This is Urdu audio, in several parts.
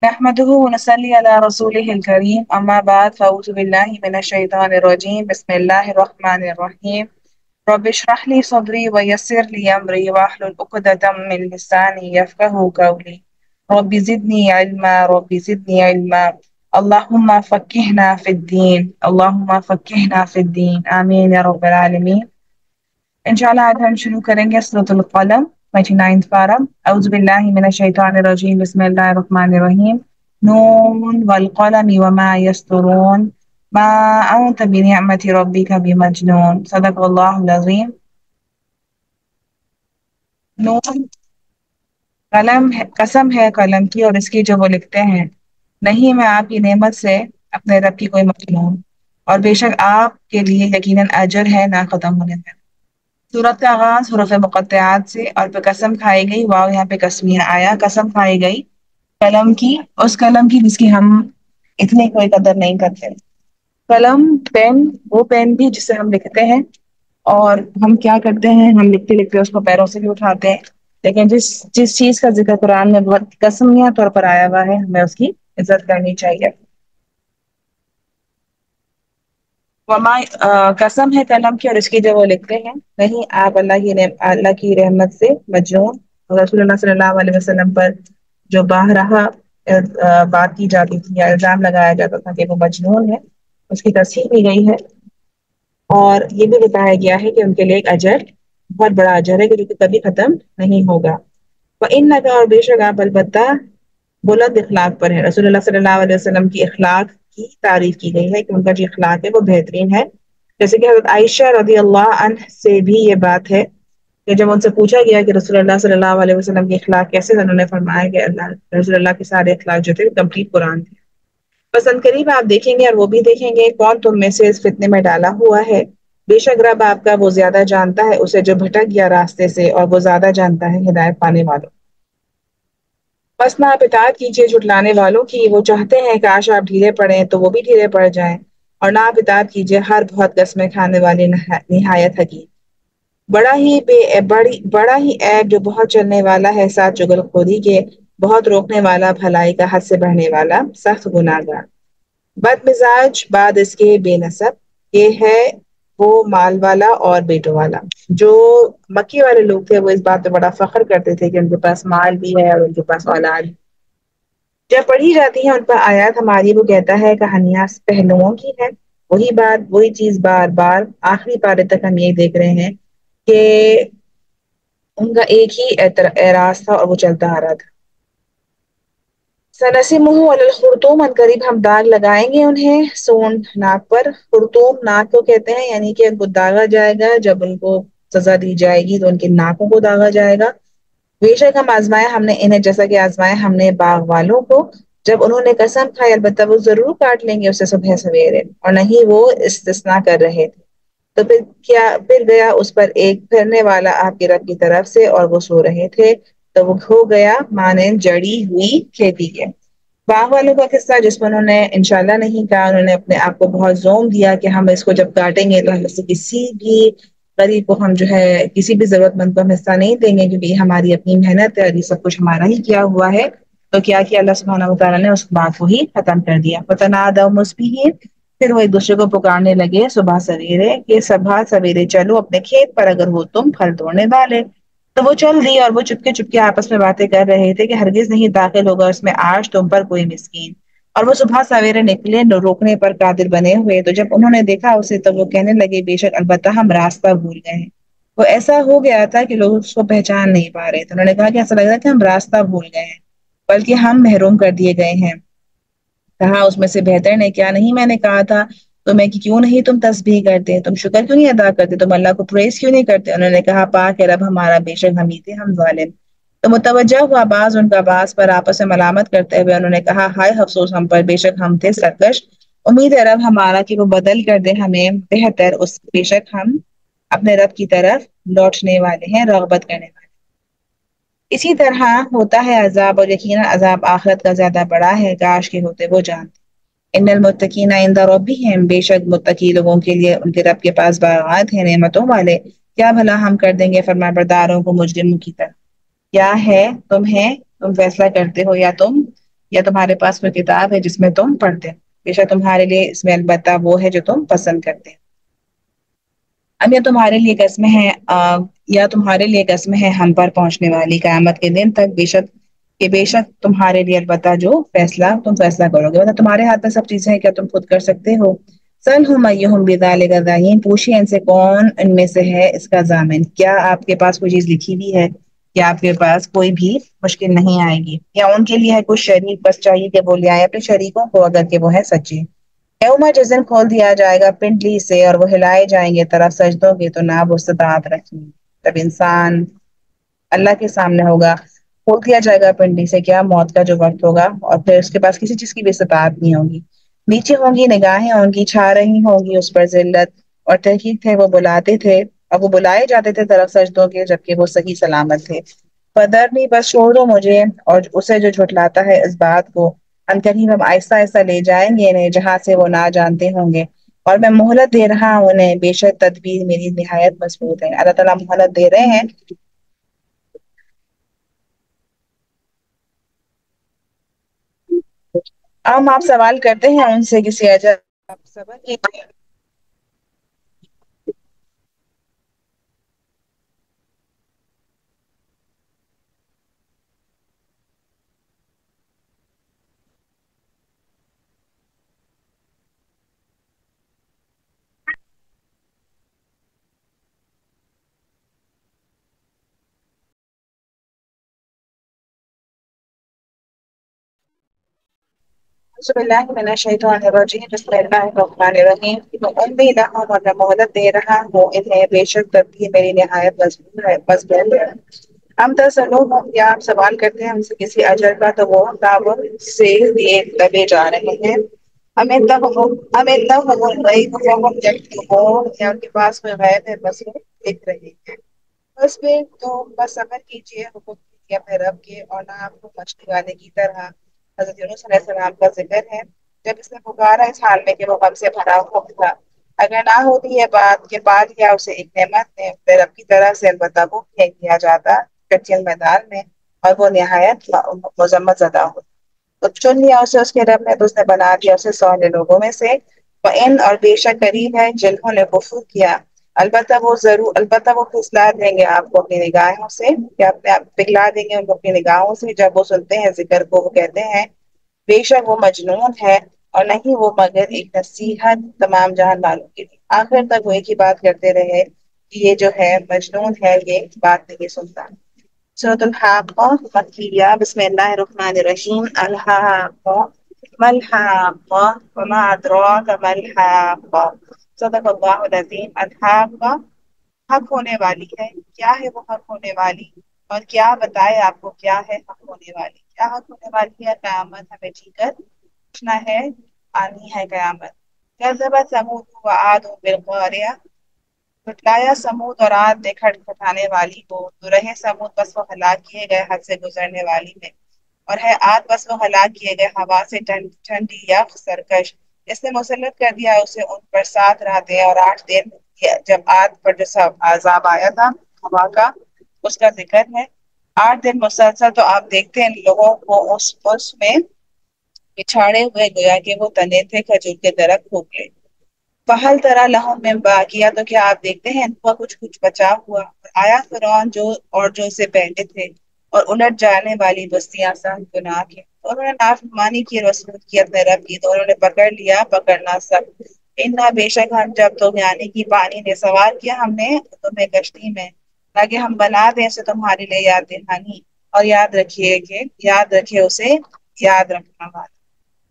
نحمده ونصلي على رسوله الكريم أما بعد فأعوذ بالله من الشيطان الرجيم بسم الله الرحمن الرحيم رب اشرح لي صدري ويسر لي أمري واحلل عقدة من لساني يفقهوا قولي رب زدني علما رب زدني علما اللهم فقهنا في الدين اللهم فقهنا في الدين آمين يا رب العالمين انشاءاللہ آج ہم شروع کریں گے سورۃ القلم 29 پارہ اعوذ باللہ من الشیطان الرجیم بسم اللہ الرحمن الرحیم نون والقلم وما یسطرون ما انت بنعمت ربک بمجنون صدق اللہ العظیم. نون قلم ہے، قسم ہے قلم کی اور اس کی جو وہ لکھتے ہیں، نہیں میں آپ کی نعمت سے اپنے رب کی کوئی مجنون، اور بے شک آپ کے لیے یقیناً اجر ہے نہ ختم ہونے میں. سورت کا آغاز حروف مقطعات سے اور پہ قسم کھائی گئی، واو یہاں پہ قسمیہ آیا، قسم کھائی گئی قلم کی، اس قلم کی جس کی ہم اتنی کوئی قدر نہیں کرتے. قلم پین، وہ پین بھی جسے ہم لکھتے ہیں، اور ہم کیا کرتے ہیں، ہم لکھتے لکھتے اس کو پیروں سے بھی اٹھاتے ہیں، لیکن جس چیز کا ذکر قرآن میں بہت قسمیہ طور پر آیا ہوا ہے، ہمیں اس کی عزت کرنی چاہیے. وما قسم ہے قلم کی اور اس کی جو وہ لکھتے ہیں، نہیں آپ اللہ کی رحمت سے مجنون. رسول اللہ صلی اللہ علیہ وسلم پر جو باہرہا بات کی جاتی تھی یا الزام لگایا جاتا تھا کہ وہ مجنون ہے، اس کی تصحیح کی گئی ہے، اور یہ بھی بتایا گیا ہے کہ ان کے لیے ایک اجر، بہت بڑا اجر ہے کہ جو کہ کبھی ختم نہیں ہوگا. وَإِنَّكَ اور بے شک آپ البتہ بلند اخلاق پر ہے. رسول اللہ صلی اللہ علیہ وسلم کی اخلاق کی تعریف کی گئی ہے کہ ان کا جو اخلاق ہے وہ بہترین ہے. جیسے کہ حضرت عائشہ رضی اللہ عنہ سے بھی یہ بات ہے کہ جب ان سے پوچھا گیا کہ رسول اللہ صلی اللہ علیہ وسلم کے اخلاق کیسے تھے، انہوں نے فرمایا کہ رسول اللہ کے سارے اخلاق جو تھے کمپلیٹ قرآن تھے. بس ان قریب آپ دیکھیں گے اور وہ بھی دیکھیں گے کون تم میں سے اس فتنے میں ڈالا ہوا ہے. بے شک رب آپ کا وہ زیادہ جانتا ہے اسے جو بھٹک گیا راستے سے، اور وہ زیادہ جانتا ہے ہدایت پانے والوں. بس نہ آپ اطاعت کیجیے جھٹلانے والوں کی، وہ چاہتے ہیں کاش آپ ڈھیلے پڑیں تو وہ بھی ڈھیلے پڑ جائیں، اور نہ آپ اطاعت کیجیے ہر بہت قسمیں کھانے والے نہایت حکیم. بڑا ہی عیب جو بہت چلنے والا ہے ساتھ چغل خوری کے، بہت روکنے والا بھلائی کا حد سے بڑھنے والا سخت گناہ گار. بد مزاج بعد اس کے بے نسب، یہ ہے وہ مال والا اور بیٹوں والا. جو مکی والے لوگ تھے وہ اس بات پہ بڑا فخر کرتے تھے کہ ان کے پاس مال بھی ہے اور ان کے پاس اولاد. جب پڑھی جاتی ہے ان پر آیات ہماری، وہ کہتا ہے کہانیاں پہلوؤں کی ہے. وہی بات وہی چیز بار بار آخری پارے تک ہم یہ دیکھ رہے ہیں کہ ان کا ایک ہی اعراض تھا اور وہ چلتا آ رہا تھا. سنسمہ علی الخرطوم، ان قریب ہم داغ لگائیں گے انہیں سون ناک پر. خرطوم ناک کو کہتے ہیں، یعنی کہ ان کو داغا جائے گا، جب ان کو سزا دی جائے گی تو ان کے ناکوں کو داغا جائے گا. بے شک ہم آزمایا ہم نے انہیں جیسا کہ آزمایا ہم نے باغ والوں کو، جب انہوں نے قسم کھائی البتہ وہ ضرور کاٹ لیں گے اسے صبح سویرے، اور نہیں وہ استثناء کر رہے تھے. تو پھر گیا اس پر ایک پھرنے والا آپ کے رب کی طرف سے، اور وہ سو رہے تھے تو وہ کھو گیا مانند جڑی ہوئی کھیتی کے. باغ والوں کا قصہ جس میں انہوں نے انشاءاللہ نہیں کہا، انہوں نے اپنے آپ کو بہت زوم دیا کہ ہم اس کو جب کاٹیں گے تو ہم اس سے کسی بھی غریب کو، ہم جو ہے کسی بھی ضرورت مند کو ہم حصہ نہیں دیں گے، کیونکہ یہ ہماری اپنی محنت ہے اور یہ سب کچھ ہمارا ہی کیا ہوا ہے. تو کیا اللہ سبحانہ وتعالیٰ نے اس بات کو ہی ختم کر دیا. وَتَنَادَوْا مُصْبِحِينَ، پھر وہ ایک دوسرے کو پکارنے لگے صبح سویرے کہ صبح سویرے چلو اپنے کھیت پر اگر ہو تم پھل توڑنے والے. تو وہ چل دی، اور وہ چپکے چپکے آپس میں باتیں کر رہے تھے کہ ہرگز نہیں داخل ہوگا اس میں آج تم پر کوئی مسکین. اور وہ صبح سویرے نکلے روکنے پر قادر بنے ہوئے، تو جب انہوں نے دیکھا اسے تو وہ کہنے لگے بے شک البتہ ہم راستہ بھول گئے ہیں. وہ ایسا ہو گیا تھا کہ لوگ اس کو پہچان نہیں پا رہے تھے. انہوں نے کہا کہ ایسا لگ رہا ہے کہ ہم راستہ بھول گئے ہیں، بلکہ ہم محروم کر دیے گئے ہیں. کہا اس میں سے بہتر نے کیا نہیں میں نے کہا تھا تمہیں کہ کیوں نہیں تم تسبیح کرتے، تم شکر کیوں نہیں ادا کرتے، تم اللہ کو پریز کیوں نہیں کرتے. انہوں نے کہا پاک ہے رب ہمارا، بے شک ہم ہی تھے ہم ظالم. تو متوجہ ہوا بعض ان کا بعض پر آپس میں ملامت کرتے ہوئے، انہوں نے کہا ہائے افسوس ہم پر، بے شک ہم تھے سرکش. امید ہے رب ہمارا کہ وہ بدل کر دے ہمیں بہتر اس، بے شک ہم اپنے رب کی طرف لوٹنے والے ہیں، رغبت کرنے والے. اسی طرح ہوتا ہے عذاب، اور یقینا عذاب آخرت کا زیادہ بڑا ہے، کاش کے ہوتے وہ جانتے. ان المتقین عند ربہم، بے شک متقی لوگوں کے لیے ان کے رب کے پاس باغات ہیں نعمتوں والے. کیا بھلا ہم کر دیں گے فرمانبرداروں کو مجرموں کی طرح. کیا ہے تمہیں، تم فیصلہ کرتے ہو یا تم یا تمہارے پاس کوئی کتاب ہے جس میں تم پڑھتے ہو؟ بیشک تمہارے لیے اس میں البتہ وہ ہے جو تم پسند کرتے ہیں۔ اب یہ تمہارے لیے قسمیں ہیں یا تمہارے لیے قسمیں ہیں ہم پر پہنچنے والی قیامت کے دن تک، بے شک تمہارے لیے البتہ جو فیصلہ تم فیصلہ کرو گے، مطلب تمہارے ہاتھ میں سب چیزیں ہیں، کیا تم خود کر سکتے ہو؟ سَلْهُمْ أَيُّهُمْ بِذَلِكَ زَعِيمٌ، پوچھئے ان سے کون ان میں سے ہے اس کا ضامن؟ کیا آپ کے پاس کوئی چیز لکھی ہوئی ہے؟ کیا آپ کے پاس کوئی بھی مشکل نہیں آئے گی؟ یا ان کے لیے ہے کچھ شریک، بس چاہیے کہ وہ لے آئے اپنے شریکوں کو اگر کہ وہ ہے سچے۔ یوما جس دن کھول دیا جائے گا پنڈلی سے اور وہ ہلائے جائیں گے طرف سجدوں کے، تو نہ وہ استطاعت رکھیں گے۔ تب انسان اللہ کے سامنے ہوگا، کھول دیا جائے گا پنڈلی سے، کیا موت کا جو وقت ہوگا، اور پھر اس کے پاس کسی چیز کی بھی استطاعت نہیں ہوگی۔ نیچے ہوں گی نگاہیں، ان کی چھا رہی ہوں گی اس پر ذلت، اور تحقیق تھے وہ بلاتے تھے، اور وہ بلائے جاتے تھے طرف سجدوں کے جبکہ وہ صحیح سلامت تھے۔ پدرنی بس چھوڑ دو مجھے اور اسے جو جھٹلاتا ہے اس بات کو، عنقریب ہم آہستہ آہستہ لے جائیں گے انہیں جہاں سے وہ نہ جانتے ہوں گے، اور میں مہلت دے رہا ہوں انہیں، بے شک تدبیر میری نہایت مضبوط ہے۔ اللہ تعالیٰ مہلت دے رہے ہیں۔ ہم آپ سوال کرتے ہیں ان سے کسی اجل، آپ صبر کیجیے۔ اعوذ باللہ من الشیطان الرجیم، بسم اللہ الرحمن الرحیم۔ امی لہم، اور میں مہلت دے رہا ہوں انہیں، بے شک تدبیر میری نہایت مضبوط ہے۔ ہم تسلیم، یا آپ سوال کرتے ہیں ہم سے کسی اجر کا، تو وہ دعوت سے دیے لگے جا رہے ہیں۔ ہم الغیب فہم یکتبون، یا ان کے پاس کوئی غیب ہے بس وہ لکھ رہے ہیں۔ بس پھر تو بس صبر کیجیے، حکم کیجیے اپنے رب کے، اور نہ آپ کو مچھلی والے کی طرح۔ حضرت یونس علیہ السلام کا ذکر ہے، جب اس نے پکارا اس حال میں کہ وہ غم سے بھرا ہوا تھا، اگر نہ ہوتی یہ بات کہ پا لیا اسے ایک نعمت نے اپنے رب کی طرف سے، البتہ وہ پھینک دیا جاتا کچل میدان میں، اور وہ نہایت مذمت زدہ ہو۔ تو چن لیا اسے اس کے رب نے، تو اس نے بنا دیا اسے سونے لوگوں میں سے۔ وَإِنْ، اور بے شک قریب ہے جنہوں نے کفر کیا، البتہ وہ پھسلا دیں گے آپ کو اپنی نگاہوں سے، یا اپنے آپ پگھلا دیں گے ان کو اپنی نگاہوں سے، جب وہ سنتے ہیں ذکر کو، وہ کہتے ہیں بے شک وہ مجنون ہے، اور نہیں وہ مگر ایک نصیحت تمام جہان والوں کے لیے۔ آخر تک وہ ایک ہی بات کرتے رہے کہ یہ جو ہے مجنون ہے، یہ بات نہیں سنتا۔ سورۃ الحاقہ مکیہ، بسم اللہ الرحمن الرحیم۔ الحاقہ ما الحاقہ وما ادراک ما الحاقہ، صدق اللہ العظیم۔ الحاقہ حق ہونے والی ہے، کیا ہے وہ حق ہونے والی، اور کیا بتائے آپ کو کیا ہے حق ہونے والی؟ کیا حق ہونے والی ہے؟ قیامت ہمیں جی کر پوچھنا ہے، آنی ہے قیامت۔ کذبت ثمود وعاد بالقاریہ، جھٹلایا سمود اور عاد نے کھٹکھٹانے والی کو، تو رہے سمود بس وہ ہلاک کیے گئے حد سے گزرنے والی میں، اور ہے عاد بس وہ ہلاک کیے گئے ہوا سے ٹھنڈی یخ سرکش۔ اس نے مسلط کر دیا اسے ان پر 7 راتیں اور 8 دن، جب عاد پر جو سب عذاب آیا تھا ہوا کا، اس کا ذکر ہے۔ 8 دن مسلسل، تو آپ دیکھتے ہیں لوگوں کو اس میں پچھاڑے ہوئے، گویا کہ وہ تنے تھے کھجور کے درخت کھوکھلے۔ فہل تری لہم من باقیہ، تو کیا آپ دیکھتے ہیں ان کو کچھ بچا ہوا؟ اور آیا فرعون جو اسے پہلے تھے، اور الٹ جانے والی بستیاں سخت گناہ کی، انہوں نے نافرمانی کی، رسول کی اپنے رب کی، تو انہوں نے پکڑ لیا پکڑنا سخت۔ انا بے شک ہم، جب تو یعنی کہ پانی نے سوار کیا ہم نے تمہیں کشتی میں، تاکہ ہم بنا دیں اسے تمہارے لیے یاد دہانی، اور یاد رکھے اسے یاد رکھنا والا۔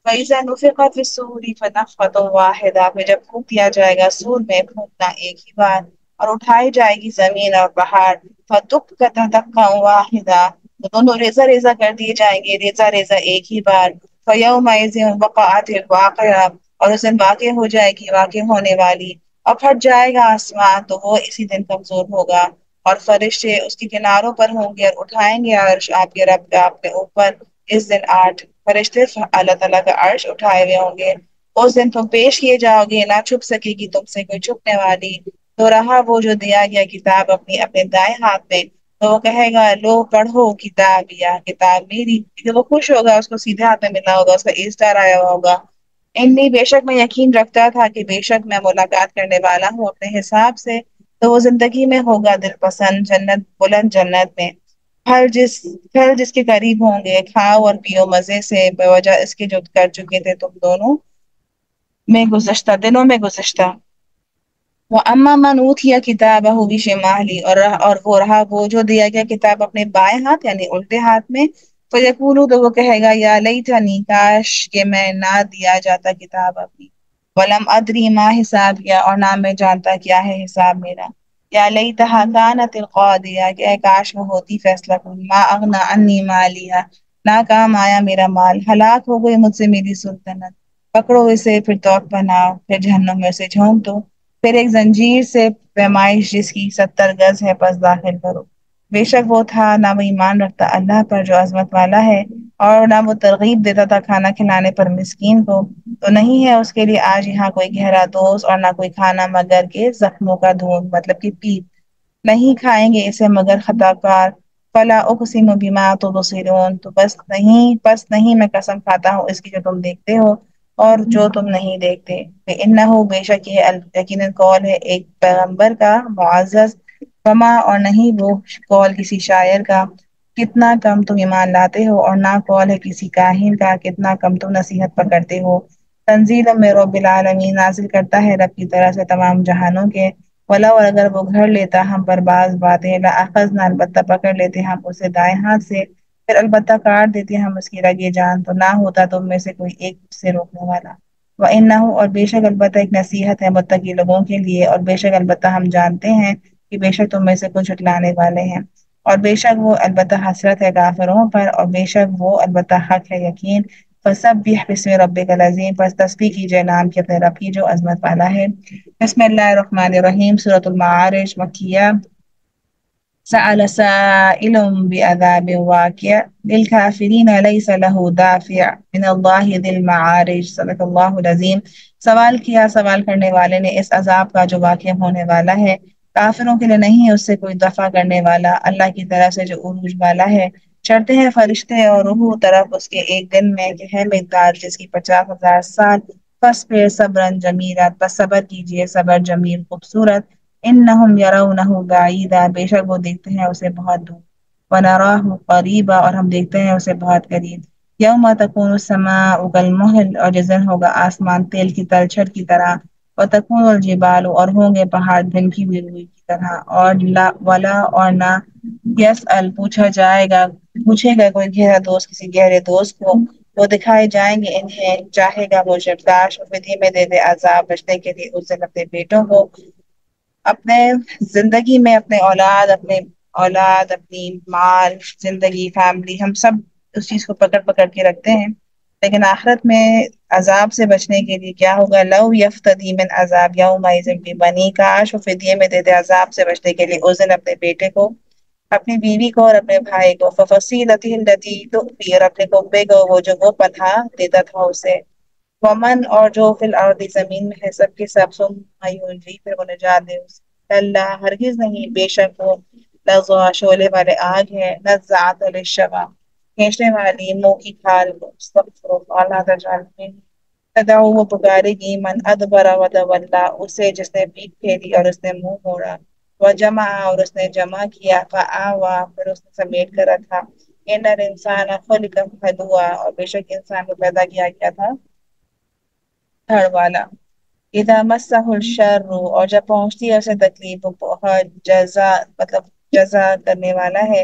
فَإِذَا نُفِخَ فِي الصُّورِ فَنَفْخَةٌ وَاحِدَةٌ، پھر جب پھونک دیا جائے گا سور میں، پھونکنا ایک ہی بار، اور اٹھائی جائے گی زمین اور پہاڑ، فَدُكَّتْ دَكًّا وَاحِدًا، تو دونوں ریزہ ریزہ کر دیے جائیں گے، ریزہ ریزہ ایک ہی بار۔ فَيَوْمَئِذٍ وَقَعَتِ الْوَاقِعَةُ، اور اس دن واقع ہو جائے گی واقع ہونے والی، اور پھٹ جائے گا آسمان، تو وہ اسی دن کمزور ہوگا، اور فرشتے اس کے کناروں پر ہوں گے، اور اٹھائیں گے عرش آپ کے رب کا آپ کے اوپر۔ اس دن 8 فرشتے اللہ تعالیٰ کا عرش اٹھائے ہوئے ہوں گے۔ اس دن تم پیش کیے جاؤ گے، نہ چھپ سکے گی تم سے کوئی چھپنے والی۔ تو رہا وہ جو دیا گیا کتاب اپنے دائیں ہاتھ میں، تو وہ کہے گا لو پڑھو کتاب یا کتاب میری، کہ وہ خوش ہوگا، اس کو سیدھے ہاتھ میں ملا ہوگا، اس کا اے اسٹار آیا ہوا ہوگا۔ انی بے شک میں یقین رکھتا تھا کہ بے شک میں ملاقات کرنے والا ہوں اپنے حساب سے، تو وہ زندگی میں ہوگا دل پسند جنت بلند جنت میں، پھل جس کے قریب ہوں گے، کھاؤ اور پیو مزے سے بے وجہ اس کے جو کر چکے تھے تم دونوں میں گزشتہ دنوں میں گزشتہ۔ وہ اما من اوتیا کتابہ بشمالی، اور وہ جو دیا گیا کتاب اپنے بائیں ہاتھ یعنی الٹے ہاتھ میں، تو یقولو تو وہ کہے گا یا لیتنی کاش کہ میں نہ دیا جاتا کتاب اپنی، ولم ادری ما حساب کیا اور نہ میں جانتا کیا ہے حساب میرا، یا لیتہا کانت القاضیہ کہ اے کاش وہ ہوتی فیصلہ کن، ما اغنی عنی مالیہ نہ کام آیا میرا مال، ہلاک ہو گئی مجھ سے میری سلطنت، پکڑو اسے پھر توق بناؤ پھر جہنم میں اسے جھونک دو، پھر ایک زنجیر سے پیمائش جس کی 70 گز ہے پس داخل کرو۔ بے شک وہ تھا نہ وہ ایمان رکھتا اللہ پر جو عظمت والا ہے، اور نہ وہ ترغیب دیتا تھا کھانا کھلانے پر مسکین کو، تو نہیں ہے اس کے لیے آج یہاں کوئی گہرا دوست اور نہ کوئی کھانا مگر کے زخموں کا دھون مطلب کہ پیپ، نہیں کھائیں گے اسے مگر خطا کار، فلا اقسم بما تبصرون تو بس نہیں میں قسم کھاتا ہوں اس کی جو تم دیکھتے ہو اور جو تم نہیں دیکھتے، انه بے شک یہ یقیناً قول ہے ایک پیغمبر کا معزز، وما اور نہیں وہ قول کسی شاعر کا، کتنا کم تم ایمان لاتے ہو، اور نہ قول ہے کسی کاہن کا، کتنا کم تم نصیحت پکڑتے ہو، تنزیل میں رب العالمین نازل کرتا ہے رب کی طرح سے تمام جہانوں کے، ولو اور اگر وہ گھر لیتا ہم پر بعض باتیں لاخذنا البتہ پکڑ لیتے ہم اسے دائیں ہاتھ سے، پھر البتہ کاٹ دیتے ہم اس کی رگے جان، تو نہ ہوتا تم میں سے کوئی ایک سے روکنے والا، وَإِنَّهُ اور بے شک البتہ ایک نصیحت ہے متقی لوگوں کے لیے، اور بے شک البتہ ہم جانتے ہیں کہ بے شک تم میں سے کچھ جھٹلانے والے ہیں، اور بے شک وہ البتہ حسرت ہے کافروں پر، اور بے شک وہ البتہ حق ہے یقین، فسبح بسم ربک العظیم پس تسبیح کیجئے نام کے اپنے رب کی جو عظمت والا ہے۔ بسم اللہ الرحمن الرحیم، سورۃ المعارج مکیہ، سأل سائل بعذاب واقع للكافرین لیس له دافع من اللہ ذی المعارج، صدق اللہ العظیم۔ سوال کرنے والے نے اس عذاب کا جو واقع ہونے والا ہے، کافروں کے لیے نہیں اس سے کوئی دفع کرنے والا، اللہ کی طرف سے جو عروج والا ہے، چڑھتے ہیں فرشتے اور روح طرف اس کے ایک دن میں کہ ہے مقدار جس کی 50,000 سال، بس پھر صبرن جمیلا بس صبر کیجئے صبر جمیل خوبصورت، انہم یرونہ بعیدا بے شک وہ دیکھتے ہیں اسے بہت دور، ونراہ قریبا اور ہم دیکھتے ہیں اسے بہت قریب، یوم تکون السماء کالمہل اور جس دن ہوگا آسمان تیل کی تلچھٹ کی طرح، وتکون الجبال اور ہوں گے پہاڑ دھنکی ہوئی روئی کی طرح، اور ولا اور نہ یسأل پوچھے گا کوئی گہرا دوست کسی گہرے دوست کو، وہ دکھائے جائیں گے انہیں چاہے گا وہ کاش فدیے میں دے دے عذاب بچنے کے لیے اس دن اپنے بیٹوں کو، اپنے زندگی میں اپنے اولاد اپنی مال زندگی فیملی ہم سب اس چیز کو پکڑ کے رکھتے ہیں، لیکن آخرت میں عذاب سے بچنے کے لیے کیا ہوگا، لو یفتدی من عذاب یومئذ ببنی کاش وہ فدیے میں دے دے عذاب سے بچنے کے لیے اس دن اپنے بیٹے کو، اپنی بیوی کو اور اپنے بھائی کو، ففصیلتہ التی تؤوی اور اپنے کنبے کو وہ جو وہ پناہ دیتا تھا اسے، ومن اور جو فی الارض زمین میں ہے سب کے سب ینجی پھر وہ نجات دے اسے، اللہ ہرگز نہیں بے شک وہ لظی شعلے والے آگ ہے، نزاعۃ للشوی کھینچنے والی منہ کی کھال کو، استغفر اللہ لا تجعلنی تدعو وہ پکارے گی من ادبر وتولی اسے جس نے پیٹھ پھیری اور اس نے منہ موڑا، وجمع اور اس نے جمع کیا، فآوی پھر اس نے سمیٹ کر رکھا، ان الانسان خلق ہلوعا اور بے شک انسان کو پیدا کیا گیا تھا دھڑ والا، اذا مسہ الشر اور جب پہنچتی ہے اسے تکلیف، بہت جزا مطلب جزا کرنے والا ہے،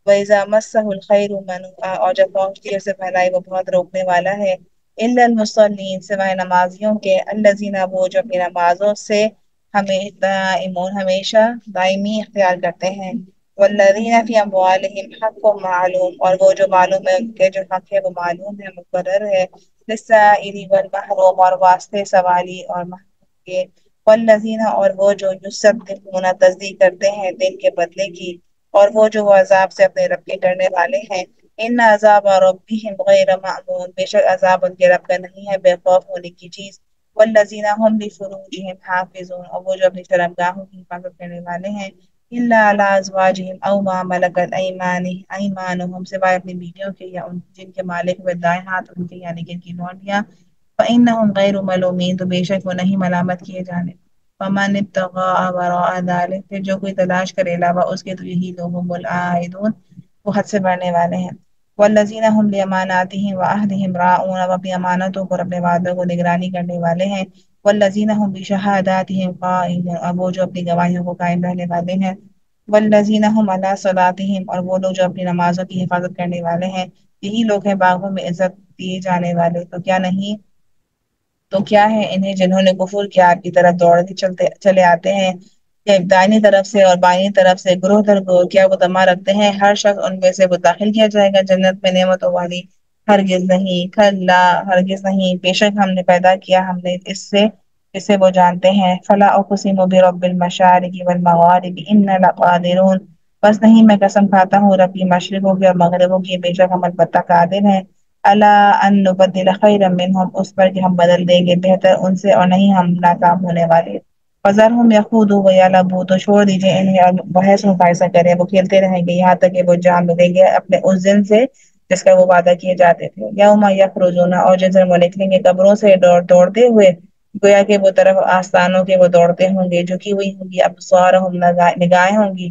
وَإِذَا مَسَّهُ الْخَيْرُ مَنُوعًا اور جب پہنچتی ہے اسے بھلائی وہ بہت روکنے والا ہے، إِلَّا الْمُصَلِّينَ سوائے نمازیوں کے، الَّذِينَ وہ جو اپنی نمازوں سے ہمیشہ دائمی اختیار کرتے ہیں، وَالَّذِينَ فِي أَمْوَالِهِمْ حَقٌّ مَعْلُومٌ اور وہ جو معلوم ہے ان کے جو حق ہے وہ معلوم ہے مقرر ہے، للسائل والمحروم اور واسطے سوالی اور محروم کے، والذین اور وہ جو یصدقون تصدیق کرتے ہیں دن کے بدلے کی، اور وہ جو وہ عذاب سے اپنے رب کے ڈرنے والے ہیں، ان عذاب ربهم غیر مأمون بے شک عذاب ان کے رب کا نہیں ہے بے خوف ہونے کی چیز، والذین هم لفروجهم حافظون اور وہ جو اپنی شرمگاہوں کی حفاظت کرنے والے ہیں، الا علی ازواجہم او ما ملکت ایمانہم، سوائے اپنی بیویوں کے یا ان جن کے مالک ہوئے دائیں ہاتھ ان کے، یعنی کہ ان کی لونڈیاں، فإنہم غیر ملومین، تو بے شک وہ نہیں ملامت کیے جانے۔ فمن ابتغى وراء ذلك، پھر جو کوئی تلاش کرے علاوہ اس کے، تو یہی لوگ هم العائدون، وہ حد سے بڑھنے والے ہیں۔ والذین هم لاماناتهم وعهدهم راعون، اب اپنی امانتوں پر اپنے وعدوں کو نگرانی کرنے والے ہیں۔ والذین هم بشہاداتهم قائمون، اب وہ جو اپنی گواہیوں کو قائم رہنے والے ہیں۔ والذین هم علی صلاتهم، اور وہ لوگ جو اپنی نمازوں کی حفاظت کرنے والے ہیں، یہی لوگ ہیں باغوں میں عزت دیے جانے والے۔ تو کیا ہے انہیں جنہوں نے کفر کیا آپ کی طرف دوڑتے چلے آتے ہیں، کہ دائنی طرف سے اور بائیں طرف سے گروہ در گروہ، کیا وہ طمع رکھتے ہیں ہر شخص ان میں سے وہ داخل کیا جائے گا جنت میں نعمتوں والی؟ ہرگز نہیں، کھلا ہرگز نہیں، بے شک ہم نے پیدا کیا ہم نے اس سے جسے وہ جانتے ہیں۔ فلا اقسم برب المشارق والمغارب انا لقادرون، بس نہیں میں قسم کھاتا ہوں رب کی مشرقوں کی اور مغربوں کی، بے شک ہم البتہ قادر ہیں۔ الا ان نبدل خیرا منهم، اس پر کہ ہم بدل دیں گے بہتر ان سے، اور نہیں ہم ناکام ہونے والے۔ فذرهم يخوضوا ويلعبوا، تو چھوڑ دیجیے انہیں اور بحث مباحثہ کریں، وہ کھیلتے رہیں گے یہاں تک کہ وہ جا ملیں گے اپنے اس دن سے جس کا وہ وعدہ کیے جاتے تھے۔ یوم یخرجون، اور جس دن وہ نکلیں گے قبروں سے دوڑتے ہوئے، گویا کہ وہ طرف آستانوں کے وہ دوڑتے ہوں گے، جھکی ہوئی ہوں گی ابصارہم، نگاہیں ہوں گی،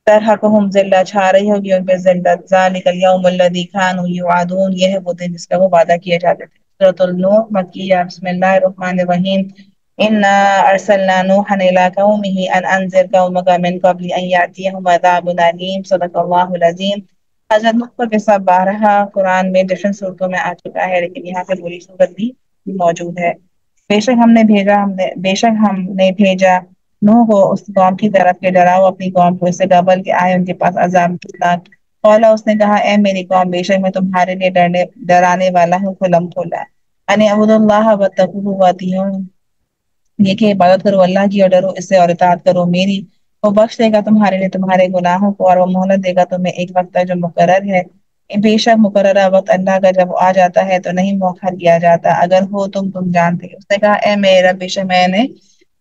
ترہقہم ذلہ، چھا رہی ہوگی ان پہ ذلت، ذالک الیوم الذی کانوا یوعدون، یہ ہے وہ دن جس کا وہ وعدہ کیے جاتے تھے۔ سورۃ النوح مکیہ، بسم اللہ الرحمن الرحیم۔ انا ارسلنا نوحا الى قومه ان انذر قومك من قبل ان ياتيهم عذاب الیم، صدق اللہ العظیم۔ حضرت نوح کا قصہ بارہا قرآن میں ڈفرنٹ صورتوں میں آ چکا ہے، لیکن یہاں پہ پوری صورت بھی موجود ہے۔ بے شک ہم نے بھیجا نوح کو اس قوم کی طرف کے ڈراؤ اپنی قوم کو، اس سے قبل کہ آئے ان کے پاس عذاب دردناک۔ قولا، اس نے کہا اے میری قوم، بے شک میں تمہارے لیے ڈرانے والا ہوں کھلم کھلا، ان اعبدوا اللہ واتقوہ واطیعون، یہ کہ عبادت کرو اللہ کی اور ڈرو اس سے اور اطاعت کرو میری۔ وہ بخش دے گا تمہارے لیے تمہارے گناہوں کو، اور وہ مہلت دے گا تمہیں ایک وقت تک جو مقرر ہے۔ بے شک مقررہ وقت اللہ کا جب آ جاتا ہے تو نہیں مؤخر کیا جاتا، اگر ہو تم جانتے۔ اس نے کہا اے میرے رب، بے شک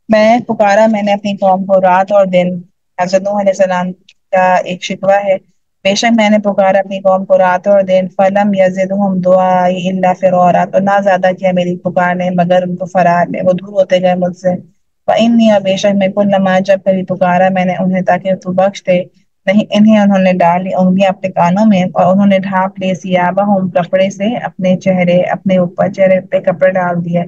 میں پکارا میں نے اپنی قوم کو رات اور دن۔ حضرت نوح علیہ السلام کا ایک شکوہ ہے، بے شک میں نے پکارا اپنی قوم کو رات اور دن، فلم یزدہم دعائی الا فرارا، تو نہ زیادہ کیا میری پکار نے مگر ان کو فرار میں، وہ دور ہوتے گئے مجھ سے۔ فإنی، اور بے شک میں کلما، جب کبھی پکارا میں نے انہیں تاکہ تو بخش دے، نہیں انہیں انہوں نے ڈالی انگلیاں اپنے کانوں میں، اور انہوں نے ڈھانپ لیے ثیابہم، کپڑے سے اپنے چہرے، اپنے اوپر چہرے پہ کپڑے ڈال دیے۔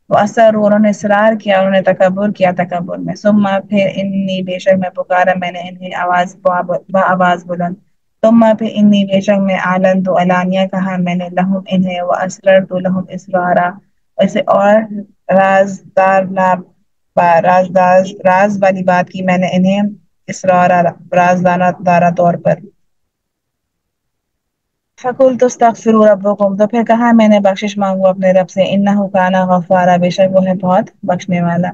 وَأَصَرُّوا، انہوں نے اصرار کیا، انہوں نے تکبر کیا تکبر میں۔ ثم، پھر انی، بے شک میں پکارا میں نے انہیں آواز بلند۔ ثم، پھر انی، بے شک میں اعلنت، اعلانیہ کہا میں نے، لہم انہیں، واسررت لہم اسرارا، اسے اور رازدار راز والی بات کی میں نے انہیں، اسرارا رازدارہ طور پر۔ فَقُلْتُ اسْتَغْفِرُوا رَبَّكُمْ، تو پھر کہا میں نے بخشش مانگو اپنے رب سے، إِنَّهُ كَانَ غَفَّارًا، بے شک وہ ہے بہت بخشنے والا۔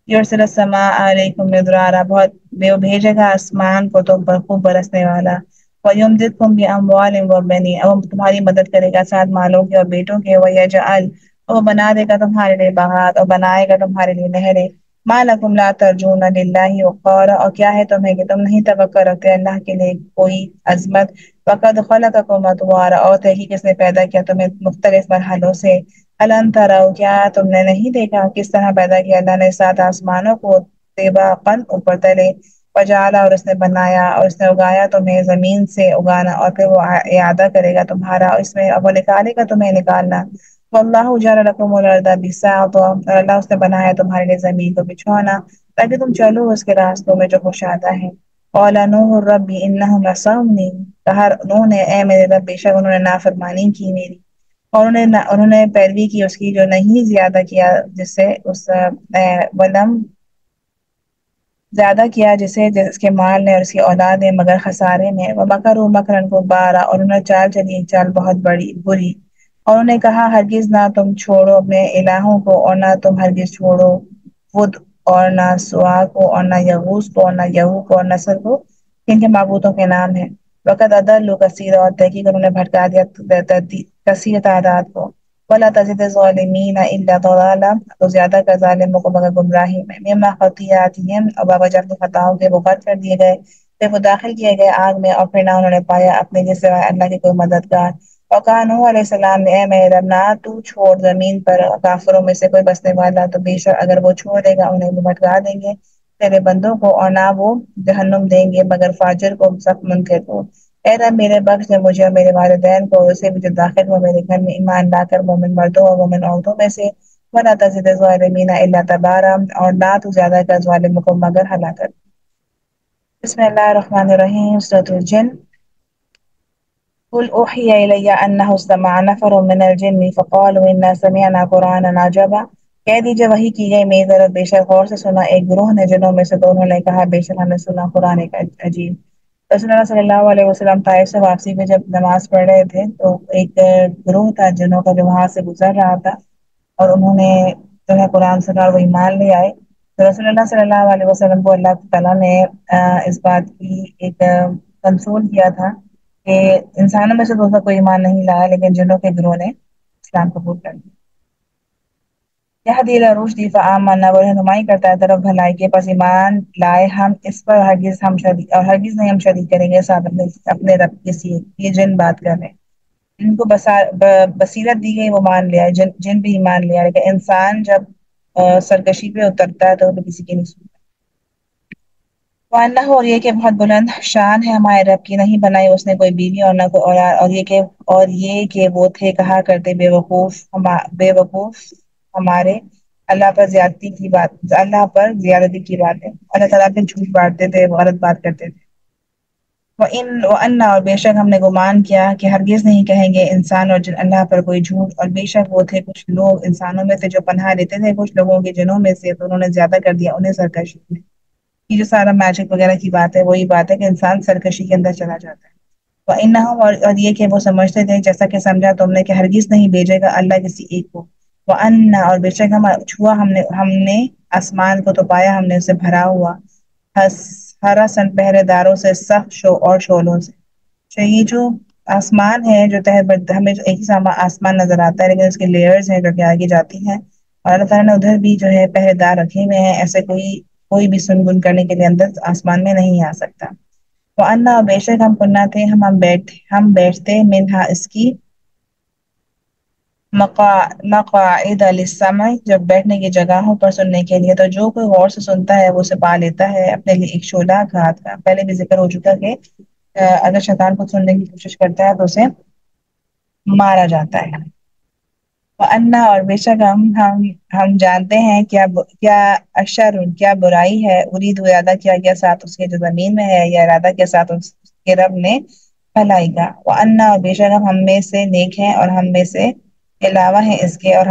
يُرْسِلُ السَّمَاءَ عَلَيْكُمْ مِدْرَارًا، بہت وہ بھیجے گا آسمان کو تم پر خوب برسنے والا۔ وَيُمْدِدْكُمْ بِأَمْوَالٍ وَبَنِينَ، اور تمہاری مدد کرے گا ساتھ مالوں کے اور بیٹوں کے۔ وَيَجْعَلْ، اور وہ بنا دے گا تمہارے لیے باغات، اور بنائے گا تمہارے لیے نہریں۔ مَا لَكُمْ لَا تَرْجُونَ لِلَّهِ وَقَارًا، اور کیا ہے تمہیں کہ تم نہیں توقع رکھتے اللہ کے لیے کوئی عظمت۔ وَقَدْ خَلَقَكُمْ أَطْوَارًا، اور تحقیق اس نے پیدا کیا تمہیں مختلف مرحلوں سے۔ أَلَمْ تَرَوْا، کیا تم نے نہیں دیکھا کس طرح پیدا کیا اللہ نے سات آسمانوں کو طباقاً اوپر تلے، وجعل، اور اس نے بنایا اور اس نے اگایا تمہیں زمین سے اگانا، اور پھر وہ اعادہ کرے گا تمہارا اس میں، اور وہ نکالے گا تمہیں نکالنا۔ واللہ جعل لكم الارض بساطا، اور اللہ اس نے بنایا تمہارے لیے زمین کو بچھونا تاکہ تم چلو اس کے راستوں میں جو کشادہ ہے۔ قال نوح رب انهم عصوني، کہا نوح نے اے میرے رب بے شک انہوں نے نافرمانی کی میری، اور انہوں نے پیروی کی اس کی جو نہیں زیادہ کیا جس سے اس ولم زیادہ کیا جس کے مال نے اور اس کی اولاد نے، مگر خسارے میں۔ ومکروا مکرا کبارا، اور انہوں نے چال چلی ایک چال بہت بری۔ اور انہوں نے کہا ہرگز نہ تم چھوڑو اپنے الہوں کو، اور نہ تم ہرگز چھوڑو ود، اور نہ سوا کو، اور نہ یغوث کو، اور نہ یعوق کو، اور نصر کو، جن کے معبودوں کے نام ہیں۔ وقد اضلوا کثیرا، اور تحقیق انہوں نے بھٹکا دیا کثیر تعداد کو۔ ولا تزد الظالمین الا ضلالا، تو زیادہ کر ظالموں کو مگر گمراہی میں، مما خطیاتہم، اور بابا جب اپنی خطاؤں کے وہ غرق کر دیے گئے، پھر وہ داخل کیے گئے آگ میں، اور پھر نہ انہوں نے پایا اپنے کے سوائے اللہ کے کوئی مددگار۔ اور کہا نوح علیہ السلام نے، اے میرے رب نہ تو چھوڑ زمین پر کافروں میں سے کوئی بسنے والا، تو بے شک اگر وہ چھوڑ دے گا انہیں وہ بھٹکا دیں گے تیرے بندوں کو، اور نہ وہ جہنم دیں گے مگر فاجر کو سخت منکر کو۔ اے رب میرے بخش دے مجھے اور میرے والدین کو، اور اسے بھی جو داخل ہو میرے گھر میں ایمان لا کر، مومن مردوں اور مومن عورتوں میں سے، وَلَا تَزِدِ الظَّالِمِينَ إِلَّا تَبَارًا، اور نہ تو زیادہ کر ظالموں کو مگر ہلاکت۔ بسم اللہ الرحمن الرحیم، سورۃ الجن۔ قل أوحي إلي أنه استمع نفر من الجن فقالوا إنا سمعنا قرآنا عجبا، کہہ دیجیے وحی کی گئی میری طرف، بے شک غور سے سنا ایک گروہ نے جنوں میں سے، تو انہوں نے کہا بے شک ہم نے سنا قرآن ایک عجیب۔ رسول اللہ صلی اللہ علیہ وسلم طائف سے واپسی پہ جب نماز پڑھ رہے تھے تو ایک گروہ تھا جنوں کا جو وہاں سے گزر رہا تھا، اور انہوں نے جو ہے قرآن سنا اور وہ ایمان لے آئے۔ تو رسول اللہ صلی اللہ علیہ وسلم کو اللہ تعالیٰ نے اس بات کی ایک کنسول کیا تھا کہ انسانوں میں سے دوسرا کوئی ایمان نہیں لایا، لیکن جنوں کے گروہ نے اسلام قبول کر لیا۔ یہدی الی الرشد فآمنا، وہ رہنمائی کرتا ہے طرف بھلائی کے، پس ایمان لائے ہم اس پر، ہرگز ہم شریک اور ہرگز نہیں ہم شریک کریں گے ساتھ اپنے رب کسی ایک۔ یہ جن بات کر رہے ہیں، ان کو بصیرت دی گئی وہ مان لیا، جن بھی ایمان لیا، لیکن انسان جب سرکشی پہ اترتا ہے تو کسی کی نہیں سنتا۔ وَأَنَّهُ، اور یہ کہ بہت بلند شان ہے ہمارے رب کی، نہیں بنائی اس نے کوئی بیوی اور نہ کوئی اولاد، اور یہ کہ وہ تھے کہا کرتے بے وقوف ہمارے اللہ پر زیادتی کی بات ہے، اللہ تعالیٰ پہ جھوٹ بانٹتے تھے، وہ غلط بات کرتے تھے۔ وَأَنَّ، اور بے شک ہم نے گمان کیا کہ ہرگز نہیں کہیں گے انسان اور جن اللہ پر کوئی جھوٹ، اور بے شک وہ تھے کچھ لوگ انسانوں میں سے جو پناہ لیتے تھے کچھ لوگوں کے جنوں میں سے، تو انہوں نے زیادہ کر دیا انہیں سرکشی میں۔ یہ جو سارا میجک وغیرہ کی بات ہے وہی بات ہے کہ انسان سرکشی کے اندر چلا جاتا ہے۔ وَإِنَّهُمْ، اور یہ کہ وہ سمجھتے تھے جیسا کہ سمجھا تم نے کہ ہرگز نہیں بھیجے گا اللہ کسی ایک کو۔ وَأَنَّ، اور بے شک چھوا ہم نے آسمان کو، تو پایا ہم نے اسے بھرا ہوا حرسن پہرے داروں سے، سخت اور شعلوں سے۔ یہ جو آسمان ہے جو ہمیں جو ایک ہی آسمان نظر آتا ہے، لیکن اس کے لیئرز ہیں جو کہ آگے جاتی ہیں، اور اللہ تعالیٰ نے ادھر بھی جو ہے پہرے دار رکھے ہوئے ہیں، ایسے کوئی بھی سنگن کرنے کے لیے اندر آسمان میں نہیں آ سکتا۔ وَأَنَّا، بے شک ہم کننا تھے ہم بیٹھتے منہا اس کی، مقاعد للسمع، جب بیٹھنے کی جگہوں پر سننے کے لیے، تو جو کوئی غور سے سنتا ہے وہ اسے پا لیتا ہے اپنے لیے ایک شعلہ گھات کا۔ پہلے بھی ذکر ہو چکا کہ اگر شیطان کو سننے کی کوشش کرتا ہے تو اسے مارا جاتا ہے۔ وَأَنَّا، اور بے شک ہم جانتے ہیں کیا اشر، کیا برائی ہے، ارید ارادہ کیا گیا ساتھ اس کے جو زمین میں ہے، یا ارادہ کے ساتھ اس کے رب نے بھلائی کا۔ وَأَنَّا، اور بے شک ہم میں سے نیک ہیں اور ہم میں سے علاوہ ہیں اس کے، اور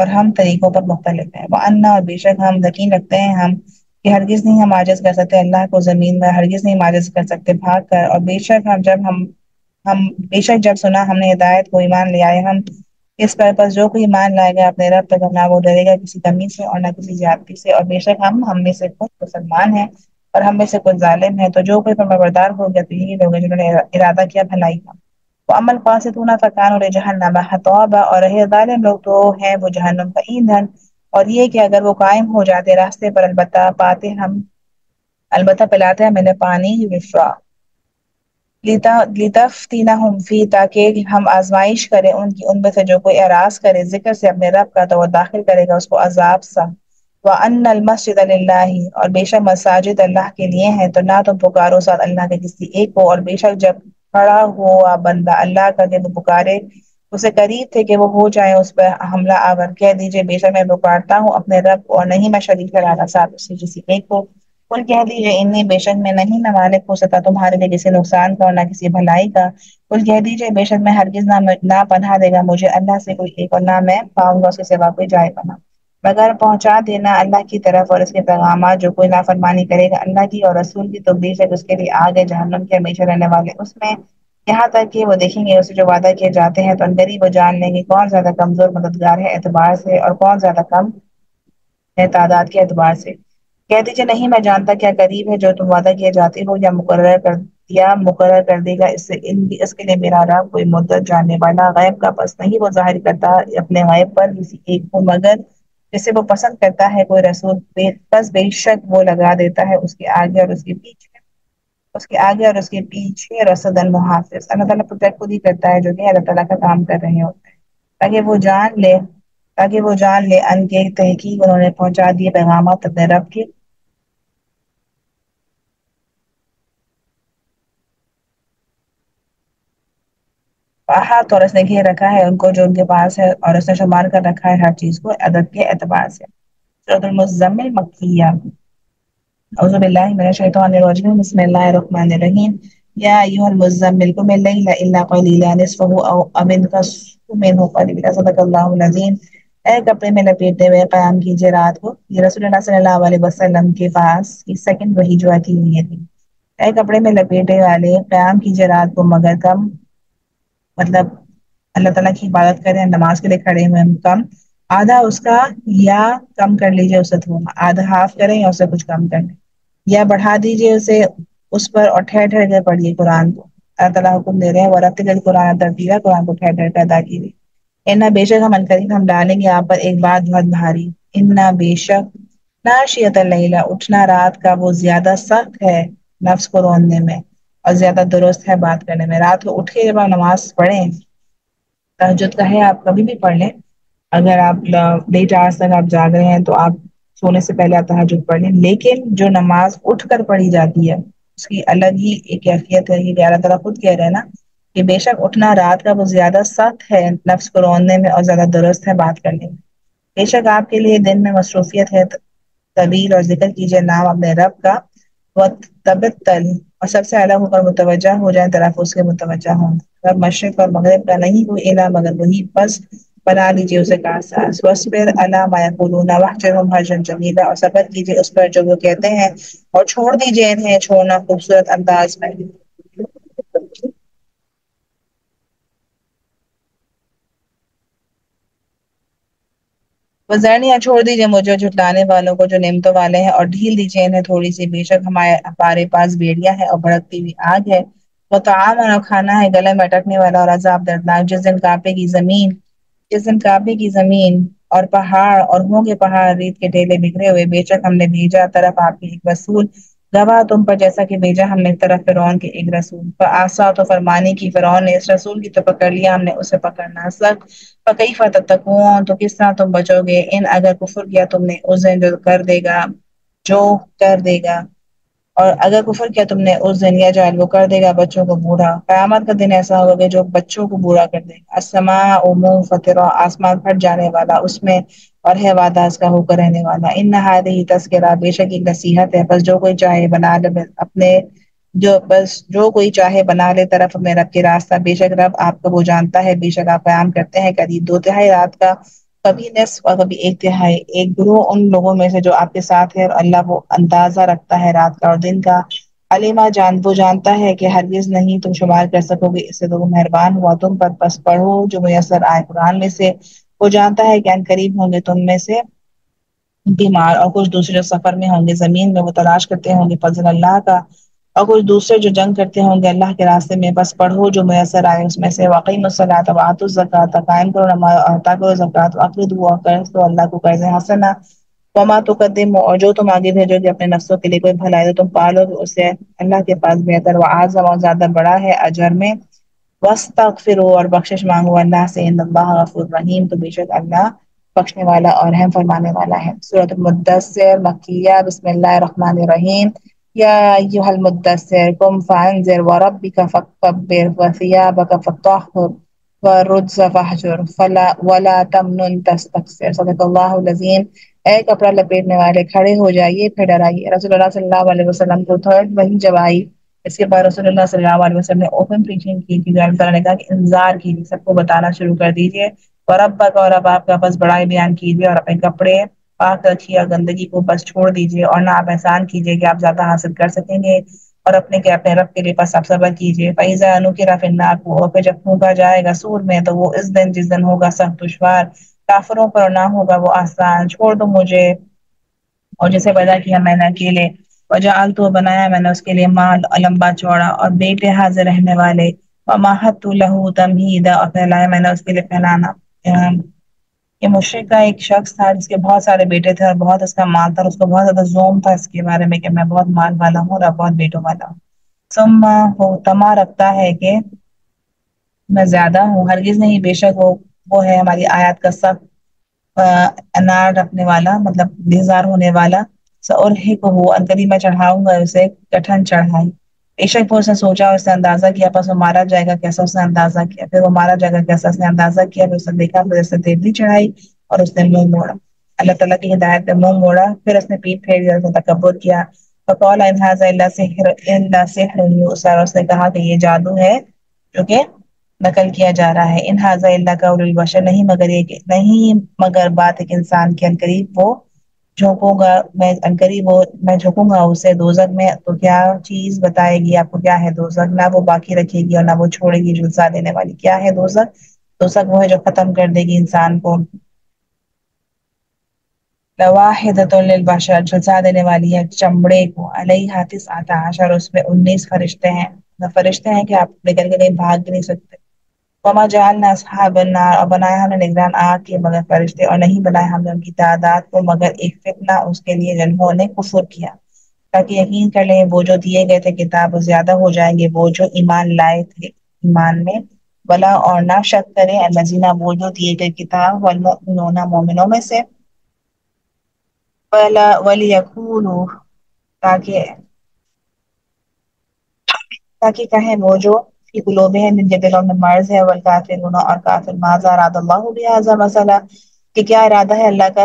ہم طریقوں پر مختلف ہیں۔ وَأَنَّا، اور بے شک ہم یقین رکھتے ہیں ہم کہ ہرگز نہیں ہم عاجز کر سکتے اللہ کو زمین میں، ہرگز نہیں ہم عاجز کر سکتے بھاگ کر، اور بے شک بے شک جب سنا ہم نے ہدایت کو، ایمان لے آئے ہم اس پر، پس جو کوئی ایمان لائے گا اپنے رب تک، نہ وہ ڈرے گا کسی کمی سے اور نہ کسی زیادتی سے، اور بے شک ہم میں سے کچھ مسلمان ہیں اور ہم میں سے کچھ ظالم ہیں، تو جو کوئی فرمانبردار ہو گیا تو یہی لوگ ہیں جنہوں نے ارادہ کیا بھلائی کا۔ وَأَمَّا الْقَاسِطُونَ فَكَانُوا لِجَهَنَّمَ حَطَبًا، اور رہے ظالم لوگ تو ہیں وہ جہنم کا ایندھن۔ اور یہ کہ اگر وہ قائم ہو جاتے راستے پر، البتہ پلاتے ہم انہیں پانی وفا، لِتَفْتِنَهُمْ فِيهِ، تاکہ ہم آزمائش کریں ان میں سے جو کوئی اعراض کرے ذکر سے اپنے رب کا، تو وہ داخل کرے گا اس کو عذاب سا۔ وَأَنَّ الْمَسْجِدَ لِلَّهِ، اور بے شک مساجد اللہ کے لیے ہیں، تو نہ تم پکارو ساتھ اللہ کے کسی ایک کو، اور بے شک جب کھڑا ہوا بندہ اللہ کا جب پکارے اسے قریب تھے کہ وہ ہو جائے اس پر حملہ آور، کہہ دیجئے بے شک میں پکارتا ہوں اپنے رب کو، اور نہیں میں شریک ٹھہرانا ساتھ اس سے کسی ایک کو۔ کل کہہ دیجئے انی، بے شک میں نہیں نہ مالک ہو سکتا تمہارے لیے کسی نقصان کا اور نہ کسی بھلائی کا۔ کل کہہ دیجئے بے شک میں ہرگز نہ پناہ دے گا مجھے اللہ سے کوئی ایک، اور نہ میں پاؤں گا اس کے سوا کوئی جائے پناہ، مگر پہنچا دینا اللہ کی طرف اور اس کے پیغامات۔ جو کوئی نافرمانی کرے گا اللہ کی اور رسول کی، تو بے شک اس کے لیے آگ ہے جہنم کے، ہمیشہ رہنے والے اس میں، یہاں تک کہ وہ دیکھیں گے اسے جو وعدہ کیے جاتے ہیں، تو قریب وہ جان لیں گے کون زیادہ کمزور مددگار ہے اعتبار سے، اور کون زیادہ کم ہے تعداد کے اعتبار سے۔ کہہ دیجئے نہیں میں جانتا کیا قریب ہے جو تم وعدہ کیے جاتے ہو یا مقرر کر یا مقرر کر دے گا اس سے اس کے لیے میرا رب کوئی مدت جاننے والا غیب کا پس نہیں وہ ظاہر کرتا اپنے غیب پر کسی ایک کو مگر جسے وہ پسند کرتا ہے کوئی رسول بس بے شک وہ لگا دیتا ہے اس کے آگے اور اس کے پیچھے اس کے آگے اور اس کے پیچھے رسد المحافظ اللہ تعالیٰ پروٹیکٹ خود ہی کرتا ہے جو کہ اللہ تعالیٰ کا کام کر رہے ہوتے ہیں تاکہ وہ جان لے ان کے تحقیق انہوں نے پہنچا دیے پیغامات اپنے رب کے احاط اور اس نے گھیر رکھا ہے ان کو جو ان کے پاس ہے اور اس نے شمار کر رکھا ہے ہر چیز کو عدد کے اعتبار سے سورۃ المزمل مکیہ اعوذ باللہ من الشیطان الرجیم بسم اللہ الرحمن الرحیم یا ایھا المزمل قم اللیل الا قلیلا نصفه او انقص منه قلیلا صدق اللہ العظیم اے کپڑے میں لپیٹے ہوئے قیام کیجیے رات کو یہ رسول اللہ صلی اللہ علیہ وسلم کے پاس کی سیکنڈ وہی جو آتی ہوئی تھی اے کپڑے میں لپیٹے والے قیام کیجیے رات کو مگر کم مطلب اللہ تعالیٰ کی عبادت کریں نماز کے لیے کھڑے ہوئے ہم کم آدھا اس کا یا کم کر لیجیے اسے تھوڑا آدھا ہاف کریں یا اسے کچھ کم کر لیں یا بڑھا دیجیے اسے اس پر اور ٹھہر ٹھہر کے پڑھیے قرآن کو اللہ تعالیٰ حکم دے رہے ہیں ورتل قرآن ترتیلا قرآن کو ٹھہر ٹھہر کر ادا کیجیے انا بے شک ہم عنقریب ہم ڈالیں گے آپ پر ایک بات بہت بھاری انا بے شک ناشیۃ اللیل اٹھنا رات کا وہ زیادہ سخت ہے نفس کو روندنے میں اور زیادہ درست ہے بات کرنے میں رات کو اٹھ کے جب آپ نماز پڑھیں تہجد کا ہے آپ کبھی بھی پڑھ لیں اگر آپ لیٹ آورس تک آپ جاگ رہے ہیں تو آپ سونے سے پہلے آپ تہجد پڑھ لیں لیکن جو نماز اٹھ کر پڑھی جاتی ہے اس کی الگ ہی ایک کیفیت ہے کہ اللہ تعالیٰ خود کہہ رہے ہیں نا کہ بے شک اٹھنا رات کا وہ زیادہ سخت ہے نفس کو روندنے میں اور زیادہ درست ہے بات کرنے میں بے شک آپ کے لیے دن میں مصروفیت ہے طویل اور ذکر کیجیے نام اپنے رب کا وتبتل اور سب سے اعلیٰ ہو کر متوجہ ہو جائیں طرف اس کے متوجہ ہوں رب مشرق اور مغرب کا نہیں کوئی الہ مگر وہی بس بنا لیجیے اسے کاساس وصبر علی ما یقولون واہجرهم هجرا جمیلا اور صبر کیجیے اس پر جو وہ کہتے ہیں اور چھوڑ دیجیے انہیں چھوڑنا خوبصورت انداز میں وزرنیا چھوڑ دیجیے مجھے جھٹلانے والوں کو جو نعمتوں والے ہیں اور ڈھیل دیجیے انہیں تھوڑی سی بے شک ہمارے پاس بیڑیاں ہیں اور بھڑکتی ہوئی آگ ہے وہ طعام اور کھانا ہے گلے میں اٹکنے والا اور عذاب دردناک جس دن کانپے گی زمین جس دن کانپے گی زمین اور پہاڑ اور ہوں گے پہاڑ ریت کے ڈھیلے بکھرے ہوئے بے شک ہم نے بھیجا طرف آپ کے ایک رسول گواہ تم پر جیسا کہ بھیجا ہم نے طرف فرعون کے ایک رسول پر آسا تو فرمانی کی فرعون نے اس رسول کی تو پکڑ لیا ہم نے اسے پکڑنا سخت فکیف تتقون تو کس طرح تم بچو گے ان اگر کفر کیا تم نے اس دن جو کر دے گا جو کر دے گا اور اگر کفر کیا تم نے اس دن یا جعل وہ کر دے گا بچوں کو بوڑھا قیامت کا دن ایسا ہوگا کہ جو بچوں کو بوڑھا کر دے گا السماء منفطرہ آسمان پھٹ جانے والا اس میں اور ہے وعدہ اس کا ہو کر رہنے والا ان هذه تذکرہ بے شک ایک نصیحت ہے بس جو کوئی چاہے بنا لے اپنے جو بس جو کوئی چاہے بنا لے طرف میں رب کے راستہ بے شک رب آپ کو وہ جانتا ہے بے شک آپ قیام کرتے ہیں قریب دو تہائی رات کا کبھی نصف اور کبھی ایک تہائی ایک گروہ ان لوگوں میں سے جو آپ کے ساتھ ہے اور اللہ وہ اندازہ رکھتا ہے رات کا اور دن کا علیما جان وہ جانتا ہے کہ ہرگز نہیں تم شمار کر سکو گے اس سے تو مہربان ہوا تم پر پس پڑھو جو میسر آئے قرآن میں سے وہ جانتا ہے کہ ان قریب ہوں گے تم میں سے بیمار اور کچھ دوسرے سفر میں ہوں گے زمین میں وہ تلاش کرتے ہوں گے فضل اللہ کا اور کچھ دوسرے جو جنگ کرتے ہوں گے اللہ کے راستے میں بس پڑھو جو میسر آئے اس میں سے واقعی الصلاۃ وآتوا الزکاۃ قائم کرو نماز اور عطا کرو زکات واقرضوا اور قرض دو اللہ کو قرض حسنا وما تقدموا اور جو تم آگے بھیجو گے اپنے نفسوں کے لیے کوئی بھلائی تو تم پالو گے اسے اللہ کے پاس بہتر و اعظم اور زیادہ بڑا ہے اجر میں واستغفروا اور بخشش مانگو اللہ سے ان اللہ غفور رحیم تو بے شک اللہ بخشنے والا اور رحم فرمانے والا ہے سورۃ المدثر مکیہ بسم اللہ الرحمن الرحیم یا ایھا المدثر قم فانذر وربک فکبر وثیابک فطہر والرجز فاہجر فلا ولا تمنن تستکثر صدق اللہ العظیم اے کپڑا لپیٹنے والے کھڑے ہو جائیے پھر ڈرائیے رسول اللہ صلی اللہ علیہ وسلم کو تھرڈ وہی جب آئی اس کے بعد رسول اللہ صلی اللہ علیہ وسلم نے اوپن پریچنگ کی کہ اللہ تعالیٰ نے کہا کہ انذار کیجیے سب کو بتانا شروع کر دیجیے اور ربک اور اب آپ کا بس بڑائی بیان کیجیے اور اپنے کپڑے پاک رکھیے اور گندگی کو بس چھوڑ دیجیے اور نہ آپ احسان کیجیے کہ آپ زیادہ حاصل کر سکیں گے اور اپنے رب کے لیے بس آپ صبر کیجیے فَإِذَا نُقِرَ فِي النَّاقُورِ اور پھر جب پھونکا جائے گا سور میں تو وہ اس دن جس دن ہوگا سخت دشوار کافروں پر نہ ہوگا وہ آسان چھوڑ دو مجھے اور جسے پیدا کیا میں نے اکیلے وجعلت بنایا میں نے اس کے لیے مال لمبا چوڑا اور بیٹے حاضر رہنے والے، ومہدت له تمہیدا اور پھیلایا میں نے اس کے لیے پھیلانا۔ یہ مشرق کا ایک شخص تھا جس کے بہت سارے بیٹے تھے اور بہت اس کا مال تھا، اور اس کو بہت زیادہ زوم تھا اس کے بارے میں کہ میں بہت مال والا ہوں اور بہت بیٹوں والا ہوں۔ ثم وہ تما رکھتا ہے کہ میں زیادہ ہوں، ہرگز نہیں، بے شک وہ ہے ہماری آیات کا سخت انار رکھنے والا، مطلب بیزار ہونے والا۔ سأرهقه عنقریب میں چڑھاؤں گا اسے کٹھن چڑھائی۔ بے شک وہ اس نے سوچا اور اس نے اندازہ کیا، پس وہ مارا جائے گا کیسا اس نے اندازہ کیا، پھر وہ مارا جائے گا کیسا اس نے اندازہ کیا، پھر اس نے دیکھا، پھر اس نے تیزی چڑھائی اور اس نے منہ موڑا۔ اللہ تعالیٰ کی ہدایت پہ منہ موڑا، پھر اس نے پیٹ پھیر دیا، اس نے تکبر کیا۔ فقال ان هذا الا سحر یؤثر، اس نے کہا کہ یہ جادو ہے جو کہ نقل کیا جا رہا ہے۔ ان هذا الا قول البشر، نہیں مگر یہ نہیں مگر بات ایک انسان کے، عنقریب وہ جھونکوں گا میں، عنقریب وہ میں جھونکوں گا اسے دوزخ میں، تو کیا چیز بتائے گی آپ کو کیا ہے دوزخ؟ نہ وہ باقی رکھے گی اور نہ وہ چھوڑے گی جھلسا دینے والی۔ کیا ہے دوزخ؟ دوزخ وہ ہے جو ختم کر دے گی انسان کو۔ لواحدۃ للبشر، جھلسا دینے والی ہے چمڑے کو، علیہا تسعۃ عشر، اس میں 19 فرشتے ہیں۔ فرشتے ہیں کہ آپ نکل کے کہیں بھاگ بھی نہیں سکتے۔ وما جعلنا اصحاب النار، اور بنایا ہم نے نگران آگ کے مگر فرشتے، اور نہیں بنایا ہم نے ان کی تعداد کو مگر ایک فتنہ اس کے لیے جنہوں نے کفر کیا، تاکہ یقین کر لیں وہ جو دیے گئے تھے کتاب زیادہ ہو جائیں گے وہ جو ایمان لائے تھے ایمان میں، بلا اور نہ شک کریں الذین، وہ جو دیے گئے کتاب، والمؤمنون، مومنوں میں سے، بلا ولیکونوا، تاکہ کہیں وہ جو فی قلوبہم، جن کے دلوں میں مرض ہے، والکافرون، اور کافر، ماذا اراد اللہ بہذا مثلا، کہ کیا ارادہ ہے اللہ کا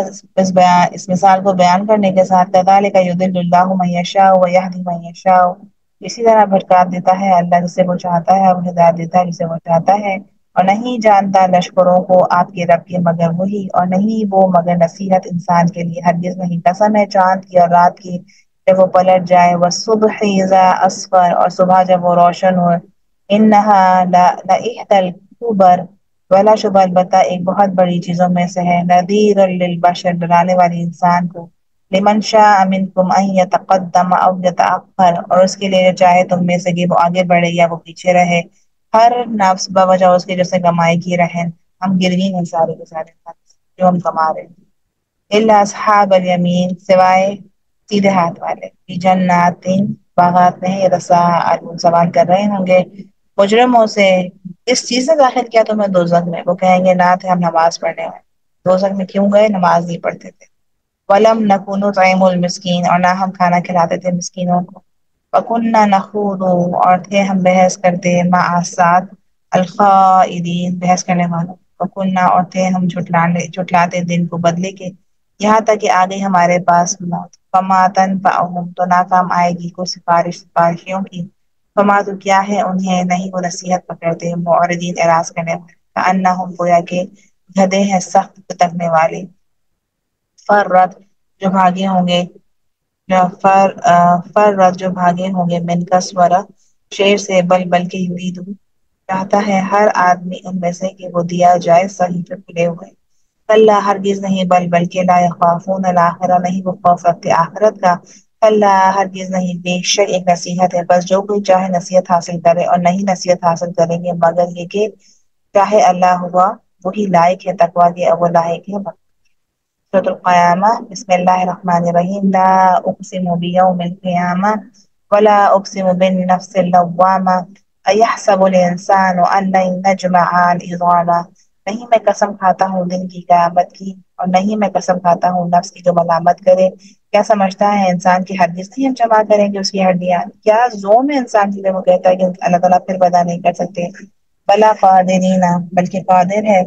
اس مثال کو بیان کرنے کے ساتھ، کذالک یضل اللہ من یشاء ویہدی من یشاء، اسی طرح بھٹکا دیتا ہے اللہ جسے وہ چاہتا ہے اور ہدایت دیتا ہے جسے وہ چاہتا ہے۔ اور نہیں جانتا لشکروں کو آپ کے رب کے مگر وہی، اور نہیں وہ مگر نصیحت انسان کے لیے، ہرگز نہیں، قسم ہے چاند کی اور رات کی جب وہ پلٹ جائے، والصبح اذا اسفر، اور صبح جب وہ روشن ہو، انہا لإحدى الکبر، ولا شبہ البتہ ایک بہت بڑی چیزوں میں سے ہے، نذیر للبشر، ڈرانے والی انسان کو، لمن شاء منکم ان یتقدم او یتأخر، اور اس کے لیے چاہے تم میں سے کہ وہ آگے بڑھے یا وہ پیچھے رہے، ہر نفس بوجہ اس کے جیسے کمائی کی رہن، ہم گروی ہیں سارے کے سارے جو ہم کما رہے ہیں۔ الا اصحاب الیمین، سوائے سیدھے ہاتھ والے، فی جنات، باغات میں، یتساءلون، سوال کر رہے ہوں گے مجرموں سے، اس چیز نے داخل کیا تمہیں دوزخ میں؟ وہ کہیں گے نہ تھے ہم نماز پڑھنے والے، دوزخ میں کیوں گئے؟ نماز نہیں پڑھتے تھے۔ ولم نکن نطعم المسکین، اور نہ ہم کھانا کھلاتے تھے مسکینوں کو۔ وکنا نخوض، اور تھے ہم بحث کرتے، مع الساتھ، الخائضین، بحث کرنے والوں۔ وکنا، اور تھے ہم جھٹلاتے دن کو بدلے کے، یہاں تک کہ آ گئی ہمارے پاس موت۔ فما تنفعهم، تو ناکام آئے گی کوئی سفارشیوں کی، فما تو کیا ہے انہیں، نہیں وہ نصیحت پکڑتے، معرضین، اعراض کرنے والے، کأنہم، گویا کہ گدھے ہیں سخت پٹکنے والے، فرت، جو بھاگے ہوں گے، فرت، جو بھاگے ہوں گے، من کسورہ، شیر سے، بلکہ یرید، چاہتا ہے ہر آدمی ان میں سے کہ وہ دیا جائے صحیفے کھلے ہوئے، کلا، ہرگز نہیں، بلکہ لا یخافون الآخرہ، نہیں وہ خوف رکھتے آخرت کا، کلا، ہرگز نہیں، بے شک ایک نصیحت ہے، بس جو کوئی چاہے نصیحت حاصل کرے، اور نہیں نصیحت حاصل کریں گے مگر یہ کہ چاہے اللہ ہوا وہی لائق ہے تقویٰ کے، اور وہ لائق ہے۔ سورۃ القیامہ، بسم اللہ الرحمن الرحیم، لا اقسم بیوم القیامہ ولا اقسم بالنفس اللوامہ ایحسب الانسان ان لن نجمع العظام، نہیں میں قسم کھاتا ہوں دن کی قیامت کی، اور نہیں میں قسم کھاتا ہوں نفس کی جو ملامت کرے، کیا سمجھتا ہے انسان کی ہرگز نہیں ہم جمع کریں گے اس کی ہڈیاں؟ کیا زوم ہے انسان کے لیے وہ کہتا ہے کہ اللہ تعالیٰ پھر پیدا نہیں کر سکتے؟ بلا قادرین، بلکہ قادر ہے،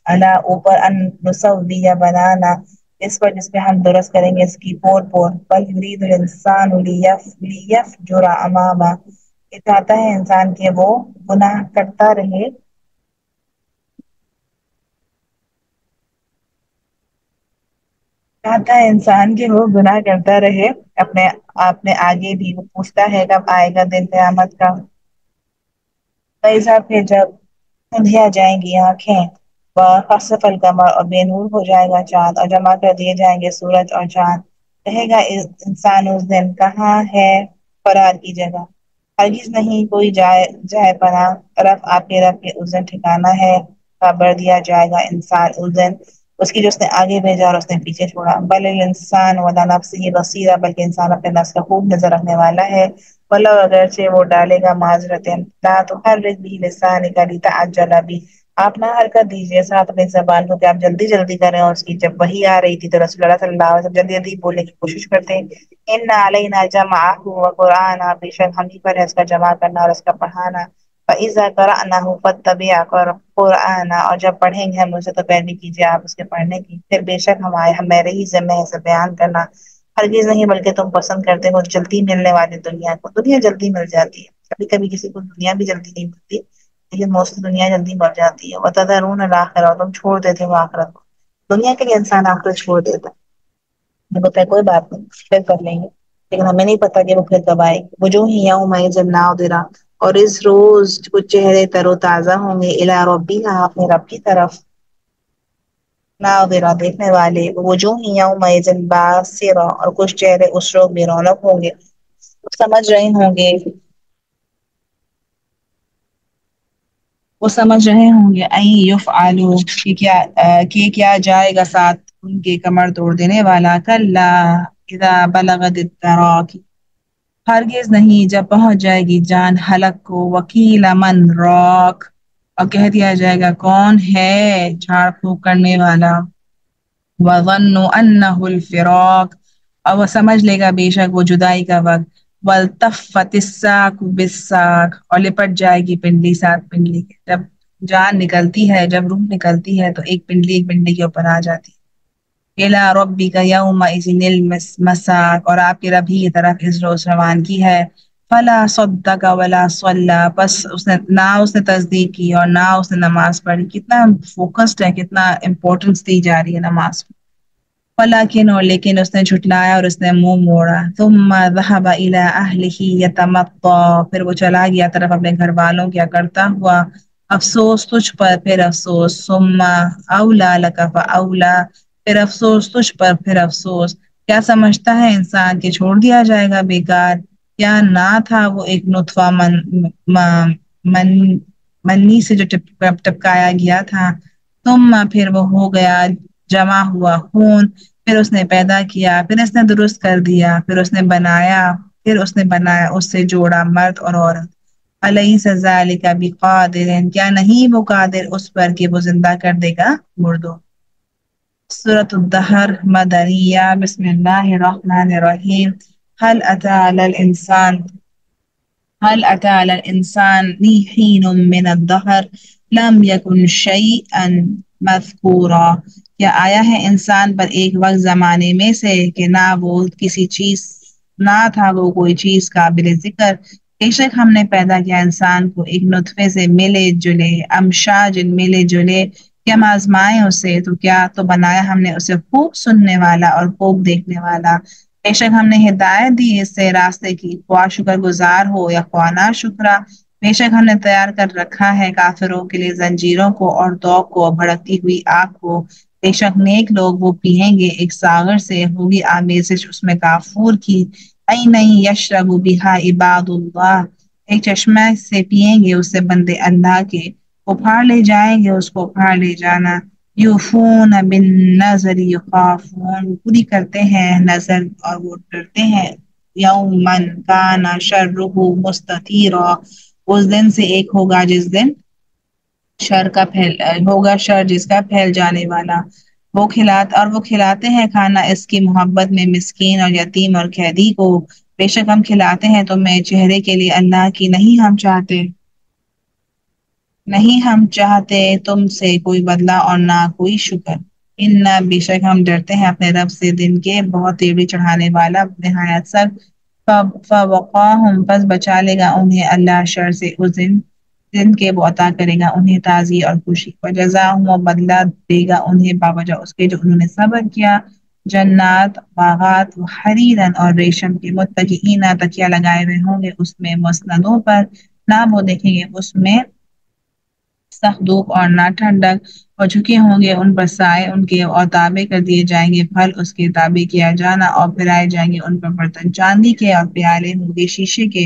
الا اوپر، ان نسوی بنانا، اس پر جس پہ ہم درست کریں گے اس کی پور پور، بل یرید الانسان لیفجر امامہ، یہ چاہتا ہے انسان کہ وہ گناہ کرتا رہے، چاہتا ہے انسان کہ وہ گناہ کرتا رہے اپنے آگے بھی، وہ پوچھتا ہے کب آئے گا دن قیامت کا۔ فیضا، پھر جب اندھیا جائیں گی آنکھیں، خسف القمر، اور بے نور ہو جائے گا چاند، اور جمع کر دیے جائیں گے سورج اور چاند، کہے گا انسان اس دن کہاں ہے فرار کی جگہ، ہرگز نہیں کوئی جائے پناہ رب آپ کے رب کے اس دن ٹھکانا ہے، خبر دیا جائے گا انسان اس دن اس کی جو اس نے آگے بھیجا اور اس نے پیچھے چھوڑا، بل انسان ولا نفسه بصیرہ، بلکہ انسان اپنے نفس کا خوب نظر رکھنے والا ہے، ولو اگرچہ وہ ڈالے گا معذرت لا تحرک به لسانک لتعجل به، آپ نہ حرکت دیجیے ساتھ اپنی زبان کو کہ آپ جلدی جلدی کریں، اور اس کی جب وحی آ رہی تھی تو رسول اللہ صلی اللہ علیہ وسلم جلدی جلدی بولنے کی کوشش کرتے ہیں، ان علینا جمعہ وقرآن، بے شک ہم ہی پر ہے اس کا جمع کرنا اور اس کا پڑھانا، فاذا قرأناه فاتبع قرآن، اور جب پڑھیں گے ہم اسے تو پیروی کیجیے آپ اس کے پڑھنے کی، پھر بے شک ہم میرے ہی ذمہ ہے اسے بیان کرنا، ہرگز نہیں بلکہ تم پسند کرتے ہو جلدی ملنے والی دنیا کو، دنیا جلدی مل جاتی ہے، کبھی کبھی کسی کو دنیا بھی جلدی نہیں ملتی، لیکن موسٹلی دنیا جلدی مر جاتی ہے، وتذرون الآخرہ، اور تم چھوڑ دیتے ہو آخرت کو، دنیا کے لیے انسان آخرت چھوڑ دیتا ہے، مجھے بتا کوئی بات نہیں پھر کر لیں گے، لیکن ہمیں نہیں پتا کہ وہ پھر کب آئے گی، وجوہ یومئذ ناظرہ، اور اس روز کچھ چہرے تر و تازہ ہوں گے، الی ربہا، اپنے رب کی طرف، ناظرہ دیکھنے والے، وجوہ یومئذ باسرہ، اور کچھ چہرے اس روز بے رونق ہوں گے، سمجھ رہے ہوں گے، وہ سمجھ رہے ہوں گے این یفعلوا، کہ کیا جائے گا ساتھ ان کے کمر توڑ دینے والا، کلا اذا بلغت التراقی، ہرگز نہیں جب پہنچ جائے گی جان حلق کو، وکیل من راک، اور کہہ دیا جائے گا کون ہے جھاڑ پھونک کرنے والا، وظنوا انه الفراق، اور وہ سمجھ لے گا بے شک وہ جدائی کا وقت، والتفت الساق بالساق، اور لپٹ جائے گی پنڈلی ساتھ پنڈلی کے، جب جان نکلتی ہے جب روح نکلتی ہے تو ایک پنڈلی ایک پنڈلی کے اوپر آ جاتی ہے، الی ربک یومئذ المساق، اور آپ کے رب ہی کی طرف اس روز روانگی ہے، فلا صدق ولا صلی، بس اس نے تصدیق کی اور نہ اس نے نماز پڑھی، کتنا فوکسڈ ہے، کتنا امپورٹنس دی جا رہی ہے نماز کو، ولیکن اور لیکن اس نے جھٹلایا اور اس نے منہ موڑا، ثم ذهب الى اهله يتمطى، پھر وہ چلا گیا طرف اپنے گھر والوں کیا کرتا ہوا افسوس تجھ پر پھر افسوس، ثم اولی لک فاولی، پھر افسوس تجھ پر پھر افسوس، کیا سمجھتا ہے انسان کہ چھوڑ دیا جائے گا بیکار، کیا نہ تھا وہ ایک نطفہ من منی سے جو ٹپکایا گیا تھا، ثم پھر وہ ہو گیا جمع ہوا خون، پھر اس نے پیدا کیا، پھر اس نے درست کر دیا، پھر اس نے بنایا، پھر اس نے بنایا اس سے جوڑا مرد اور عورت، الیس ذلک بقادر، کیا نہیں وہ قادر اس پر کہ وہ زندہ کر دے گا مردوں، سورۃ الدہر مدنیہ، بسم اللہ الرحمن الرحیم، هل اتى على الانسان هل أتى على الإنسان حين من الدهر لم يكن شيئا مذكورا، کیا آیا ہے انسان پر ایک وقت زمانے میں سے کہ نہ وہ کسی چیز، نہ تھا وہ کوئی چیز قابل ذکر، بے شک ہم نے پیدا کیا انسان کو ایک نطفے سے ملے جلے، امشاج ملے جلے، کہ ہم آزمائیں اسے، تو کیا تو بنایا ہم نے اسے خوب سننے والا اور خوب دیکھنے والا، بے شک ہم نے ہدایت دی اس سے راستے کی، خواہ شکر گزار ہو یا خواہ نہ شکرا، بے شک ہم نے تیار کر رکھا ہے کافروں کے لیے زنجیروں کو اور دوغ کو، بھڑکتی ہوئی آگ کو، بے شک نیک لوگ وہ پیئیں گے ایک ساغر سے، ہوگی آمیزش اس میں کافور کی، نہیں یشرب بہا عباد اللہ، ایک چشمہ سے پیئیں گے اس سے بندے اللہ کے، وہ پھاڑ لے جائیں گے اس کو پھاڑ لے جانا، یوفون بالنذر یخافون، وہ پوری کرتے ہیں نظر اور وہ ڈرتے ہیں، یومن کان شرہ مستطیرا، اس دن سے ایک ہوگا جس دن شر کا ہوگا شر جس کا پھیل جانے والا، وہ کھلاتے ہیں کھانا اس کی محبت میں مسکین اور یتیم اور قیدی کو، بے شک ہم کھلاتے ہیں تمہیں چہرے کے لیے اللہ کی، نہیں ہم چاہتے تم سے کوئی بدلہ اور نہ کوئی شکر، بے شک ہم ڈرتے ہیں اپنے رب سے دن کے بہت تیوری چڑھانے والا نہایت سخت، فوقاہم، پس بچا لے گا انہیں اللہ شر سے اس دن کے وہ عطا کرے گا انہیں تازی اور خوشی، وجزاہم، و بدلہ دے گا انہیں باوجہ اس کے جو انہوں نے صبر کیا، جنات باغات و حریرن، اور ریشم کے، متکئین، تکیہ لگائے ہوئے ہوں گے اس میں مسندوں پر، نہ وہ دیکھیں گے اس میں سخت دھوپ اور نہ ٹھنڈک، اور جھکے ہوں گے ان پر سائے ان کے، اور تابع کر دیے جائیں گے پھل اس کے تابع کیا جانا، اور پھرائے جائیں گے ان پر برتن چاندی کے، اور پیالے ہوں گے شیشے کے،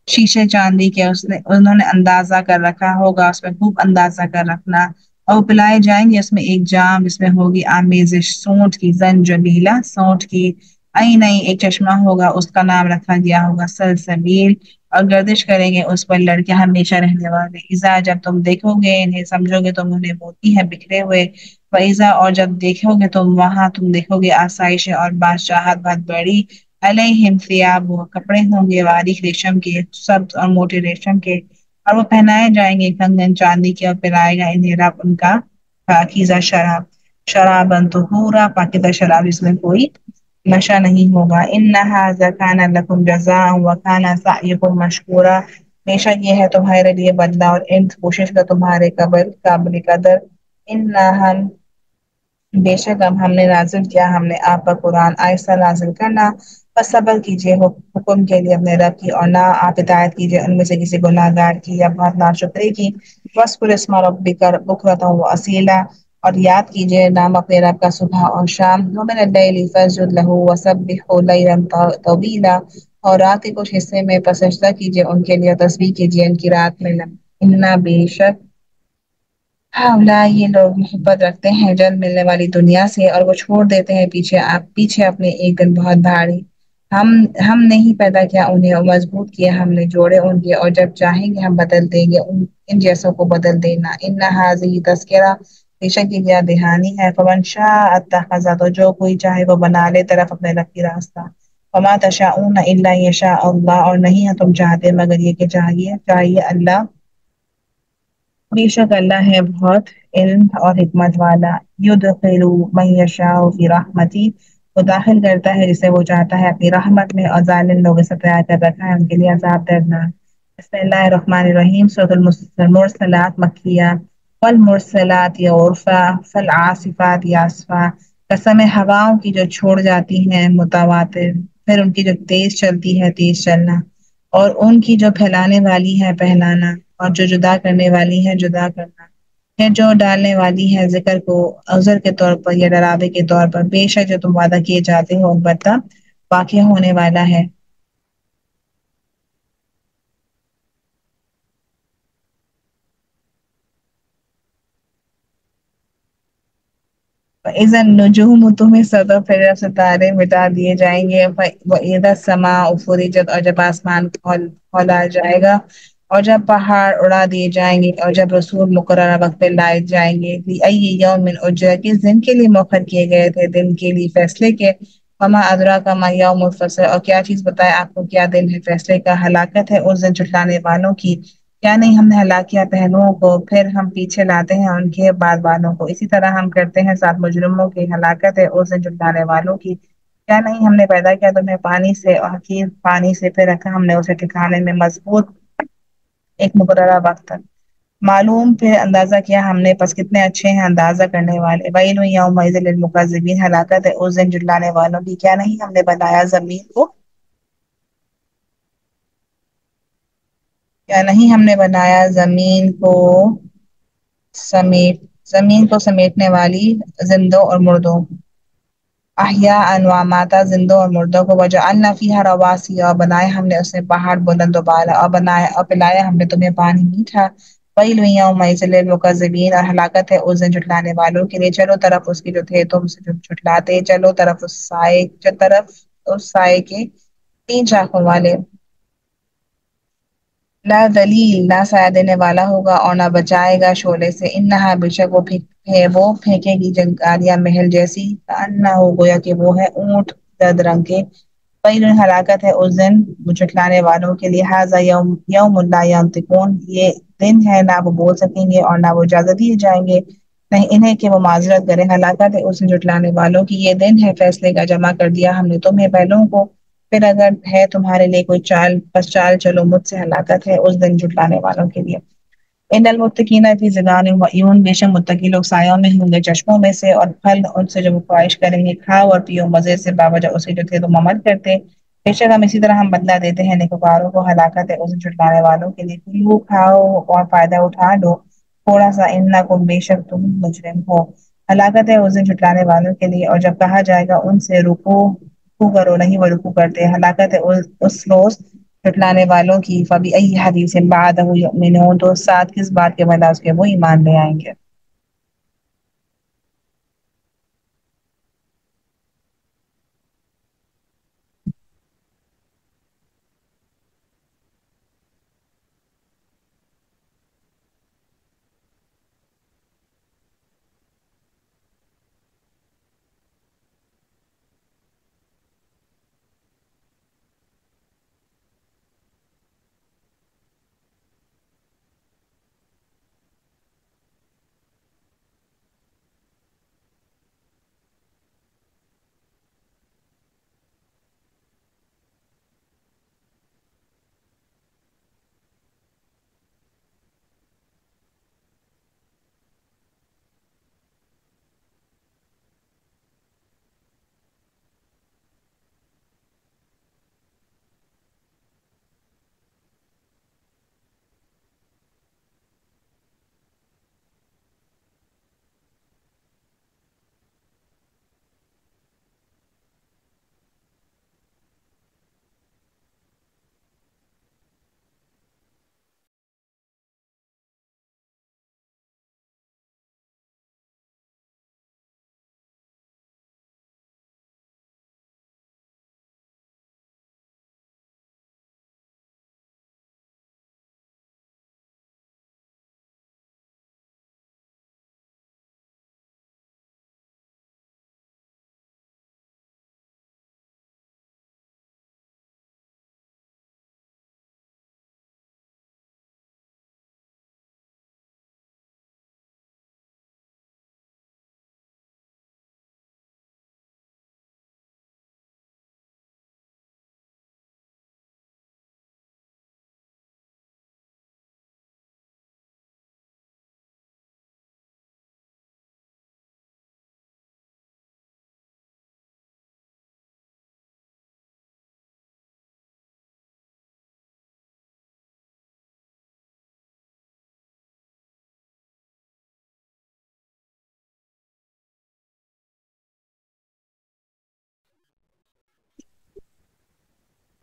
شیشے چاندی کے انہوں نے اندازہ کر رکھا ہوگا، اس میں خوب اندازہ کر رکھنا، اور پلائے جائیں گے اس میں ایک جام جس میں ہوگی آمیزش سونٹ کی، زنجبیلا سونٹ کی، نئی ایک چشمہ ہوگا اس کا نام رکھا گیا ہوگا سلسبیل، اور گردش کریں گے اس پر لڑکے ہمیشہ رہنے والے، ایزا جب تم دیکھو گے انہیں سمجھو گے تم انہیں موتی ہیں بکھرے ہوئے، فیضا اور جب دیکھو گے تم وہاں تم دیکھو گے آسائش اور بادشاہت بہت بڑی، علیہم ثیاب وہ کپڑے ہوں گے باریک ریشم کے، سبز اور موٹے ریشم کے، اور وہ پہنائے جائیں گے کنگن چاندی کے، اور پلائے گا انہیں رب ان کا پاکیزہ شراب، شرابن طہورا پاکیزہ شراب اس میں کوئی نشہ نہیں ہوگا، ان ھذا کان لکم جزاء وکان سعیکم مشکورا، بے شک یہ ہے تمہارے لیے بدلہ اور ان کوشش کا تمہارے قابل قدر، انا ہم بے شک اب ہم نے نازل کیا ہم نے آپ پر قرآن آہستہ نازل کرنا، بس صبر کیجیے حکم کے لیے اپنے رب کی، اور نہ آپ ہدایت کیجیے ان میں سے کسی گناہ گار کی یا بہت ناشکری کی، وَاذْكُرِ اسْمَ رَبِّكَ بُكْرَةً وَأَصِيلًا، اور یاد کیجیے نام اپنے رب کا صبح اور شام، وَمِنَ اللَّيْلِ فَاسْجُدْ لَهُ وَسَبِّحْهُ لَيْلًا طَوِيلًا، اور رات کے کچھ حصے میں پس سجدہ کیجیے ان کے لیے، تسبیح کیجیے ان کی رات میں، انا بے شک ہاں یہ لوگ محبت رکھتے ہیں جلد ملنے والی دنیا سے، اور وہ چھوڑ دیتے ہیں پیچھے اپنے ایک دن بہت بھاری، ہم نہیں پیدا کیا انہیں اور مضبوط کیا ہم نے جوڑے ان کے، اور جب چاہیں گے ہم بدل دیں گے ان جیسوں کو بدل دینا، ان ھذہ تذکرہ بے شک یہ دہانی ہے، فمن شاء اتخذ، تو جو کوئی چاہے وہ بنا لے طرف اپنے رب کی راستہ، وما تشاءون الا یشاء اللہ، اور نہیں ہے تم چاہتے مگر یہ کہ چاہیے اللہ، بے شک اللہ ہے بہت علم اور حکمت والا، یدخل من یشاء فی رحمتہ، وہ داخل کرتا ہے جسے وہ چاہتا ہے اپنی رحمت میں، اور ظالم لوگ سے تیار کر رکھا ہے ان کے لیے عذاب دردناک، بسم اللہ الرحمن الرحیم، سورۃ المرسلات مکیہ، والمرسلات عرفا فالعاصفات عصفا، قسم ہے ہواؤں کی جو چھوڑ جاتی ہیں متواتر، پھر ان کی جو تیز چلتی ہے تیز چلنا، اور ان کی جو پھیلانے والی ہے پھیلانا، اور جو جدا کرنے والی ہے جدا کرنا، ہے جو ڈالنے والی ہے ذکر کو عذر کے طور پر یا ڈراوے کے طور پر، بے شک جو تم وعدہ کیے جاتے ہو البتہ واقع ہونے والا ہے، اذا النجوم تمہیں سدا پھر جب ستارے مٹا دیے جائیں گے، واذا السماء فرجت، اور جب آسمان کھولا جائے گا، اور جب پہاڑ اڑا دیے جائیں گے، اور جب رسول مقررہ وقت پہ لائے جائیں گے، لأی یوم اجل، کس دن کے لیے مؤخر کیے گئے تھے، دن کے لیے فیصلے کے، وما ادراک ما یوم الفصل، اور کیا چیز بتائے آپ کو کیا دن ہے فیصلے کا، ہلاکت ہے اس دن جھٹلانے والوں کی، کیا نہیں ہم نے ہلاک کیا پہلوؤں کو پھر ہم پیچھے لاتے ہیں ان کے بعد والوں کو، اسی طرح ہم کرتے ہیں ساتھ مجرموں کی، ہلاکت ہے اس دن جھٹلانے والوں کی، کیا نہیں ہم نے پیدا کیا تمہیں پانی سے، اور حقیر پانی سے پھر رکھا ہم نے اسے ٹھکانے میں مضبوط ایک مقررہ وقت تک، معلوم پھر اندازہ کیا ہم نے، پس کتنے اچھے ہیں اندازہ کرنے والے، ویل یومئذ للمکذبین، ہلاکت ہے اس دن جھٹلانے والوں کی، کیا نہیں ہم نے بنایا زمین کو، کیا نہیں ہم نے بنایا زمین کو سمیٹ زمین کو سمیٹنے والی، زندوں اور مردوں، احیاء و امواتا، زندوں اور مردوں کو، وجعلنا فیہا رواسی، اور بنائے ہم نے اس میں پہاڑ بلند و بالا، اور پلایا ہم نے تمہیں پانی میٹھا، ویل یومئذ للمکذبین، اور ہلاکت ہے اس دن جھٹلانے والوں کے لیے، چلو طرف اس کے جو تھے تم سے جو جھٹلاتے، چلو طرف اس سائے کے تین شاخوں والے، لا دلیل نہ سایہ دینے والا ہوگا اور نہ بچائے گا شعلے سے، انہا بے شک وہ پھینکے گی جنگاریاں محل جیسی، کأنہ ہو گویا کہ وہ ہے اونٹ زرد رنگ کے، ویل ہلاکت ہے اس دن جھٹلانے والوں کے لیے، ھذا یوم لا ینطقون، یہ دن ہے نہ وہ بول سکیں گے اور نہ وہ اجازت دیے جائیں گے، نہیں انہیں کہ وہ معذرت کریں، ہلاکت ہے اس دن جھٹلانے والوں کی، یہ دن ہے فیصلے کا، جمع کر دیا ہم نے تمہیں پہلوں کو، پھر اگر ہے تمہارے لیے کوئی چال بس چال چلو مجھ سے، ہلاکت ہے اس دن جھٹلانے والوں کے لیے، ان المتقین فی ظلال و عیون، بے شک متقی لوگ سایوں میں ہوں گے چشموں میں سے، اور پھل ان سے جو وہ خواہش کریں گے، کھاؤ اور پیو مزے سے، باوجہ اسے جو تھے تم عمل کرتے، بے شک ہم اسی طرح ہم بدلہ دیتے ہیں نیکوکاروں کو، ہلاکت ہے اس جھٹلانے والوں کے لیے، کلو کھاؤ اور فائدہ اٹھا لو، تھوڑا سا انکم بے شک تم مجرم ہو۔ ہلاکت ہے اس دن جھٹلانے والوں کے لیے، اور جب کہا جائے گا ان سے رکوع کرو، نہیں وہ رکوع کرتے، ہلاکت ہے اس روز جھٹلانے والوں کی، فبأي حدیث بعدہ یؤمنون، تو ساتھ کس بات کے بعد اس کے وہ ایمان لے آئیں گے۔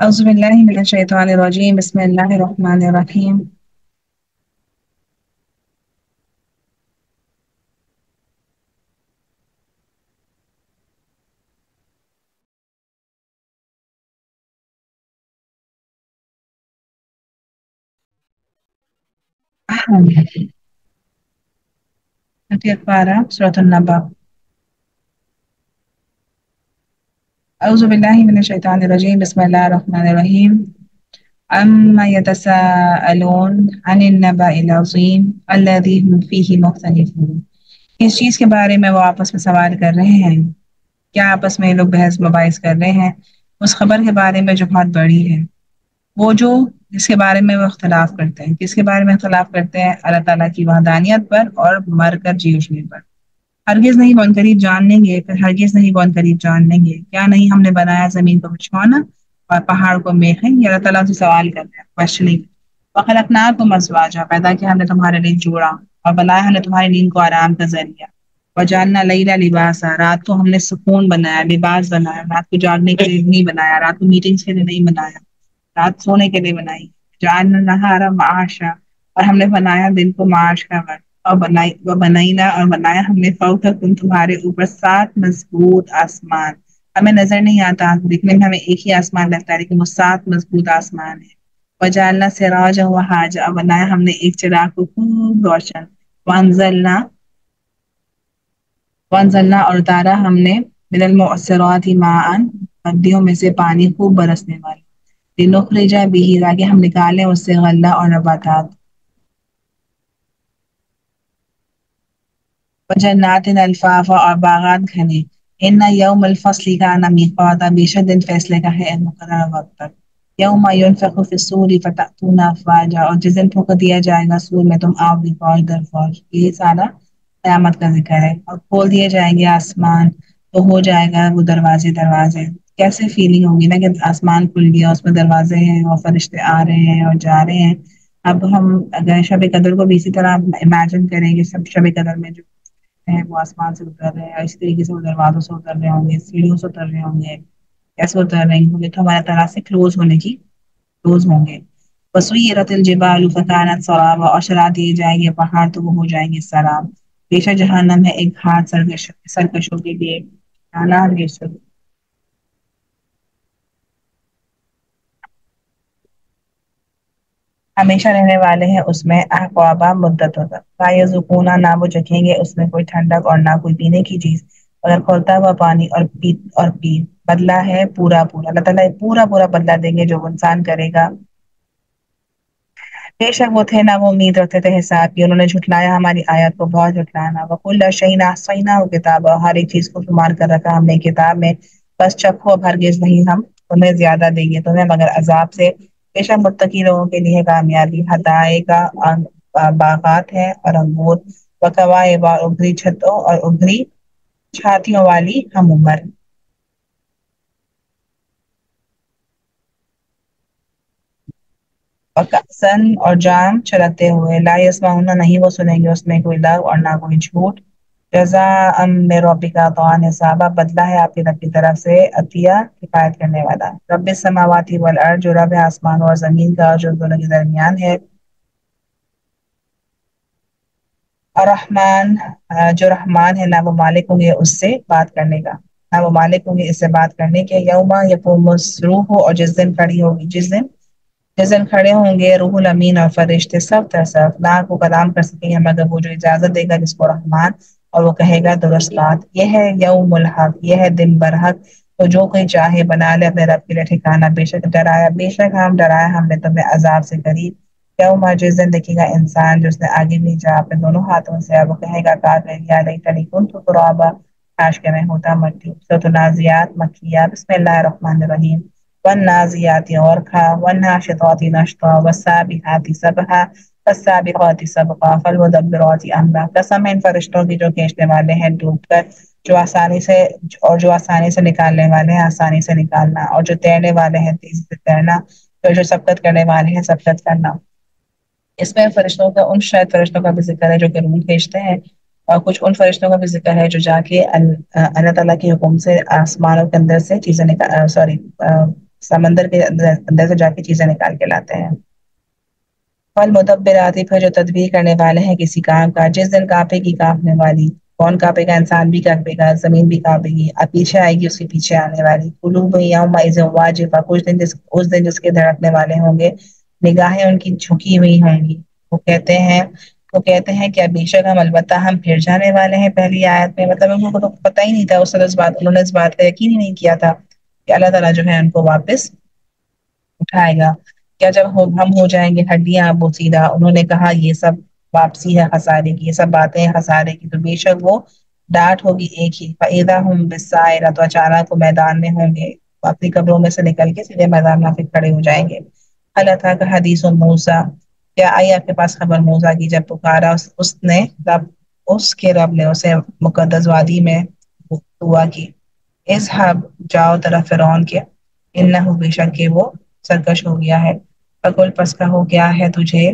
اعوذ باللہ من الشیطان الرجیم، بسم اللہ الرحمن الرحیم۔ پارہ سورۃ النبأ۔ اعوذ باللہ من الشیطان الرجیم، بسم اللہ الرحمن الرحیم۔ عما يتساءلون عن النبأ العظیم الذی هم فیہ مختلفون، اس چیز کے بارے میں وہ آپس میں سوال کر رہے ہیں، کیا آپس میں یہ لوگ بحث مباحث کر رہے ہیں اس خبر کے بارے میں جو بہت بڑی ہے، وہ جو جس کے بارے میں وہ اختلاف کرتے ہیں، کس کے بارے میں اختلاف کرتے ہیں؟ اللہ تعالیٰ کی وحدانیت پر اور مر کر جی اٹھنے پر۔ ہرگز نہیں وہ عنقریب جان لیں گے، پھر ہرگز نہیں وہ عنقریب جان لیں گے، کیا نہیں ہم نے بنایا زمین کو بچھونا اور پہاڑ کو میخیں؟ یہ اللہ تعالیٰ سے سوال کر رہے ہیں، کوشچننگ۔ وَخَلَقْنَاكُمْ أَزْوَاجًا، پیدا کیا ہم نے تمہارے لیے جوڑا، اور بنایا ہم نے تمہاری نیند کو آرام کا ذریعہ۔ وَجَعَلْنَا اللَّيْلَ لِبَاسًا، رات کو ہم نے سکون بنایا، لباس بنایا، رات کو جاگنے کے لیے نہیں بنایا، رات کو میٹنگس کے لیے نہیں بنایا، رات سونے کے لیے بنائی۔ جعلنا النہار معاشا، اور ہم نے بنایا دن کو معاش کا وقت، اور بنائینا اور بنایا ہم نے فوقکم تمہارے اوپر 7 مضبوط آسمان۔ ہمیں نظر نہیں آتا، دیکھنے میں ہمیں ایک ہی آسمان لگتا ہے، لیکن وہ 7 مضبوط آسمان ہے۔ وجعلنا سراجا وہاجا، اور بنایا ہم نے ایک چراغ کو خوب روشن۔ وانزلنا اور اتارا ہم نے من المعصرات ماء، ندیوں میں سے پانی خوب برسنے والا، لنخرج به، تاکہ ہم نکالیں اس سے غلہ اور نباتات۔ وجنات الفافا، اور باغات گھنے۔ ان یوم الفصل کان میقاتا، بے شک دن فیصلے کا ہے مقررہ وقت تک۔ یوم ينفخ في الصور فتأتون افواجا، اور جس دن پھونک دیا جائے گا سور میں تم آؤ گے فوج در فوج۔ یہ سارا قیامت کا ذکر ہے۔ اور کھول دیے جائیں گے آسمان، تو ہو جائے گا وہ دروازے دروازے۔ کیسے فیلنگ ہوگی نا کہ آسمان کھل گیا، اس میں دروازے ہیں اور فرشتے آ رہے ہیں اور جا رہے ہیں۔ اب ہم اگر شب قدر کو بھی اسی طرح امیجن کریں گے، سب شب قدر میں جو ہیں وہ آسمان سے اتر رہے ہیں، اور اسی طریقے سے وہ دروازوں سے اتر رہے ہوں گے، سیڑھیوں سے اتر رہے ہوں گے، کیسے اتر رہے ہوں گے تو ہمارے طرح سے کلوز ہوں گے. وسيرت الجبال فكانت سرابا، اور شرح دیے جائیں گے پہاڑ تو وہ ہو جائیں گے سراب. پیشہ جہنم ہے ایک ہاتھ سرکشوں کے لیے. ہمیشہ رہنے والے ہیں اس میں احقابہ مدت ہوتا. لا یذوقون، نہ وہ چکھیں گے اس میں کوئی ٹھنڈک اور نہ کوئی پینے کی چیز. اگر کھولتا ہوا پانی اور پی بدلہ ہے پورا پورا، اللہ تعالیٰ پورا پورا بدلہ دیں گے جو انسان کرے گا. بے شک وہ تھے نہ وہ امید رکھتے تھے حساب کی، انہوں نے جھٹلایا ہماری آیت کو بہت جھٹلانا. وَكُلَّ شَيْءٍ أَحْصَيْنَاهُ كِتَابًا، ہر ایک چیز کو شمار کر رکھا ہم نے کتاب میں. بس چکھو، اب ہرگز نہیں ہم تمہیں زیادہ دیں گے تمہیں مگر عذاب سے. بے شک متقی لوگوں کے لیے کامیابی حدائق باغات ہے اور انگور، وکواعب، اور ابری چھتوں اور ابری چھاتیوں والی ہم عمر. اور کأسن، اور جام چلاتے ہوئے، لا یسمعون، نہیں وہ سنیں گے اس میں کوئی لغو اور نہ کوئی جھوٹ. جزاء من ربک، عطاء حسابا، بدلہ ہے آپ کے رب کی طرف سے عطیہ کفایت کرنے والا. رب السماوات والارض، جو رب ہے آسمان اور زمین کا، جو دونوں کے درمیان ہے. الرحمن، جو رحمان ہے نہ وہ مالک ہوں گے اس سے بات کرنے کا، نہ وہ مالک ہوں گے اس سے بات کرنے کے. یوما یقوم الروح، اور جس دن کھڑی ہوگی، جس دن کھڑے ہوں گے روح الامین اور فرشتے سب تر سب، نہ کو کلام کر سکیں گے مگر وہ جو اجازت دے گا جس کو رحمان، اور وہ کہے گا درست بات. یہ ہے یوم الحق، یہ ہے دن برحق. تو جو کوئی چاہے بنا لے اپنے رب کے لیے ٹھکانہ. بے شک ڈرایا، بے شک ہم ڈرایا ہم نے تمہیں عذاب سے قریب. یوم، جس دن دیکھے گا انسان جو اس نے آگے بھیجا اپنے دونوں ہاتھوں سے، وہ کہے گا یا لیتنی کنت ترابا، کاش کہ میں ہوتا مٹی. سورۃ النازعات مکیہ. بسم اللہ الرحمن الرحیم. والنازعات غرقا، والناشطات نشطا، والسابحات سبحا، فالسابقات سبقا، فالمدبرات امرا. قسم ہے ان فرشتوں کی جو کھینچنے والے ہیں ڈوب کر، جو آسانی سے نکالنے والے ہیں آسانی سے نکالنا، اور جو تیرنے والے ہیں تیزی سے تیرنا، تو جو سبقت کرنے والے ہیں سبقت کرنا. اس میں فرشتوں کا ان شاید فرشتوں کا بھی ذکر ہے جو کہ روح بھیجتے ہیں، اور کچھ ان فرشتوں کا بھی ذکر ہے جو جا کے اللہ تعالیٰ کے حکم سے آسمانوں کے اندر سے چیزیں سوری سمندر کے اندر سے جا کے چیزیں نکال کے لاتے ہیں. پھل مدبرات، پھر جو تدبیر کرنے والے ہیں کسی کام کا. جس دن کانپے گی کانپنے والی، کون کانپے گا؟ انسان بھی کانپے گا، زمین بھی کانپے گی. اب پیچھے آئے گی اس کے پیچھے آنے والی. قلوب یومئذ واجفہ، اس دن جس کے دھڑکنے والے ہوں گے، نگاہیں ان کی جھکی ہوئی ہوں گی. وہ کہتے ہیں کہ بے شک ہم البتہ ہم پھر جانے والے ہیں. پہلی آیت میں مطلب ان کو تو پتہ ہی نہیں تھا اس بات، انہوں نے اس بات کا یقین ہی نہیں کیا تھا کہ اللہ تعالیٰ جو ہے ان کو واپس اٹھائے گا. کیا جب ہم ہو جائیں گے ہڈیاں ابو سیدھا، انہوں نے کہا یہ سب واپسی ہے خسارے کی، یہ سب باتیں ہیں خسارے کی. تو بے شک وہ ڈانٹ ہوگی ایک ہی. فَإِذَا هُمْ بِالسَّاهِرَةِ، تو اچانک وہ میدان میں ہوں گے، اپنی قبروں میں سے نکل کے سیدھے میدان میں پھر کھڑے ہو جائیں گے. هَلْ أَتَاكَ حَدِيثُ مُوسَىٰ، کیا آئی آپ کے پاس خبر موسیٰ کی، جب پکارا اس کے رب نے اسے مقدس وادی میں ہوا کی. اذهب، جاؤ طرف فرعون کے. انه، بے شک کہ وہ سرکش ہو گیا ہے. فقل، پس کہو کیا ہے تجھے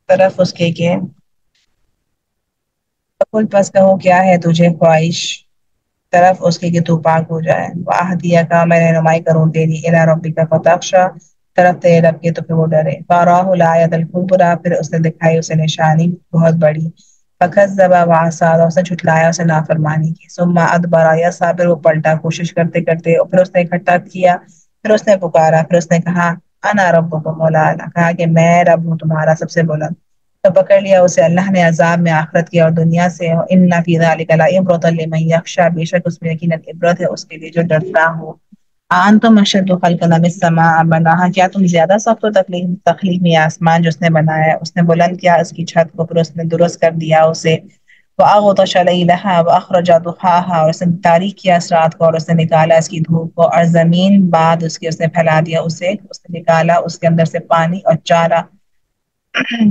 طرف اس کے. فقل، پس کہو کیا ہے تجھے خواہش طرف اس کے کہ تو پاک ہو جائے. وَأَهْدِيَكَ، میں رہنمائی کروں تیری. إِلَىٰ رَبِّكَ فَتَخْشَىٰ، طرف تیرے رب کے تو پھر وہ ڈرے. فَأَرَاهُ الْآيَةَ الْكُبْرىٰ، پھر اس نے دکھائی اسے نشانی بہت بڑی. فَكَذَّبَ وَعَصَىٰ، اور اس نے جھٹلایا، اسے نافرمانی کی. ثُمَّ أَدْبَرَ يَسْعَىٰ، پھر وہ پلٹا کوشش کرتے کرتے، اور پھر اس نے اکٹھا کیا، پھر اس نے پکارا، پھر اس نے کہا انا ربکم الاعلی، کہا کہ میں رب ہوں تمہارا سب سے بلند. تو پکڑ لیا اسے اللہ نے عذاب میں آخرت کی اور دنیا سے. ان فی ذلک لعبرۃ لمن یخشی، بے شک اس میں یقیناً عبرت ہے اس کے لیے جو ڈرتا ہو. انتم اشد خلقا ام السماء بناها، کیا تم زیادہ سخت ہو تخلیق میں آسمان جو اس نے بنایا ہے. اس نے بلند کیا اس کی چھت کو، پھر اس نے درست کر دیا اسے. وَأَغْطَشَ لَيْلَهَا وَأَخْرَجَ ضُحَاهَا، اور اس نے تاریک کیا اس رات کو اور اس نے نکالا اس کی دھوپ کو. اور زمین بعد اس کے اس نے پھیلا دیا اسے، اس نے نکالا اس کے اندر سے پانی اور چارہ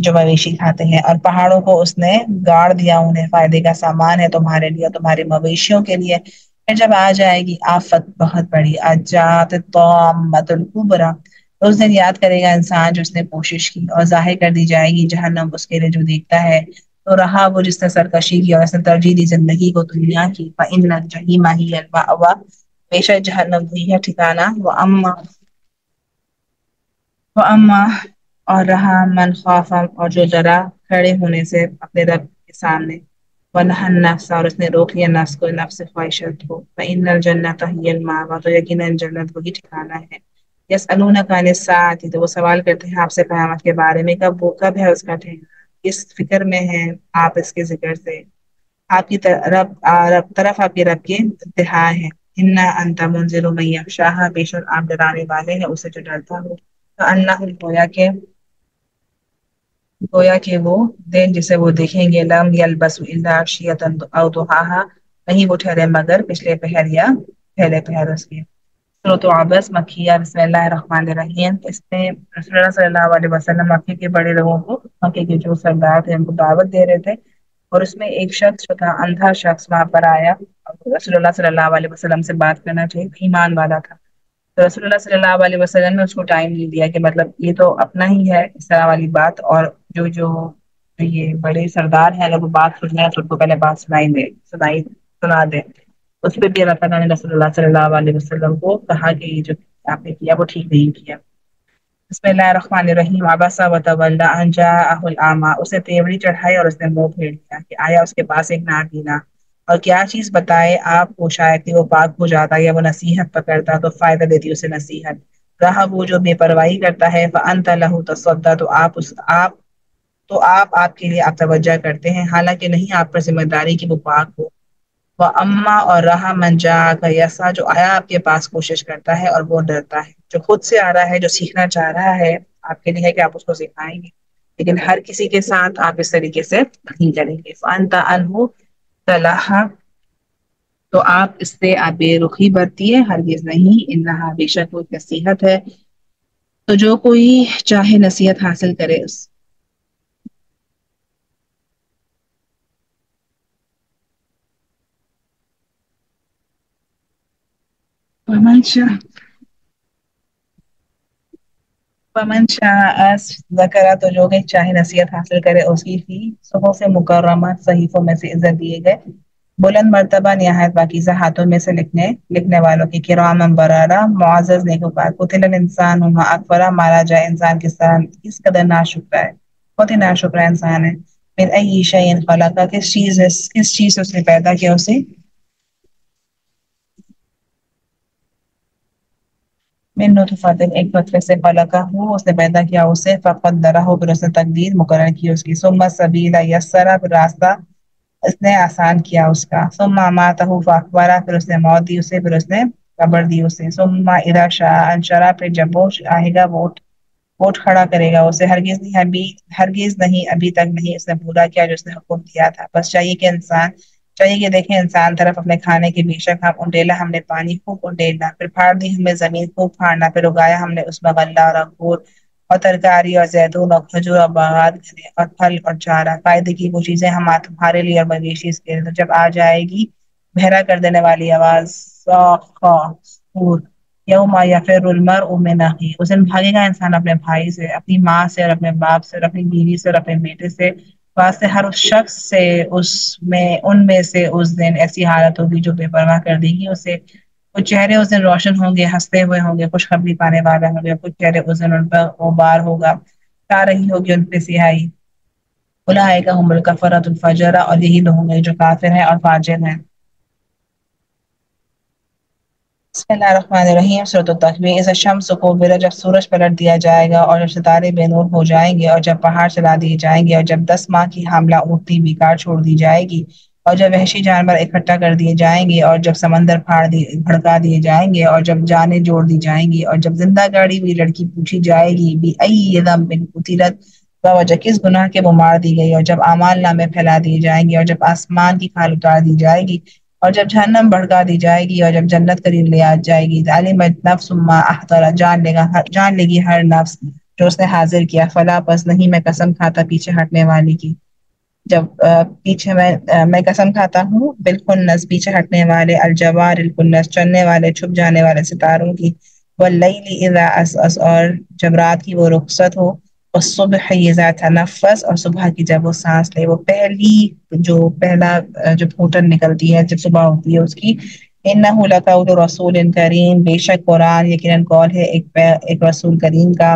جو مویشی کھاتے ہیں. اور پہاڑوں کو اس نے گاڑ دیا، انہیں فائدے کا سامان ہے تمہارے لیے، تمہارے مویشیوں کے لیے. پھر جب آ جائے گی آفت بہت بڑی، اجات الطامۃ الکبریٰ، اس دن یاد کرے گا انسان جو اس نے کوشش کی، اور ظاہر کر دی جائے گی جہنم اس کے لیے جو دیکھتا ہے، تو رہا وہ جس نے سرکشی کی اور اس نے ترجیح دی زندگی کو دنیا کی، فَإِنَّ الْجَحِيمَ هِيَ الْمَأْوَىٰ، بے شک جہنم وہی ہے ٹھکانہ، وَأَمَّا اور رہا من خاف اور جو ڈرا کھڑے ہونے سے اپنے رب کے سامنے، ونہا النفس اور اس نے روک لیا نفس کو نفس خواہشات کو، فإن الجنة هي المأوى، تو یقینا جنت وہی ٹھکانہ ہے۔ یسألونک عن الساعة، تو وہ سوال کرتے ہیں آپ سے قیامت کے بارے میں، کب ہے اس کا ٹھہرنا، کس فکر میں ہیں آپ اس کے ذکر سے، آپ کی طرف آپ کے رب کے انتہا ہے۔ انا انت منذر من یخشاها، بے شک آپ ڈرانے والے ہیں اسے جو ڈرتا ہو، فانہ گویا کہ وہ دن جسے وہ دیکھیں گے، لم یلبسوا الا عشیۃ او ضحاها، نہیں وہ ٹھہرے مگر پچھلے پہر یا پہلے پہر اس کے۔ سورۃ عبس مکیہ، بسم اللہ الرحمن الرحیم۔ اس میں رسول اللہ صلی اللہ علیہ وسلم مکے کے بڑے لوگوں کو، مکے کے جو سردار تھے ان کو دعوت دے رہے تھے، اور اس میں ایک شخص جو تھا اندھا شخص وہاں پر آیا، رسول اللہ صلی اللہ علیہ وسلم سے بات کرنا چاہیے، ایمان والا تھا، تو رسول اللہ صلی اللہ علیہ وسلم نے اس کو ٹائم نہیں دیا کہ مطلب یہ تو اپنا ہی ہے اس طرح والی بات، اور جو یہ بڑے سردار ہیں اگر وہ بات سن رہے ہیں تو ان کو پہلے بات سنا دے۔ اس پہ بھی اللہ تعالیٰ نے رسول اللہ صلی اللہ علیہ وسلم کو کہا کہ یہ جو آپ نے کیا وہ ٹھیک نہیں کیا۔ بسم اللہ الرحمن الرحیم۔ عبس وتولی ان جاءہ الاعمی، اسے تیوری چڑھائی اور اس نے منہ پھیر لیا کہ آیا اس کے پاس ایک نابینا، اور کیا چیز بتائے آپ کو شاید کہ وہ پاک ہو جاتا یا وہ نصیحت پکڑتا تو فائدہ دیتی اسے نصیحت، رہا وہ جو بے پرواہی کرتا ہے، فانت لہ تصدی، تو آپ کے لیے آپ توجہ کرتے ہیں، حالانکہ نہیں آپ پر ذمہ داری کہ وہ پاک ہو۔ اما اور رہا من جاءک یسعی، جو آیا آپ کے پاس کوشش کرتا ہے اور وہ ڈرتا ہے، جو خود سے آ رہا ہے، جو سیکھنا چاہ رہا ہے، آپ کے لیے ہے کہ آپ اس کو سکھائیں گے، لیکن ہر کسی کے ساتھ آپ اس طریقے سے نہیں کریں گے۔ فانت عنہ تلہا، تو آپ اس سے آپ بے رخی برتیے، ہرگز نہیں، انہا بے شک وہ نصیحت ہے، تو جو کوئی چاہے نصیحت حاصل کرے اس ومن شاء ومن شاء ذکر، تو جو کہ چاہے نصیحت حاصل کرے اس کی فی صحف سے مکرمات، صحیفوں میں سے عزت دیے گئے، بلند مرتبہ نہایت پاکیزہ ہاتھوں میں سے لکھنے والوں کی، کرام بررہ معزز نیکوکار، قتل الانسان ما اکفرہ، مارا جائے انسان کس قدر ناشکرا ہے، بہت ہی ناشکرا انسان ہے۔ من ای شیء خلق، کس چیز سے اس نے پیدا کیا اسے، من نطفت، ایک نطفے سے، خلقہ اس نے پیدا کیا اسے، فقدرہ پھر اس نے تقدیر مقرر کی اس کی، ثم السبیل یسرہ پھر راستہ اس نے آسان کیا اس کا، ثم اماتہ فاقبرہ پھر اس نے موت دی اسے، پھر اس نے قبر دی اسے، ثم اذا شاء انشرہ پھر جب وہ آئے گا وہ اٹھ کھڑا کرے گا اسے، ہرگز نہیں ابھی تک نہیں اس نے پورا کیا جو اس نے حکم دیا تھا، بس چاہیے کہ دیکھیں انسان طرف اپنے کھانے کے، بے شک ہم انڈیلا ہم نے پانی خوب انڈیلنا، پھر پھاڑ دی ہم نے زمین خوب پھاڑنا، پھر اگایا ہم نے اس میں غلہ اور انگور اور ترکاری اور زیتون اور کھجور اور باغات گھنے اور پھل اور چارہ، فائدے کی وہ چیزیں ہم تمہارے لیے اور مویشی کے لیے، تو جب آ جائے گی بہرا کر دینے والی آواز، صور، یوم یفر المرء من اخیہ، اس دن بھاگے گا انسان اپنے بھائی سے، اپنی ماں سے اور اپنے باپ سے اور اپنی بیوی سے اور اپنے بیٹے سے، واسطے ہر اس شخص سے ان میں سے اس دن ایسی حالت ہوگی جو بے پرواہ کر دے گی اسے، کچھ چہرے اس دن روشن ہوں گے، ہنستے ہوئے ہوں گے، خوشخبری پانے والے ہوں گے، کچھ چہرے اس دن ان پر غبار ہوگا، آ رہی ہوگی ان پہ سیاہی، اولئک هم الکفرۃ الفجرہ، اور یہی لوگ ہوں گے جو کافر ہیں اور فاجر ہیں۔ بسم اللہ الرحمن الرحیم۔ سورۃ التکویر۔ اذا الشمس کورت، جب سورج پلٹ دیا جائے گا، اور جب ستارے بے نور ہو جائیں گے، اور جب پہاڑ چلا دیے جائیں گے، اور جب 10 ماہ کی حاملہ اونٹنی بیکار چھوڑ دی جائے گی، اور جب وحشی جانور اکٹھا کر دیے جائیں گے، اور جب سمندر بھڑکا دیے جائیں گے، اور جب جانیں جوڑ دی جائیں گی، اور جب زندہ گاڑی ہوئی لڑکی پوچھی جائے گی، بأی ذنب قتلت، وجہ کس گناہ کے وہ مار دی گئی، اور جب اعمال نامے پھیلا دیے جائیں گے، اور جب آسمان کی کھال اتار دی جائے گی، اور جب جہنم بھڑکا دی جائے گی، اور جب جنت قریب لے آ جائے گی، علمت نفس ما احضر، جان لے گی ہر نفس جو اس نے حاضر کیا، فلا پس نہیں میں قسم کھاتا پیچھے ہٹنے والی کی، جب پیچھے میں قسم کھاتا ہوں بالکل نس پیچھے ہٹنے والے، الجوار الکنس چلنے والے چھپ جانے والے ستاروں کی، واللیل اذا اسعس، اور جب رات کی وہ رخصت ہو، والصبح اذا تنفس، اور صبح کی جب وہ سانس لے، وہ پہلا جو پھوٹن نکلتی ہے جب صبح ہوتی ہے اس کی. انہ لقول رسول کریم، بے شک قرآن یقیناً قول ہے ایک رسول کریم کا.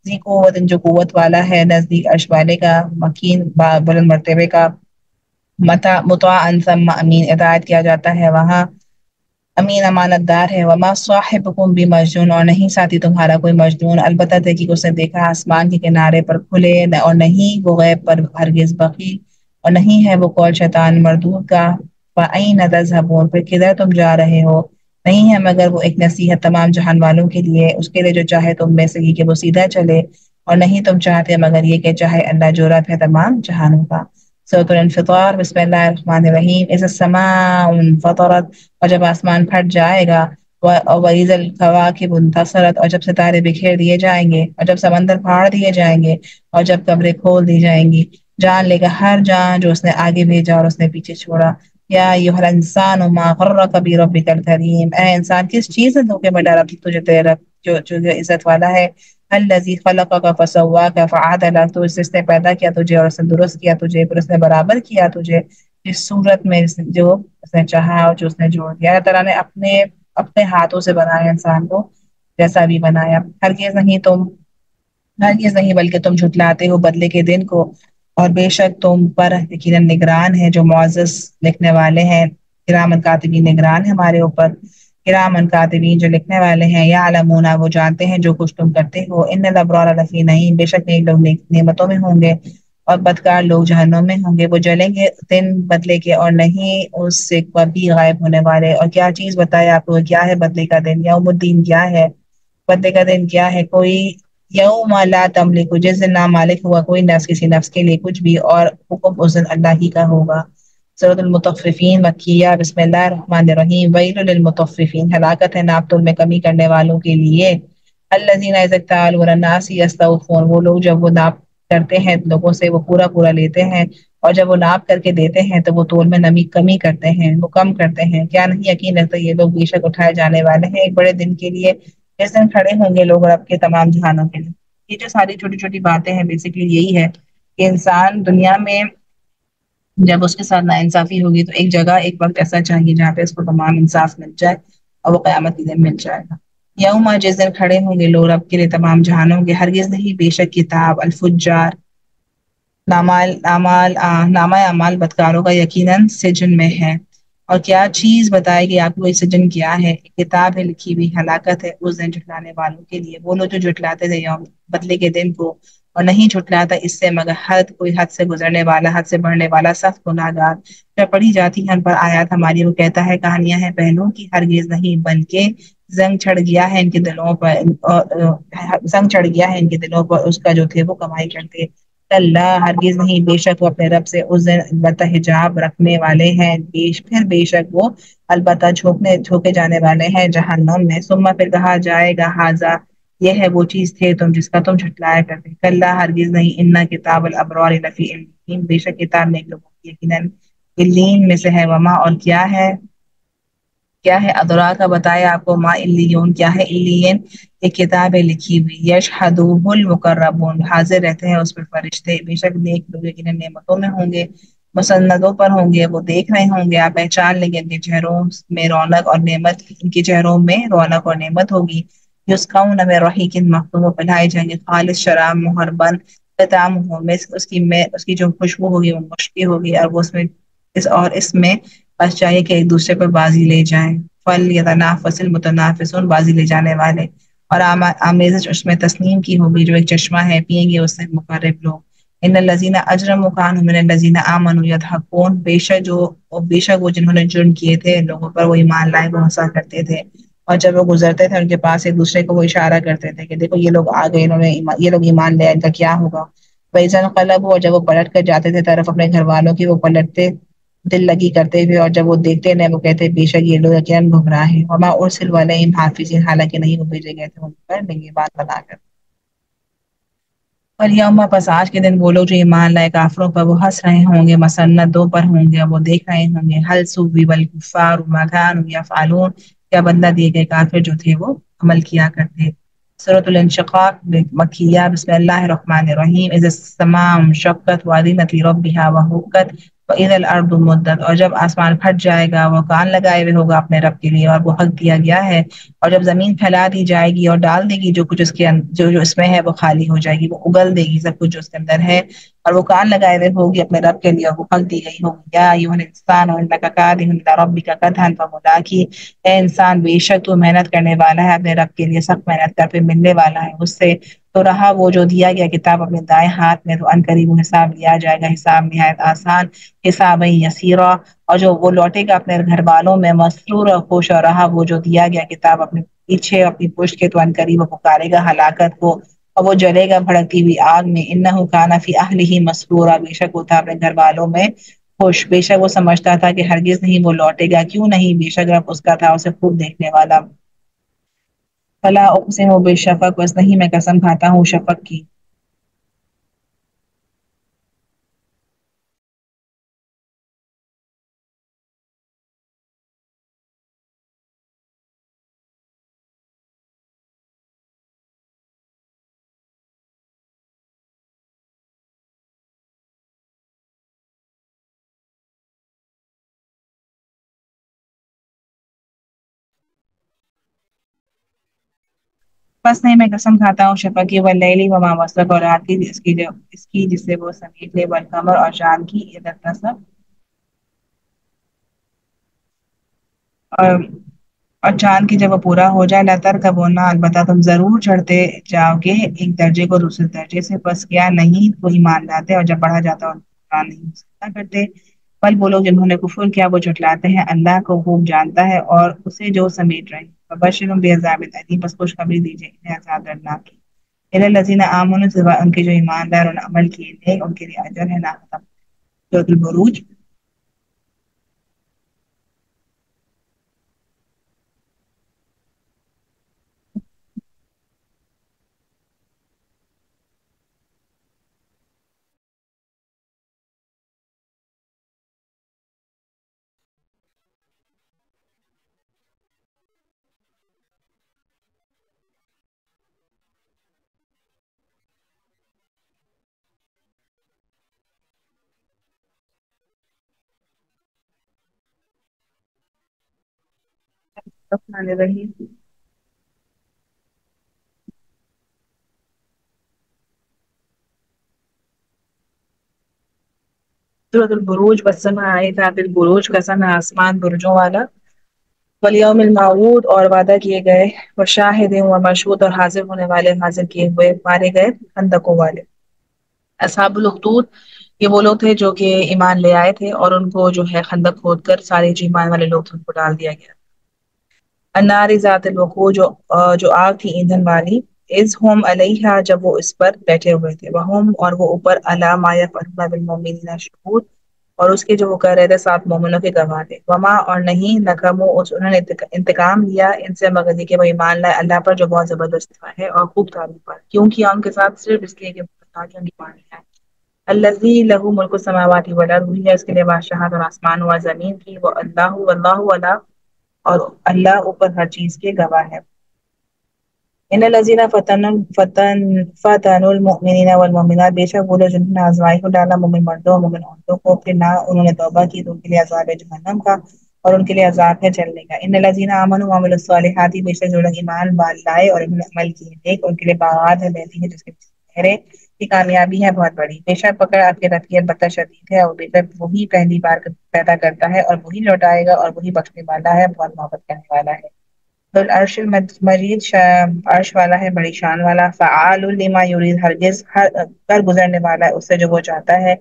ذی قوت، جو قوت والا ہے، نزدیک عرش والے کا، مکین بلند مرتبے کا، مطاع ثم امین، اطاعت کیا جاتا ہے وہاں، امین امانت دار ہے. وما صاحبکم بمجنون، اور نہیں ساتھی تمہارا کوئی مجنون، البتہ تحقیق اس نے دیکھا آسمان کے کنارے پر کھلے، اور نہیں وہ غیب پر ہرگز بخیل، اور نہیں ہے وہ قول شیطان مردود کا. فَأَيْنَ تَذْهَبُونَ، پھر کدھر تم جا رہے ہو؟ نہیں ہے مگر وہ ایک نصیحت تمام جہان والوں کے لیے، اس کے لیے جو چاہے تم میں سے ہی کہ وہ سیدھا چلے، اور نہیں تم چاہتے مگر یہ کہ چاہے اللہ جو رب ہے تمام جہانوں کا. سورۃ الانفطار. بسم اللہ الرحمن الرحیم. اذا السماء انفطرت، اور جب آسمان پھٹ جائے گا، وَإِذَا الْكَوَاكِبُ انتَثَرَتْ، اور جب ستارے بکھیر دیے جائیں گے، اور جب سمندر پھاڑ دیے جائیں گے، اور جب قبریں کھول دی جائیں گی. جان لے گا ہر جان جو اس نے آگے بھیجا اور اس نے پیچھے چھوڑا. یا ایھا الانسان ما غرک بربک الکریم، اے انسان کس چیز نے دھوکے میں ڈالا تجھے تیرا جو عزت والا ہے. الذی خلقک فسواک فعدلک، تو اس نے پیدا کیا تجھے اور اس نے درست کیا تجھے، پھر اس نے برابر کیا تجھے اس صورت میں جو اس نے چاہا اور جو اس نے جوڑ دیا. اللہ تعالیٰ نے اپنے ہاتھوں سے بنایا انسان کو جیسا بھی بنایا. ہرگز نہیں بلکہ تم جھٹلاتے ہو بدلے کے دن کو، اور بے شک تم پر یقیناً نگران ہے جو معزز لکھنے والے ہیں. کرامن کاتبین نگران ہے ہمارے اوپر. کرامن کاتبین جو لکھنے والے ہیں، یعلمون وہ جانتے ہیں جو کچھ تم کرتے ہو. ان الابرار لفی نعیم، بے شک نیک لوگ نعمتوں میں ہوں گے، اور بدکار لوگ جہنم میں ہوں گے. وہ جلیں گے دن بدلے کے اور نہیں اس سے کبھی غائب ہونے والے. اور کیا چیز بتائے آپ کو کیا ہے بدلے کا دن؟ یوم الدین کیا ہے؟ بدلے کا دن کیا ہے؟ کوئی یوم لا تملک، جس دن نہ مالک ہوا کوئی نفس کسی نفس کے لیے کچھ بھی، اور حکم اس دن اللہ ہی کا ہوگا. سورۃ المطففین مکیہ. بسم اللہ الرحمن الرحیم. ویل للمطففین، ہلاکت ہے ناپ تول میں کمی کرنے والوں کے لیے. الذین اذا اکتالوا علی الناس یستوفون، وہ لوگ جب وہ ناپ کرتے ہیں لوگوں سے وہ پورا پورا لیتے ہیں، اور جب وہ ناپ کر کے دیتے ہیں تو وہ تول میں کمی کرتے ہیں، وہ کم کرتے ہیں. کیا نہیں یقین ہے تو یہ لوگ بے شک اٹھائے جانے والے ہیں ایک بڑے دن کے لیے، جس دن کھڑے ہوں گے لوگ رب کے تمام جہانوں کے لیے. یہ جو ساری چھوٹی چھوٹی باتیں ہیں بیسیکلی یہی ہے کہ انسان دنیا میں جب اس کے ساتھ ناانصافی ہوگی تو ایک جگہ ایک وقت ایسا چاہیے جہاں پہ اس کو تمام انصاف مل جائے، اور وہ قیامت کے دن مل جائے گا. یوم، جس دن کھڑے ہوں گے لوگ رب کے لیے تمام جہانوں کے. ہرگز نہیں بے شک کتاب الفجار، نامہ اعمال بدکاروں کا یقیناً سجن میں ہے. اور کیا چیز بتائے گی آپ کو یہ سجن کیا ہے؟ کتاب ہے لکھی ہوئی، ہلاکت ہے اس دن جھٹلانے والوں کے لیے. وہ لوگ جو جھٹلاتے تھے یوم بدلے کے دن کو، اور نہیں جھٹلاتا اس سے مگر کوئی حد سے گزرنے والا، حد سے بڑھنے والا، سخت گناہگار. جب پڑھی جاتی ہیں ان پر آیات ہماری، وہ کہتا ہے کہانیاں ہیں پہلوں کی، ہرگز نہیں بلکہ زنگ چڑھ گیا ہے ان کے دلوں پر، زنگ چڑھ گیا ہے ان کے دلوں پر اس کا جو تھے وہ کمائی کرتے. اللہ، ہرگز نہیں، بے شک وہ اپنے رب سے اس دن البتہ حجاب رکھنے والے ہیں. پھر بے شک وہ البتہ جھونکے جانے والے ہیں جہنم میں. ثم پھر کہا جائے گا ھذا، یہ ہے وہ چیز تھے تم جس کا تم جھٹلایا کرتے. کلا، ہرگز نہیں، ان کتاب الابرار لفی علیین، بے شک کتاب نیک لوگوں کی یقیناً علیین میں سے ہے. وما، اور کیا ہے ادرا کا بتایا آپ کو، ما علیون، کیا ہے علیین؟ ایک کتاب ہے لکھی ہوئی. یشہدہ المقربون، حاضر رہتے ہیں اس پر فرشتے. بے شک نیک لوگ یقیناً نعمتوں میں ہوں گے، مسندوں پر ہوں گے، وہ دیکھ رہے ہوں گے. آپ پہچان لیں گے ان کے چہروں میں رونق اور نعمت، ان کے چہروں میں رونق اور نعمت ہوگی. یسقون من رحیق مختوم، پہلائے جائیں گے خالص شراب مہر بند. ختامہ مسک، اس کی جو خوشبو ہوگی وہ مشکی ہوگی، اور وہ اس میں بس چاہیے کہ ایک دوسرے پر بازی لے جائیں. فلیتنافس المتنافسون، بازی لے جانے والے. اور آمیزش اس میں تسنیم کی ہوگی جو ایک چشمہ ہے، پئیں گے اس سے مقرب لوگ. ان الذین اجرموا كانوا من الذین آمنوا یضحکون، بے شک وہ جنہوں نے جرم کیے تھے لوگوں پر وہ ایمان لائے، وہ ہنسا کرتے تھے. اور جب وہ گزرتے تھے ان کے پاس ایک دوسرے کو وہ اشارہ کرتے تھے کہ دیکھو یہ لوگ آ گئے، یہ لوگ ایمان لے، ان کا کیا ہوگا. فَإِذَا انقلبوا، اور جب وہ پلٹ کر جاتے تھے طرف اپنے گھر والوں کی، وہ پلٹتے دل لگی کرتے ہوئے، اور جب وہ دیکھتے نہ وہ کہتے بے شک یہ لوگ یقیناً گمراہ ہیں. وما ارسلوا علیہم حافظین، حالانکہ نہیں وہ بھیجے گئے تھے ان پر نگہبان بنا کر. والیوم، پس آج کے دن وہ لوگ جو ایمان لائے کافروں پر وہ ہنس رہے ہوں گے، مسندوں پر ہوں گے، وہ دیکھ رہے ہوں گے. هل ثوب الکفار ما كانوا يفعلون، کیا بدلہ دیے گئے کافر جو تھے وہ عمل کیا کرتے. سورۃ الانشقاق مکیہ. بسم اللہ الرحمن الرحیم. اذا السماء انشقت واذنت لربها وحقت واذا الارض مدت. اور جب آسمان پھٹ جائے گا، وہ کان لگائے ہوئے ہوگا اپنے رب کے لیے اور وہ حق دیا گیا ہے. اور جب زمین پھیلا دی جائے گی اور ڈال دے گی جو کچھ اس کے جو اس میں ہے وہ خالی ہو جائے گی، وہ اگل دے گی سب کچھ جو اس کے اندر ہے. اور وہ کان لگائے ہوئے ہوگی اپنے رب کے لیے اور وہ حق دی گئی ہوگی. یا ایھا الانسان انک کادح الی ربک کدحا فملاقی. اے انسان بے شک تو محنت کرنے والا ہے اپنے رب کے لیے، سخت محنت کر پھر ملنے والا ہے اس سے. تو رہا وہ جو دیا گیا کتاب اپنے دائیں ہاتھ میں، تو ان قریب وہ حساب لیا جائے گا، حساب نہایت آسان. حساب یسیرا. اور جو وہ لوٹے گا اپنے گھر والوں میں مسرور اور خوش. اور رہا وہ جو دیا گیا کتاب اپنے پیچھے اپنی پشت کے، تو ان قریب وہ پکارے گا ہلاکت کو اور وہ جلے گا بھڑکتی ہوئی آگ میں. انہ کان فی اہلہ مسرورا. بے شک وہ تھا اپنے گھر والوں میں خوش. بے شک وہ سمجھتا تھا کہ ہرگز نہیں وہ لوٹے گا. کیوں نہیں؟ بے شک رب اس کا تھا اسے خوب دیکھنے والا. فلا اقسم بالشفق. بس نہیں میں قسم کھاتا ہوں شفق کی. بس نہیں میں قسم کھاتا ہوں شفق کی. واللیل وما وسق. اور رات کی اس کی جس سے وہ سمیٹ لے. والقمر. اور چاند کی. اذا اتسق. اور اور چاند کی جب وہ پورا ہو جائے. لا ترکبن. البتہ تم ضرور چڑھتے جاؤ گے ایک درجے کو دوسرے درجے سے. بس کیا نہیں تو ایمان لاتے اور جب بڑھا جاتا اور قرآن نہیں ہو سکتا کرتے. بل وہ لوگ جنہوں نے کفر کیا وہ جھٹلاتے ہیں اللہ کو خوب جانتا ہے اور اسے جو سمیٹ رہے. فبشرهم بعذاب الیم. بس خوشخبری دیجیے انہیں عذاب دردناک کی. الی الذین آمنوا. سوائے ان کے جو ایماندار اور عمل کیے نیک، ان کے لیے اجر ہے نہ ختم. سورۃ البروج. الرحمن الرحیم. سورۃ البروج. والسماء ذات البروج. قسم ہے آسمان برجوں والا. والیوم الموعود. اور وعدہ کیے گئے. وشاہد و مشہود. اور حاضر ہونے والے، حاضر کیے ہوئے مارے گئے خندقوں والے. اصحاب الاخدود یہ وہ لوگ تھے جو کہ ایمان لے آئے تھے اور ان کو جو ہے خندق کھود کر سارے جو ایمان والے لوگ تھے ان کو ڈال دیا گیا. النار ذات الوقود. جو آگ تھی ایندھن والی. اذ ہم علیہا. جب وہ اس پر بیٹھے ہوئے تھے. وہم. اور وہ اوپر علی ما یفعلون بالمؤمنین شہود. اور اس کے جو وہ کہہ رہے تھے ساتھ مومنوں کے گواہ تھے. وما. اور نہیں نقموا. انہوں نے انتقام لیا ان سے مگر یہ کہ وہ ایمان لائے اللہ پر جو بہت زبردست ہے اور خوب تعریف پر. کیوں کیا ان کے ساتھ؟ صرف اس لیے کہ ایمان لائے. الذی لہ ملک السماوات والارض. وہی ہے اس کے لیے بادشاہت اور آسمان و زمین کی. وہ اللہ واللہ علی. اور اللہ اوپر ہر چیز کے گواہ ہے. ان الذین فتنوا المؤمنین والمؤمنات. بے شک وہ لوگ جنہوں نے آزمائی کو ڈالا مومن مردوں اور مومن عورتوں کو، پھر نہ انہوں نے توبہ کی تو ان کے لیے عذاب ہے جہنم کا اور ان کے لیے عذاب ہے جلنے کا. ان الذین آمنوا وعملوا الصالحات. بے شک جو لوگ ایمان لائے اور انہوں نے عمل کیے نیک، ان کے لیے باغات ہے بہتی ہے جس کے چہرے کی کامیابی ہے بہت بڑی. بے شک پکڑ آپ کے رب کی البتہ شدید ہے. اور بے شک وہی پہلی بار پیدا کرتا ہے اور وہی لوٹائے گا اور وہی بخشنے والا ہے بہت محبت کرنے والا ہے. ذو العرش مجید. عرش والا ہے بڑی شان والا. فعال لما یرید. ہرگز کر گزرنے والا ہے اس سے جو وہ چاہتا ہے.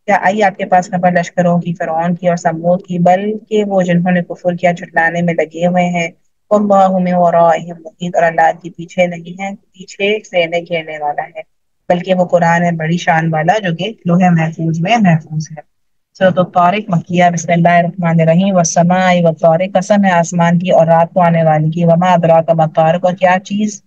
کیا آئی آپ کے پاس خبر لشکروں کی، فرعون کی اور ثمود کی؟ بلکہ وہ جنہوں نے کفر کیا جھٹلانے میں لگے ہوئے ہیں. واللہ من ورائہم محیط. اور اللہ کے پیچھے نہیں ہے، پیچھے سے نہیں گھیرنے والا ہے. بلکہ وہ قرآن ہے بڑی شان والا جو کہ لوح محفوظ میں محفوظ ہے. سورۃ الطارق مکیہ. بسم اللہ الرحمن الرحیم. والسماء والطارق. قسم ہے آسمان کی اور رات کو آنے والی کی. وما ادراک ما الطارق. اور کیا چیز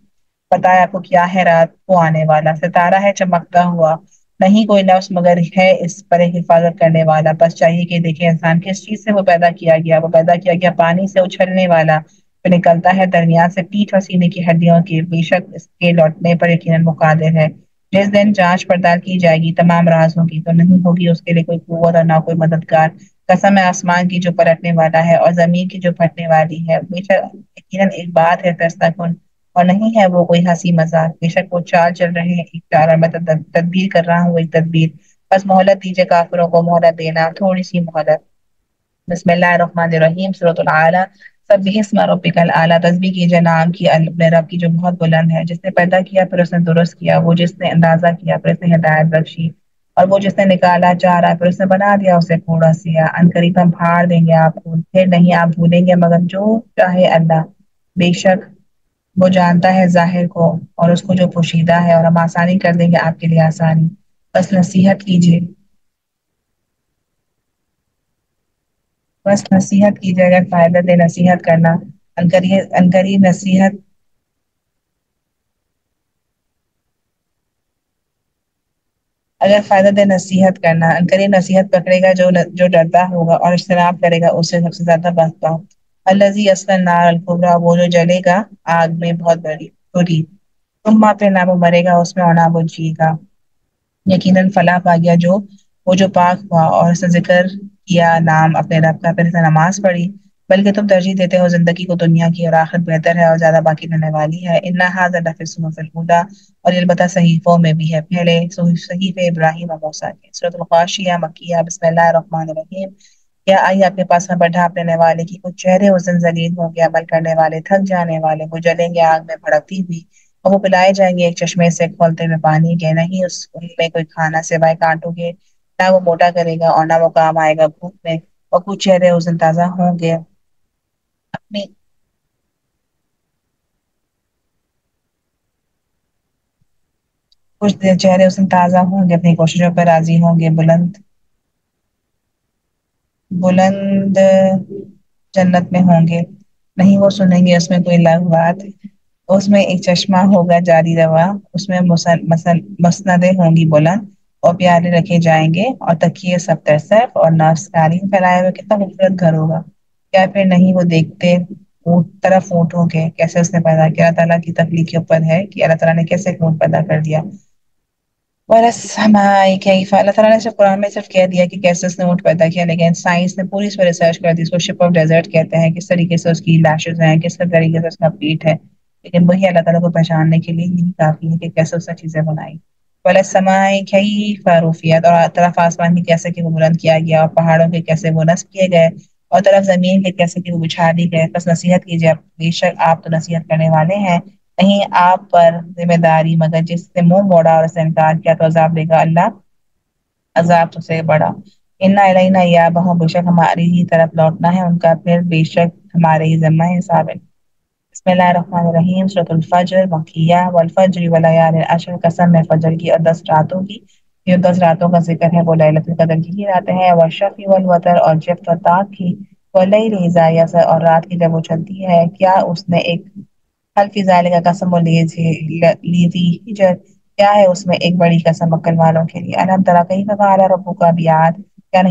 پتہ ہے آپ کو کیا ہے رات کو آنے والا؟ ستارہ ہے چمکتا ہوا. نہیں کوئی نفس مگر ہے اس پر ایک حفاظت کرنے والا. بس چاہیے کہ دیکھیں انسان کس چیز سے وہ پیدا کیا گیا. وہ پیدا کیا گیا پانی سے اچھلنے والا. پھر نکلتا ہے درمیان سے پیٹھ اور سینے کی ہڈیوں کی، بے شک اس کے لوٹنے پر یقیناً وہ قادر ہے۔ جس دن جانچ پڑتال کی جائے گی تمام رازوں کی، تو نہیں ہوگی اس کے لیے کوئی قوت اور نہ کوئی مددگار۔ قسم ہے آسمان کی جو پلٹنے والا ہے اور زمین کی جو پھٹنے والی ہے، بے شک یقیناً ایک بات ہے فیصلہ کن، اور نہیں ہے وہ کوئی ہنسی مذاق۔ بے شک وہ چال چل رہے ہیں ایک چال، اور میں تدبیر کر رہا ہوں ایک تدبیر۔ بس مہلت دیجیے کافروں کو، مہلت دینا، تھوڑی سی مہلت۔ بسم اللہ الرحمن الرحیم، سورۃ الاعلیٰ۔ سبح اسم ربک الاعلیٰ، تسبیح کیجئے نام کی اپنے رب کی جو بہت بلند ہے، جس نے پیدا کیا پھر اس نے درست کیا، وہ جس نے اندازہ کیا پھر اس نے ہدایت بخشی، اور وہ جس نے نکالا چارہ پھر اس نے بنا دیا اسے کوڑا سیاہ۔ ان قریب ہم پھاڑ دیں گے آپ کو، پھر نہیں آپ بھولیں گے مگر جو چاہے اللہ۔ بے شک وہ جانتا ہے ظاہر کو اور اس کو جو پوشیدہ ہے، اور ہم آسانی کر دیں گے آپ کے لیے آسانی۔ بس نصیحت کیجیے، بس نصیحت کیجیے، اگر فائدہ دے نصیحت کرنا۔ عنقریب نصیحت، اگر فائدہ دے نصیحت کرنا، عنقریب نصیحت پکڑے گا جو ڈرتا ہوگا اور اجتناب کرے گا اس سے سب سے زیادہ بہتر۔ الذی یصلی النار الکبریٰ، وہ جو جلے گا آگ میں بہت بری۔ ثم پھر نہ وہ مرے گا اس میں اور نہ وہ جیے گا۔ یقیناً فلاح پا گیا وہ جو پاک ہوا اور اس نے ذکر کیا نام اپنے رب کا، پھر اس نے نماز پڑھی۔ بلکہ تم ترجیح دیتے ہو زندگی کو دنیا کی، اور آخرت بہتر ہے اور زیادہ باقی رہنے والی ہے۔ ان ھذا لفی الصحف الاولیٰ، اور یہ البتہ صحیفوں میں بھی ہے پہلے، صحیفہ ابراہیم اور موسیٰ کی۔ سورۃ الغاشیہ مکیہ، بسم اللہ الرحمن الرحیم۔ کیا آئی آپ کے پاس خبر ڈھانپنے دینے والے کی؟ کچھ چہرے اس دن ذلیل ہوں گے، عمل کرنے والے تھک جانے والے، وہ جلیں گے آگ میں بھڑکتی ہوئی، اور وہ پلائے جائیں گے ایک چشمے سے کھولتے ہوئے پانی کے، نہیں ان میں کوئی کھانا سوائے کانٹوں کے، نہ وہ موٹا کرے گا اور نہ وہ کام آئے گا بھوک میں۔ اور کچھ چہرے اس دن تازہ ہوں گے اپنی کچھ چہرے اس دن تازہ ہوں گے، اپنی کوششوں پر راضی ہوں گے، بلند بلند جنت میں ہوں گے، نہیں وہ سنیں گے اس میں کوئی لغو بات۔ اس میں ایک چشمہ ہوگا جاری روا، اس میں مسندیں ہوں گی بلند، اور پیالے رکھے جائیں گے، اور تکیے سب تر طرف، اور نفس قالین پھیلائے ہوئے، کتنا خوبصورت گھر ہوگا۔ کیا پھر نہیں وہ دیکھتے طرف اونٹوں کے کیسے اس نے پیدا کیا؟ اللہ تعالیٰ کی تخلیق کے اوپر ہے کہ اللہ تعالیٰ نے کیسے اونٹ پیدا کر دیا۔ اللہ تعالیٰ نے صرف قرآن میں صرف کہہ دیا کہ کیسے اس نے اونٹ پیدا کیا، لیکن سائنس نے پوری اس پہ ریسرچ کر دی، اس کو شپ آف ڈیزرٹ کہتے ہیں، کس طریقے سے اس کی لیشز ہیں، کس طریقے سے اس کا پیٹ ہے، لیکن وہی اللہ تعالیٰ کو پہچاننے کے لیے ہی کافی ہے کہ کیسے اس نے چیزیں بنائی۔ وَلَلسَّمَاءِ كَيْفَ رُفِعَتْ، اور طرف آسمان کی کیسے کہ وہ بلند کیا گیا، اور پہاڑوں کے کیسے وہ نصب کیے گئے، اور طرف زمین کے کیسے کہ وہ بچھا دی گئے۔ بس نصیحت کیجیے، بے شک آپ تو نصیحت کرنے والے ہیں، نہیں آپ پر ذمہ داری مگر جس سے منہ موڑا اور اس نے انکار کیا تو عذاب دے گا اللہ، عذاب تو سے بڑا۔ انا الینا ایابہم، بے شک ہماری ہی طرف لوٹنا ہے ان کا، پھر بے شک ہمارے ہی ذمہ حساب ہے۔ بسم اللہ الرحمن الرحیم، سورۃ الفجر مکیہ، والفجر ولیال عشر، قسم ہے فجر کی اور 10 راتوں کی، یہ 10 راتوں کا ذکر ہے وہ لیلۃ القدر کی ہی راتیں ہیں، والشفع والوتر، اور جفت اور طاق کی، واللیل اذا یسر، اور رات کی جب وہ چلتی ہے، کیا اس نے ایک حل فی ذالک قسم لیذی حجر، کیا ہے اس میں ایک بڑی قسم عقل والوں کے لیے۔ الم تری کیف فعل ربک بعاد، کیا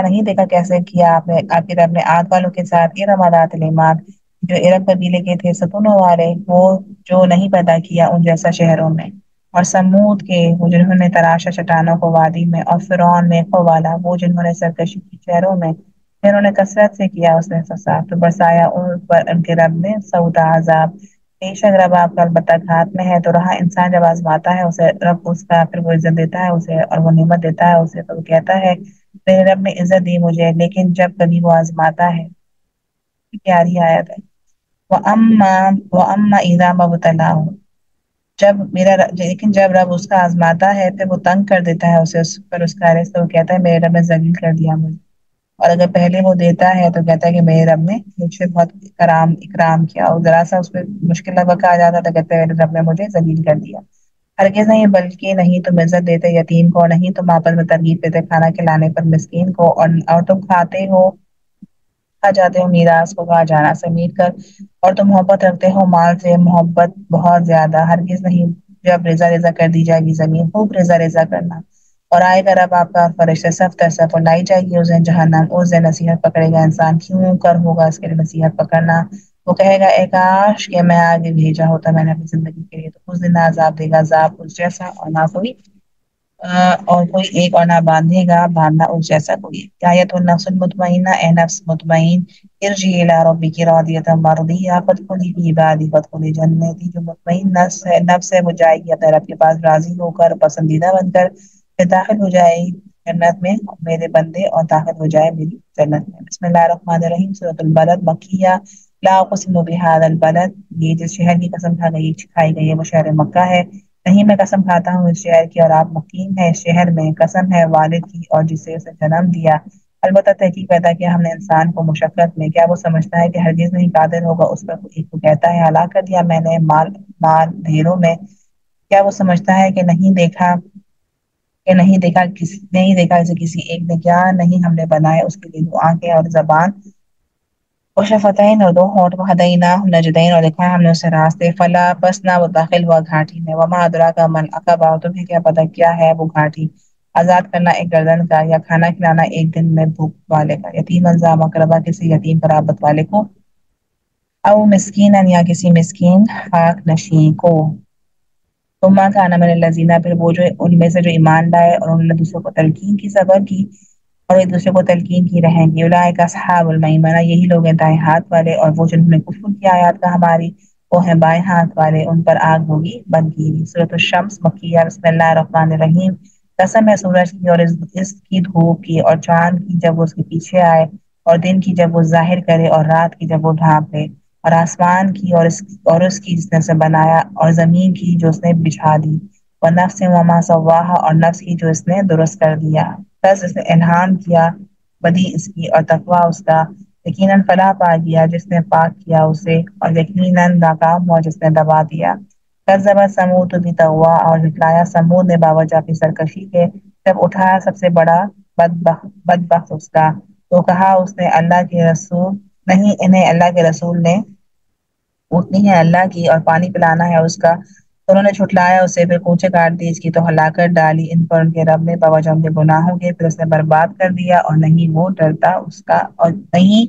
نہیں دیکھا کیسے کیا آپ کے رب نے عاد والوں کے ساتھ، ارم ذات العماد، جو ارم قبیلے کے تھے ستونوں والے، وہ جو نہیں پیدا کیا ان جیسا شہروں میں، اور سمود کے وہ جنہوں نے تراشا چٹانوں کو وادی میں، اور فرعون میخوں والا وہ جنہوں نے سرکشی کی شہروں میں، پھر انہوں نے کثرت سے کیا اس نے فساد، تو برسایا ان پر ان کے رب نے سودا عذاب۔ بے شک رب آپ کا البتہ ہاتھ میں ہے، تو رہا انسان جب آزماتا ہے اسے رب اس کا، پھر وہ عزت دیتا ہے اسے اور وہ نعمت دیتا ہے اسے، تو وہ کہتا ہے میرے رب نے عزت دی مجھے، لیکن جب کبھی وہ آزماتا ہے، پیاری آیت ہے، وَأَمَّا إِذَا مَا ابْتَلَاهُ، لیکن جب رب اس کا آزماتا ہے پھر وہ تنگ کر دیتا ہے اسے، اس پر اس کا رزق، تو وہ کہتا ہے میرے رب نے ذلیل کر دیا مجھے، اور اگر پہلے وہ دیتا ہے تو کہتا ہے کہ میرے رب نے مجھ سے بہت اکرام کیا، اور ذرا سا اس پہ مشکل وقت آ جاتا تو کہتا ہے میرے رب نے مجھے ذلیل کر دیا۔ ہرگز نہیں، بلکہ نہیں تم عزت دیتے یتیم کو، اور نہیں تم آپس میں ترغیب دیتے کھانا کھلانے پر مسکین کو، اور تم کھا جاتے ہو میراث کو کہا جانا سمیٹ کر، اور تم محبت رکھتے ہو مال سے، محبت بہت زیادہ۔ ہرگز نہیں، جب رضا رضا کر دی جائے گی زمین، خوب رضا رضا کرنا، اور آئے گا رب آپ کا فرشتے صف در صف، اور لائی جائے گی اس دن جہنم، اس دن نصیحت پکڑے گا انسان، کیوں کر ہوگا اس کے لیے نصیحت پکڑنا، وہ کہے گا اے کاش کہ میں آگے بھیجا ہوتا میں نے اپنی زندگی کے لیے، تو اس دن نہ عذاب دے گا عذاب اس جیسا، اور نہ کوئی اور کوئی ایک اور نہ باندھے گا باندھنا اس جیسا کوئی۔ آیت النفس المطمئنہ، اے نفس مطمئن، ارجعی الی ربک راضیۃ مرضیہ فادخلی فی عبادی وادخلی جنتی، جو مطمئن نفس ہے وہ جائے گی اپنے رب کے پاس راضی ہو کر، پسندیدہ بن کر، پھر داخل ہو جائے گی جنت میں، میرے بندے، اور داخل ہو جائے میری جنت میں۔ بسم اللہ الرحمن الرحیم، سورۃ البلد مکیہ، لا اقسم بہذا البلد، یہ جس شہر کی قسم کھائی گئی ہے وہ شہر مکہ ہے۔ نہیں، میں قسم کھاتا ہوں اس شہر کی اور آپ مقیم ہے اس شہر میں، قسم ہے والد کی اور جسے اسے جنم دیا۔ البتہ تحقیق پیدا کیا ہم نے انسان کو مشقت میں، کیا وہ سمجھتا ہے کہ ہرگز نہیں قادر ہوگا اس پر؟ ایک کو کہتا ہے ہلاک کر دیا میں نے مال ڈھیروں میں، کیا وہ سمجھتا ہے کہ نہیں دیکھا کسی نہیں دیکھا اسے کسی ایک نے؟ کیا نہیں ہم نے بنایا اس کے لیے دو آنکھیں اور زبان اور شفتین اور دو ہونٹ، وہدیناہ النجدین، اور دکھایا ہم نے اسے راستے، فلا پس نہ وہ داخل ہوا گھاٹی میں، وما ادراک ما العقبہ، اور تمہیں کیا پتا کیا ہے وہ گھاٹی؟ آزاد کرنا ایک گردن کا، یا کھانا کھلانا ایک دن میں بھوک والے کا، یتیما ذا مقربہ، کسی یتیم قرابت والے کو، او مسکینا، یا کسی مسکین خاک نشین کو۔ ثم كان من الذين، پھر وہ جو ان میں سے جو ایمان لائے اور انہوں نے دوسروں کو تلقین کی، صبر کی اور ایک دوسرے کو تلقین کی رہیں گے، اولئک اصحاب المیمنہ، یہی لوگ ہیں دائیں ہاتھ والے، اور وہ جنہوں نے کفر کیا آیات کا ہماری، وہ ہیں بائیں ہاتھ والے، ان پر آگ ہوگی بند کی ہوئی۔ سورۃ الشمس مکیہ، بسم اللہ الرحمن الرحیم، قسم ہے سورج کی اور اس کی دھوپ کی، اور چاند کی جب وہ اس کے پیچھے آئے، اور دن کی جب وہ ظاہر کرے، اور رات کی جب وہ ڈھانپ دے، اور آسمان کی اور اس کی جس نے اسے بنایا، اور زمین کی جو اس نے بچھا دی، ونفس وما سواہا، اور نفس کی جو اس نے درست کر دیا، بس اس نے انعام کیا بدی اس کی اور تقوی اس کا، یقیناً فلاح پا گیا جس نے پاک کیا اسے، اور یقیناً ناکام ہوا جس نے دبا دیا۔ کذبت ثمود بطغواہ، اور جھٹلایا ثمود نے باوجہ اپنی سرکشی کے، جب اٹھایا سب سے بڑا بدبخت اس کا، تو کہا اس نے اللہ کے رسول، نہیں انہیں اللہ کے رسول نے اٹھنی ہے اللہ کی اور پانی پلانا ہے اس کا، تو انہوں نے جھٹلایا اسے، پھر کوچے کاٹ دی اس کی، تو ہلاکت ڈالی ان پر ان کے رب نے باوجہ ان کے گناہوں کے، پھر اس نے برباد کر دیا، اور نہیں وہ ڈرتا اس کا، اور نہیں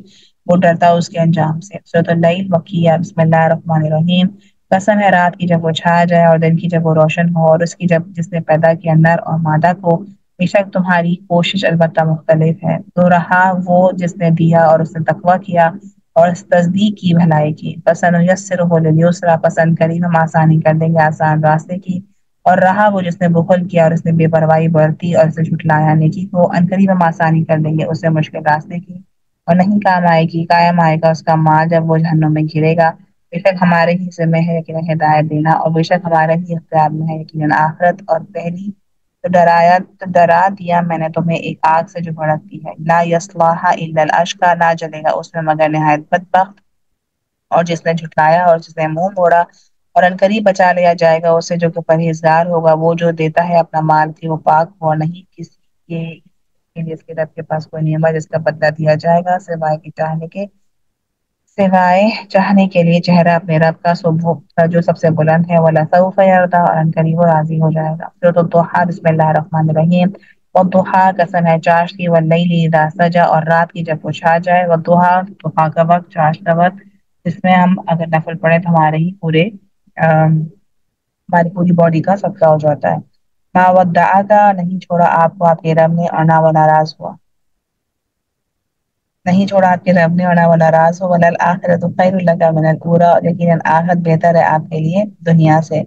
وہ ڈرتا اس کے انجام سے۔ سورۃ اللیل مکیہ، بسم اللہ الرحمن الرحیم، قسم ہے رات کی جب وہ چھا جائے، اور دن کی جب وہ روشن ہو، اور اس کی جب جس نے پیدا کیا نر اور مادہ کو، بے شک تمہاری کوشش البتہ مختلف ہے، تو رہا وہ جس نے دیا اور اس نے تقوی کیا اور اس تصدیق کی بھلائی کی، فسنیسرہ للیسریٰ، پسند قریب ہم آسانی کر دیں گے آسان راستے کی، اور رہا وہ جس نے بخل کیا اور اس نے بے پرواہی برتی اور اسے جھٹلایا نیکی کو، عنقریب ہم آسانی کر دیں گے اسے مشکل راستے کی، اور نہیں کام آئے گی قائم آئے گا اس کا مال جب وہ جہنم میں گرے گا۔ بے شک ہمارے ہی ذمہ ہے یقیناً ہدایت دینا، اور بے شک ہمارے ہی اختیار میں ہے یقیناً آخرت، اور پہلی تو ڈرا دیا میں نے تمہیں ایک آگ سے جو بھڑکتی ہے، لا یصلاھا الا الاشقی، نہ جلے گا اس میں مگر نہایت بدبخت، اور جس نے جھٹلایا اور جس نے منہ موڑا، اور عنقریب بچا لیا جائے گا اسے جو کہ پرہیزگار ہوگا، وہ جو دیتا ہے اپنا مال کہ وہ پاک ہو، نہیں کسی کے لیے اس کے رب کے پاس کوئی نعمت جس کا بدلہ دیا جائے گا سوائے چاہنے کے لیے چہرہ اپنے رب کا، جو سب سے بلند ہے، وَلَسَوْفَ يَرْضَىٰ، اور عنقریب وہ راضی ہو جائے گا۔ سورۃ الضحیٰ، بسم اللہ الرحمن الرحیم، والضحیٰ، قسم ہے چاشت واللیل اذا سجا، اور رات کی جب وہ چھا جائے، والضحیٰ، ضحیٰ کا وقت، چاشت کا وقت، جس میں ہم اگر نفل پڑھیں تو ہماری پوری باڈی کا صدقہ ہو جاتا ہے۔ ما ودعک، نہیں چھوڑا آپ کو آپ کے رب نے، اور نہ وہ ناراض ہوا، نہیں چھوڑا آپ کے رب نے، اور نہ وہ ناراض ہو، وَلَلْآخِرَةُ خَيْرٌ لَكَ مِنَ الْأُولَىٰ، اور یقیناً آخرت بہتر ہے آپ کے لیے دنیا سے۔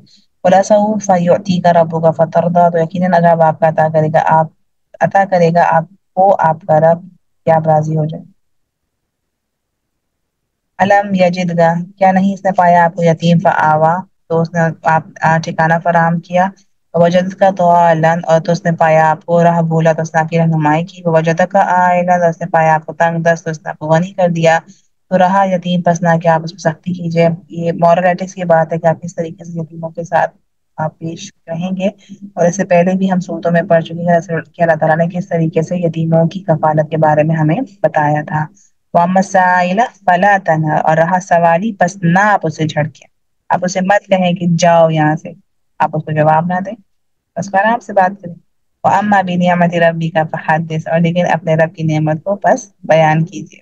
وَلَسَوْفَ يُعْطِيكَ رَبُّكَ فَتَرْضَىٰ، تو یقیناً اگر آپ کا عطا کرے گا آپ کو آپ کا رب، کیا آپ راضی ہو جائے۔ علم یجدگا، کیا نہیں اس نے پایا آپ کو یتیم فآوا، تو اس نے آپ ٹھکانہ فراہم کیا، وجد کا ضالن، اور تو اس نے پایا آپ کو راہ بھولا تو اس نے آپ کی رہنمائی کی، وجد کا عائلا، تو اس نے پایا آپ کو تنگ دست تو اس نے آپ کو غنی کر دیا، تو رہا یتیم پس نہ کہ آپ اس پہ سختی کیجیے۔ یہ مورل ایتھکس کی بات ہے کہ آپ کس طریقے سے یتیموں کے ساتھ آپ پیش رہیں گے، اور اس سے پہلے بھی ہم صورتوں میں پڑھ چکے ہیں کہ اللہ تعالیٰ نے کس طریقے سے یتیموں کی کفالت کے بارے میں ہمیں بتایا تھا۔ وَأَمَّا السَّائِلَ فَلَا تَنْهَرْ، اور رہا سوالی پس نہ آپ اسے جھڑکیں، آپ اسے مت کہیں کہ جاؤ یہاں سے، آپ اس کو جواب نہ دیں، بس آرام سے بات کریں۔ وَأَمَّا بِنِعْمَةِ رَبِّكَ فَحَدِّثْ، اور لیکن اپنے رب کی نعمت کو بس بیان کیجیے۔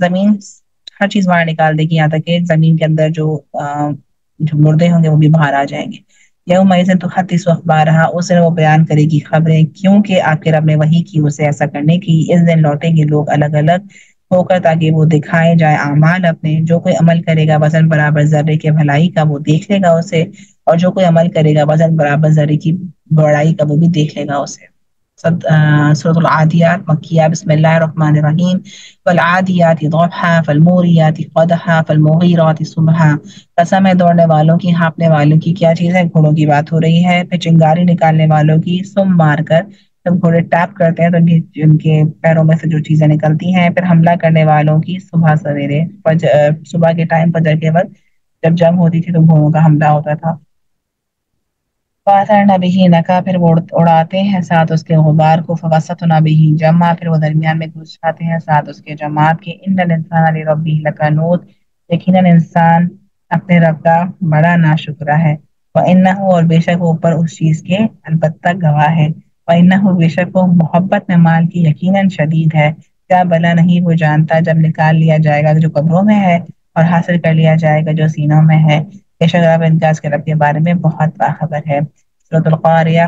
زمین ہر چیز باہر نکال دے گی، یہاں تک کہ زمین کے اندر جو مردے ہوں گے وہ بھی باہر آ جائیں گے۔ یوم یذ تحدث اخبارها، اس دن وہ بیان کرے گی خبریں، کیونکہ آپ کے رب نے وحی کی اسے ایسا کرنے کی۔ اس دن لوٹیں گے لوگ الگ الگ ہو کر تاکہ وہ دکھائے جائے اعمال اپنے۔ جو کوئی عمل کرے گا وزن برابر ذرے کے بھلائی کا وہ دیکھ لے گا اسے، اور جو کوئی عمل کرے گا وزن برابر ذرے کی بڑائی کا وہ بھی دیکھ لے گا اسے۔ سورۃ العادیات مکیہ، بسم اللہ الرحمن الرحیم۔ والعادیات ضبحا فالموریات قدحا فالمغیرات صبحا، قسم ہے دوڑنے والوں کی، ہانپنے والوں کی، کیا چیز ہے؟ گھوڑوں کی بات ہو رہی ہے۔ پھر چنگاری نکالنے والوں کی، سم مار کر جب گھوڑے ٹیپ کرتے ہیں تو ان کے پیروں میں سے جو چیزیں نکلتی ہیں۔ پھر حملہ کرنے والوں کی، صبح سویرے صبح کے ٹائم فجر کے وقت جب جنگ ہوتی تھی تو گھوڑوں کا حملہ ہوتا تھا۔ فَأَثَرْنَ بِهِ نَقْعًا، پھر وہ اڑاتے ہیں ساتھ اس کے غبار کو۔ فَوَسَطْنَ بِهِ جَمْعًا، پھر وہ درمیان میں گھس جاتے ہیں ساتھ اس کے جماعت کے۔ إِنَّ الْإِنسَانَ لِرَبِّهِ لَكَنُودٌ، یقیناً انسان اپنے رب کا بڑا ناشکرا ہے۔ وَإِنَّهُ، اور بے شک وہ اوپر اس چیز کے البتہ گواہ ہے۔ وَإِنَّهُ، بے شک وہ محبت میں مال کی یقیناً شدید ہے۔ کیا بلا نہیں وہ جانتا جب نکال لیا جائے گا جو قبروں میں ہے اور حاصل کر لیا جائے گا جو سینوں میں ہے۔ بے شک رب ان کا اس کے رب کے بارے میں بہت باخبر ہے۔ سورۃ القاریہ،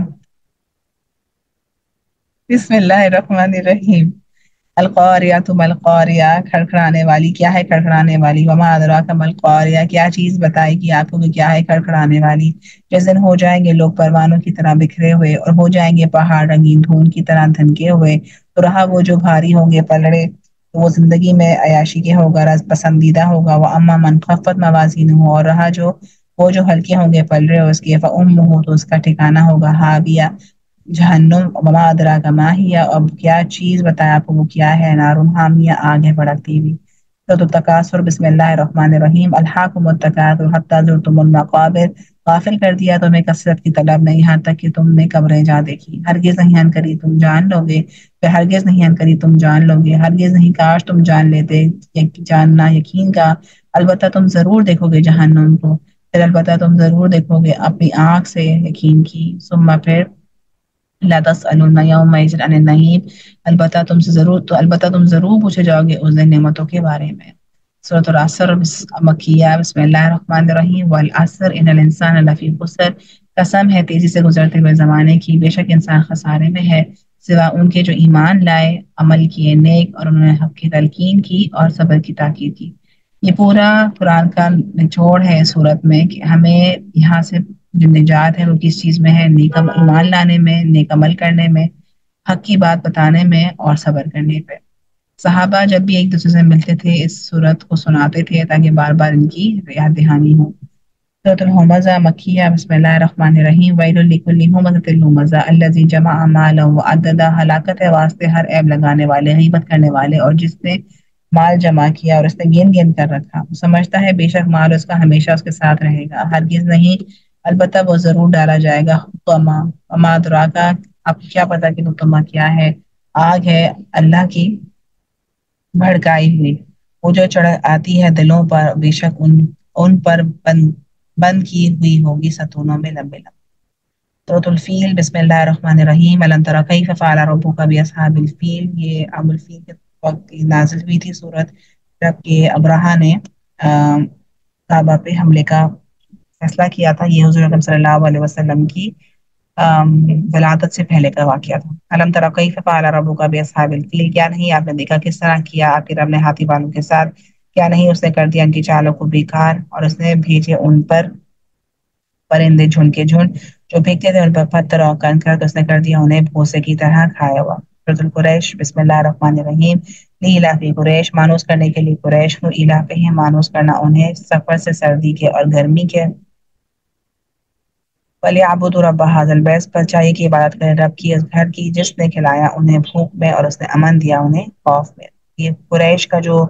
بسم اللہ الرحمن الرحیم۔ القاریۃ ما القاریہ، کھڑکھڑانے والی، کیا ہے کھڑکھڑانے والی؟ وما ادراک ما القاریہ، کیا چیز بتائے گی آپ کو کہ کیا ہے کھڑکھڑانے والی؟ جس دن ہو جائیں گے لوگ پروانوں کی طرح بکھرے ہوئے، اور ہو جائیں گے پہاڑ رنگین دھند کی طرح دھنکے ہوئے، تو رہا وہ جو بھاری ہوں گے پلڑے تو وہ زندگی میں عیاشی کے ہوگا، رز پسندیدہ ہوگا۔ وہ اما من خفت موازینہ، اور رہا وہ جو ہلکے ہوں گے پلڑے اس کے، فامہ، تو اس کا ٹھکانہ ہوگا ہاویہ، جہنم۔ وما ادراک ما ہی، اب کیا چیز بتایا آپ کو وہ کیا ہے؟ نار حامیہ، آگ ہے بھڑکتی ہوئی۔ سورۃ التکاثر، بسم اللہ الرحمن الرحیم۔ الہاکم التکاثر حتی زرتم المقابر، غافل کر دیا تمہیں کثرت کی طلب نے یہاں تک کہ تم نے قبریں جا دیکھی۔ ہرگز نہیں ان قریب تم جان لو گے، پھر ہرگز نہیں ان قریب تم جان لو گے، ہرگز نہیں کاش تم جان لیتے جاننا یقین کا۔ البتہ تم ضرور دیکھو گے جہنم کو، پھر البتہ تم ضرور دیکھو گے اپنی آنکھ سے یقین کی۔ ثم پھر لا تسألون یومئذ عن النعیم، البتہ تم ضرور پوچھے جاؤ گے اس دن نعمتوں کے بارے میں۔ سورۃ العصر مکیہ، بسم اللہ الرحمن الرحیم۔ والعصر ان الانسان لفی خسر، قسم ہے تیزی سے گزرتے ہوئے زمانے کی، بے شک انسان خسارے میں ہے، سوا ان کے جو ایمان لائے، عمل کیے نیک، اور انہوں نے حق کی تلقین کی اور صبر کی تاکید کی۔ یہ پورا قرآن کا نچوڑ ہے اس صورت میں کہ ہمیں یہاں سے جو نجات ہے وہ کس چیز میں ہے؟ نیک ایمان لانے میں، نیک عمل کرنے میں، حق کی بات بتانے میں، اور صبر کرنے پہ۔ صحابہ جب بھی ایک دوسرے سے ملتے تھے اس صورت کو سناتے تھے تاکہ بار بار ان کی یاد دہانی ہو۔ سورۃ الہمزہ مکیہ، بسم اللہ الرحمن الرحیم۔ ویل لکل ہمزۃ لمزہ الذی جمع مالا وعددہ، ہلاکت ہے واسطے ہر عیب لگانے والے، غیبت کرنے والے، اور جس نے مال جمع کیا اور اس نے گن گن کر رکھا۔ وہ سمجھتا ہے بے شک مال اس کا ہمیشہ اس کے ساتھ رہے گا، ہرگز نہیں، البتہ وہ ضرور ڈالا جائے گا حطما۔ وما ادراکا، آپ کو کیا پتا کہ حطما کیا ہے؟ آگ ہے اللہ کی بھڑکائی ہوئی، وہ جو چڑھ آتی ہے دلوں پر، بے شک ان پر بند کی ہوئی ہوگی ستونوں میں لمبے لمبے۔ سورۃ الفیل، بسم اللہ الرحمن الرحیم۔ الم تر کیف فعل ربک باصحاب الفیل، یہ ابو الفیل کے وقت نازل ہوئی تھی سورت، جب کہ ابرہہ نے کعبہ پہ حملے کا فیصلہ کیا تھا۔ یہ حضور اکرم صلی اللہ علیہ وسلم کی ولادت سے پہلے کا واقعہ تھا۔ الم تر کیف فعل ربک باصحاب الفیل، کیا نہیں آپ نے دیکھا کس طرح کیا آپ کے رب نے ہاتھی والوں کے ساتھ؟ کیا نہیں اس نے کر دیا ان کی چالوں کو بیکار، اور اس نے بھیجے ان پر پرندے جھنڈ کے جھنڈ جو پھینکتے تھے ان پر پتھر اور کنکر، تو اس نے کر دیا انہیں بھوسے کی طرح کھایا ہوا۔ سورۃ القریش، بسم اللہ الرحمن الرحیم۔ لإلاف قریش، مانوس کرنے کے لیے قریش کو، الافہم، مانوس کرنا انہیں، سفر سے سردی کے اور گرمی کے۔ وَلْيَعْبُدُوا رَبَّ هَٰذَا الْبَيْتِ، پر چاہیے کہ عبادت کریں رب کی اس گھر کی جس نے کھلایا انہیں بھوک میں اور اس نے امن دیا انہیں خوف میں۔ یہ قریش کا جو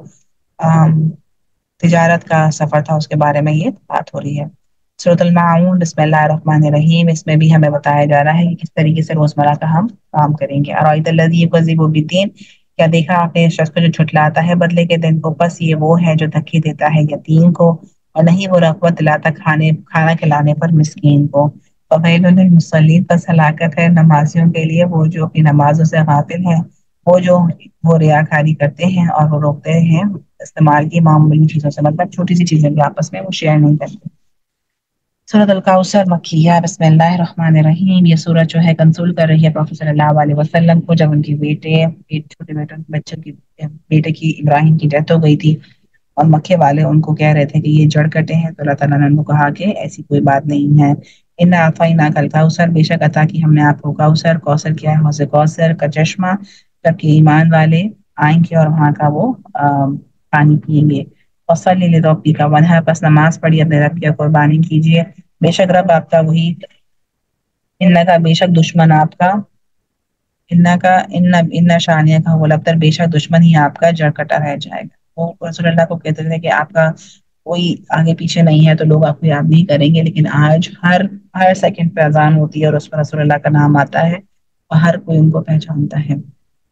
تجارت کا سفر تھا اس کے بارے میں یہ بات ہو رہی ہے۔ سورۃ الماعون، بسم اللہ الرحمن الرحیم۔ اس میں بھی ہمیں بتایا جا رہا ہے کہ کس طریقے سے روزمرہ کا ہم کام کریں گے۔ ارأیت الذی یکذب بالدین، کیا دیکھا آپ نے اس شخص کو جو جھٹلاتا ہے بدلے کے دن کو؟ بس یہ وہ ہے جو دھکے دیتا ہے یتیم کو، اور نہیں وہ رغبت دلاتا کھانا کھلانے پر مسکین کو۔ وویل للمصلین، پس ہلاکت ہے نمازیوں کے لیے، وہ جو اپنی نمازوں سے غافل ہیں۔ وہ ریاکاری کرتے ہیں اور وہ روکتے ہیں استعمال کی معمولی چیزوں سے، مطلب چھوٹی سی چیزیں بھی آپس میں وہ شیئر نہیں کرتے۔ سورۃ الکوثر مکیہ، بسم اللہ الرحمن الرحیم۔ یہ سورۃ جو ہے کنسول کر رہی ہے پروفیٹ صلی اللہ علیہ وسلم کو، جب ان کی چھوٹے بچے کی بیٹے کی ابراہیم کی ڈیتھ ہو گئی تھی، اور مکے والے ان کو کہہ رہے تھے کہ یہ جڑ کٹے ہیں، تو اللہ تعالیٰ نے ان کو کہا کہ ایسی کوئی بات نہیں ہے۔ ان اعطیناک کل کوثر، بے شک عطا کی ہم نے آپ کو کوثر، کوثر کیا ہے، حوض کوثر کا چشمہ، جبکہ ایمان والے آئیں گے اور وہاں کا وہ پانی پیئیں گے۔ وصلی لربک ونحر، پس نماز پڑھی اپنے رب کی قربانی کیجیے، بے شک رب آپ کا وہی، ان کا بے شک دشمن آپ کا، ان شانیہ کا وہ لبتر، بے شک دشمن ہی آپ کا جڑ کٹا رہ جائے گا۔ وہ رسول اللہ کو کہتے تھے کہ آپ کا کوئی آگے پیچھے نہیں ہے تو لوگ آپ کو یاد نہیں کریں گے، لیکن آج ہر سیکنڈ پہ اذان ہوتی ہے اور اس پر رسول اللہ کا نام آتا ہے اور ہر کوئی ان کو پہچانتا ہے۔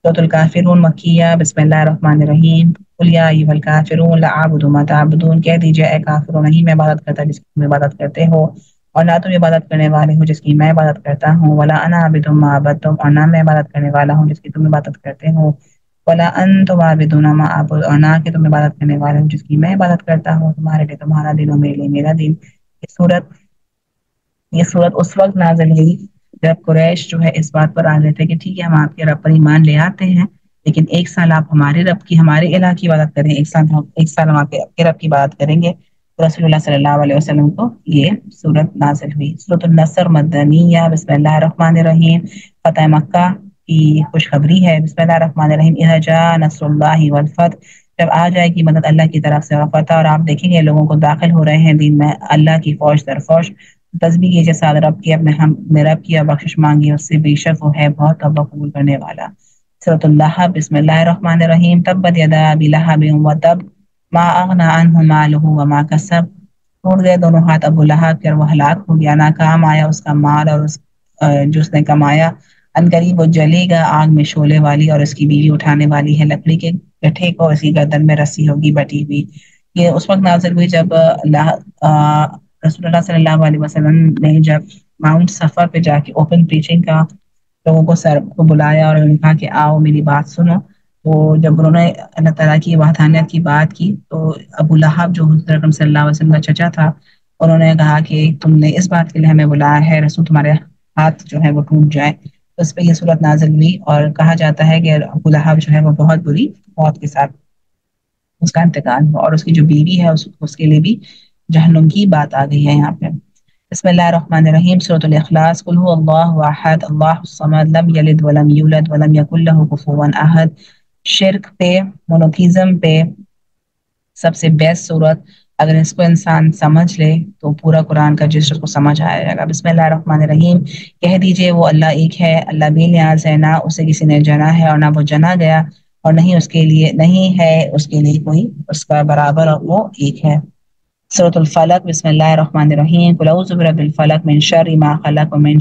سورۃ الکافرون مکیہ، بسم اللہ الرحمن الرحیم۔ قل یا ایھا الکافرون لا اعبد ما تعبدون، کہہ دیجئے اے کافروں نہیں میں عبادت کرتا جس کی تم عبادت کرتے ہو، اور نہ تم عبادت کرنے والے ہو جس کی میں عبادت کرتا ہوں، ولا انا عابد ما عبدتم، اور نہ میں عبادت کرنے والا ہوں جس کی تم عبادت کرتے ہو، ولا انتم عابدون ما اعبد، اور نہ کہ تم عبادت کرنے والے ہو جس کی میں عبادت کرتا ہوں، تمہارے لیے تمہارا دین اور میرے لیے میرا دین۔ یہ صورت اس وقت نازل ہوئی جب قریش جو ہے اس بات پر آ گئے تھے کہ ٹھیک ہے ہم آپ کے رب پر ایمان لے آتے ہیں، لیکن ایک سال آپ ہمارے رب کی، ہمارے الہ کی عبادت کریں، ایک سال ہم آپ کے رب کی عبادت کریں گے۔ تو رسول اللہ صلی اللہ علیہ وسلم کو یہ صورت نازل ہوئی۔ سورۃ النصر مدنیہ، بسم اللہ الرحمن الرحیم۔ فتح مکہ کی خوشخبری ہے، بسم اللہ الرحمن الرحیم۔ اذا جاء نصر اللہ والفتح، جب آ جائے گی مدد اللہ کی طرف سے اور فتح، اور آپ دیکھیں گے لوگوں کو داخل ہو رہے ہیں دین میں اللہ کی فوج در فوج، تسبیح کیجیے ساتھ رب کی، اپنے رب کی اور بخشش مانگی اس سے، بے شک وہ ہے بہت توبہ قبول کرنے والا۔ سورۃ اللہ، بسم اللہ الرحمن الرحیم۔ تبت یدا ابی لہب وتب، ما اغنی عنہ مالہ وما کسب، ٹوٹ گئے دونوں ہاتھ ابو لہب کے اور وہ ہلاک ہو گیا، ناکام آیا اس کا مال اور جو اس نے کمایا۔ عنقریب وہ جلے گا آگ میں شعلے والی، اور اس کی بیوی اٹھانے والی ہے لکڑی کے گٹھے کو، اس کی گردن میں رسی ہوگی بٹی ہوئی۔ یہ اس وقت نازل ہوئی جب رسول اللہ صلی اللہ علیہ وسلم نے جب ماؤنٹ صفا پہ جا کے اوپن پریچنگ کا لوگوں کو سر کو بلایا اور انہوں نے کہا کہ آؤ میری بات سنو، تو جب انہوں نے اللہ تعالیٰ کی وحدانیت کی بات کی تو ابو لہب جو حضرت اکرم صلی اللہ علیہ وسلم کا چچا تھا، انہوں نے کہا کہ تم نے اس بات کے لیے ہمیں بلایا ہے، رسول تمہارے ہاتھ جو ہے وہ ٹوٹ جائے۔ تو اس پہ یہ صورت نازل ہوئی، اور کہا جاتا ہے کہ ابو لہب جو ہے وہ بہت بری موت کے ساتھ اس کا انتقال ہوا، اور اس کی جو بیوی ہے اس کے لیے بھی جہنم کی بات آ گئی ہے یہاں پہ۔ بسم اللہ الرحمن الرحیم۔ سورۃ الاخلاص، قل هو اللہ احد اللہ الصمد لم یلد ولم یولد ولم یکن له کفوا احد۔ شرک پہ، مونوتھیزم پہ سب سے بیسٹ صورت، اگر اس کو انسان سمجھ لے تو پورا قرآن کا جس کو سمجھ آئے گا۔ بسم اللہ الرحمن الرحیم۔ کہہ دیجئے وہ اللہ ایک ہے، اللہ بے نیاز ہے، نہ اسے کسی نے جنا ہے اور نہ وہ جنا گیا، اور نہیں ہے اس کے لیے کوئی اس کا برابر، اور وہ ایک ہے۔ سورۃ الفلق، بسم اللہ الرحمن الرحیم۔ قل اعوذ برب الفلق من شر ما خلق ومن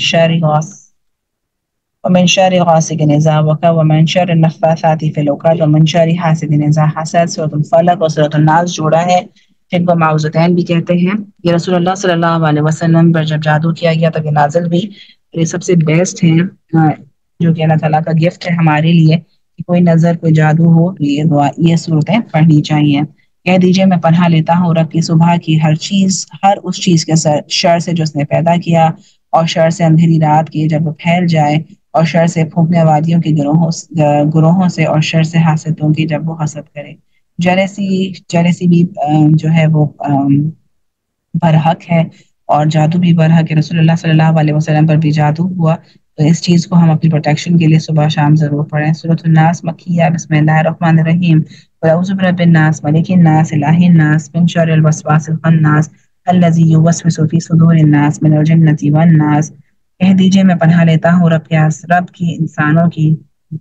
شر غاسق اذا وقب ومن شر النفاثات في العقد ومن شر حاسد اذا حسد۔ سورۃ الفلق اور سورۃ الناس جوڑا ہے، جن کو معوذتین بھی کہتے ہیں۔ یہ رسول اللہ صلی اللہ علیہ وسلم پر جب جادو کیا گیا تب یہ نازل بھی، یہ سب سے بیسٹ ہیں، جو کہ اللہ تعالیٰ کا گفٹ ہے ہمارے لیے کہ کوئی نظر کوئی جادو ہو تو یہ صورتیں پڑھنی چاہیے۔ کہہ دیجئے میں پناہ لیتا ہوں رب کی صبح کی ہر اس چیز کے شر سے جو اس نے پیدا کیا، اور شر سے اندھیری رات کی جب وہ پھیل جائے، اور شر سے پھونکنے والیوں کے گروہوں سے، اور شر سے حاسدوں کی جب وہ حسد کرے۔ جیلسی بھی جو ہے وہ برحق ہے، اور جادو بھی برحق ہے۔ رسول اللہ صلی اللہ علیہ وسلم پر بھی جادو ہوا، تو اس چیز کو ہم اپنی پروٹیکشن کے لیے صبح شام ضرور پڑھیں۔ سورۃ الناس مکیہ، بسم اللہ الرحمن الرحیم۔ اعوذ برب الناس ملک الناس الہ الناس من شر الوسواس الخناس الذی یوسوس فی صدور الناس من الجنۃ والناس۔ کہہ دیجئے میں پناہ لیتا ہوں رب کی، انسانوں کی،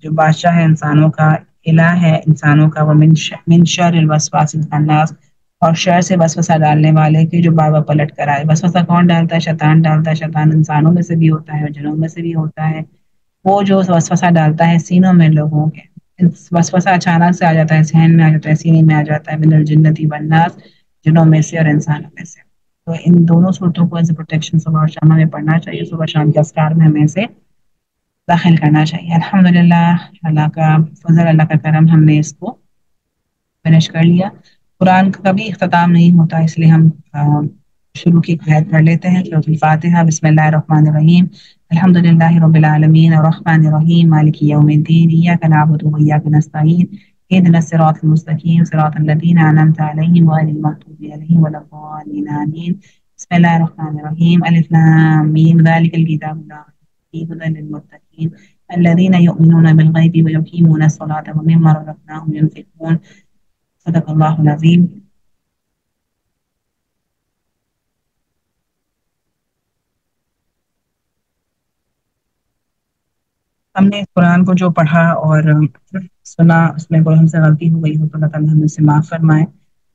جو بادشاہ ہے انسانوں کا، الہ ہے انسانوں کا، وہ من شر الوسواس الخناس، اور شر سے وسوسہ ڈالنے والے کی جو بابا پلٹ کر آئے۔ وسوسہ کون ڈالتا ہے؟ شیطان ڈالتا ہے۔ شیطان انسانوں میں سے بھی ہوتا ہے اور جنوں میں سے بھی ہوتا ہے۔ وہ جو وسوسہ ڈالتا ہے سینوں میں لوگوں کے، وسوسہ اچانک سے آ جاتا ہے، ذہن میں آ جاتا ہے، سینے میں آ جاتا ہے، من الجنۃ والناس، جنوں میں سے اور انسانوں میں سے۔ تو ان دونوں صورتوں کو ایز اے پروٹیکشن صبح اور شام ہمیں پڑھنا چاہیے۔ صبح شام کے اذکار میں ہمیں سے داخل کرنا چاہیے. الحمدللہ اللہ کا فضل، اللہ کا کرم، ہم نے اس کو فنش کر لیا. قرآن کا کبھی اختتام نہیں ہوتا، اس لیے ہم شروع کی آیت پڑھ لیتے ہیں. سورۃ الفاتحہ. بسم اللہ الرحمن الرحیم. الحمد للہ رب العالمین الرحمن الرحیم مالک یوم الدین ایاک نعبد و ایاک نستعین اهدنا الصراط المستقیم صراط الذین انعمت علیہم غیر المغضوب علیہم ولا الضالین آمین. بسم اللہ الرحمن الرحیم. الف لام میم ذلک الکتاب لا ریب فیہ ھدی للمتقین الذین یؤمنون بالغیب ویقیمون الصلاة ومما رزقناهم ينفقون. صدق اللہ العظیم. ہم نے اس قرآن کو جو پڑھا اور سنا، اس میں کوئی ہم سے غلطی ہو گئی ہو تو اللہ تعالیٰ ہمیں سے معاف فرمائے.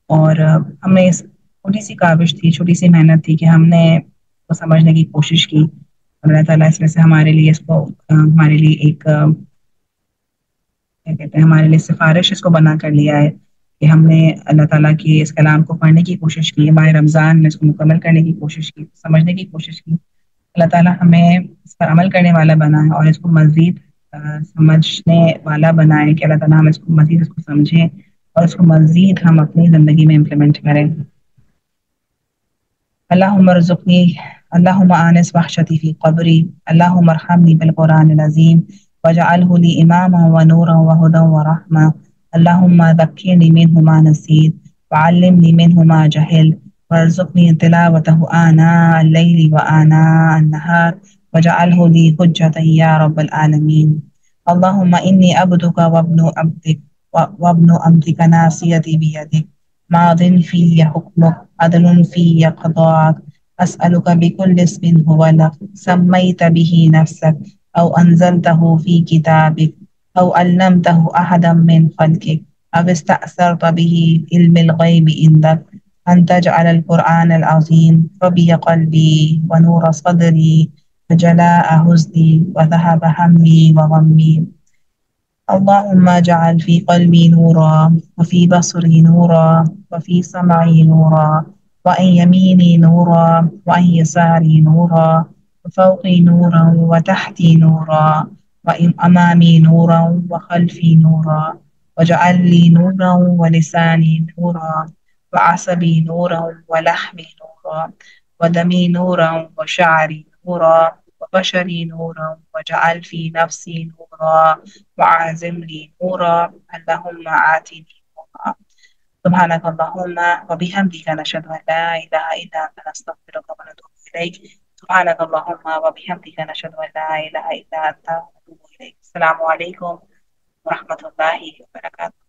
اور ہم نے اس چھوٹی سی کاوش تھی، چھوٹی سی محنت تھی کہ ہم نے اس کو سمجھنے کی کوشش کی. اللہ تعالیٰ اس میں سے ہمارے لیے اس کو ہمارے لیے ایک کیا کہتے ہیں، ہمارے لیے سفارش اس کو بنا کر لیا ہے کہ ہم نے اللہ تعالیٰ کی اس کلام کو پڑھنے کی کوشش کی، ماہ رمضان میں اس کو مکمل کرنے کی کوشش کی، سمجھنے کی کوشش کی. اللہ تعالیٰ ہمیں اس پر عمل کرنے والا بنائے اور اس کو مزید سمجھنے والا بنائے کہ اللہ تعالیٰ ہم اس کو مزید اس کو سمجھیں اور اس کو مزید ہم اپنی زندگی میں امپلیمنٹ کریں. اللهم ارزقني، اللهم آنس وحشتي في قبري، اللهم ارحمني بالقرآن العظيم واجعله لي إماما ونورا وهدى ورحمة. اللهم ذكرني منه ما نسيت وعلمني منه ما جهل وارزقني تلاوته آناء الليل وآناء النهار واجعله لي حجة يا رب العالمين. اللهم إني عبدك وابن عبدك وابن عبدك ناصيتي بيدك ماض في حكمك عدل في قضاءك. أسألك بكل اسم هو لك سميت به نفسك أو أنزلته في كتابك أو علمته أحدا من خلقك أو استأثرت به في علم الغيب عندك أن تجعل القرآن العظيم ربيع قلبي ونور صدري وجلاء حزني وذهب همي وغمي. اللهم اجعل في قلبي نورا وفي بصري نورا وفي سمعي نورا وعن يميني نورا وعن يساري نورا وفوقي نورا وتحتي نورا وإن أمامي نورا وخلفي نورا واجعل لي نورا ولساني نورا وعصبي نورا ولحمي نورا ودمي نورا وشعري نورا وبشري نورا واجعل في نفسي نورا وعازم لي نورا. اللهم آتني نورا. سبحانك اللهم وبحمدك نشهد أن لا إله إلا أنت نستغفرك ونتوب إليك. سبحانك اللهم وبحمدك نشهد أن لا إله إلا أنت نتوب إليك. السلام عليكم ورحمة الله وبركاته.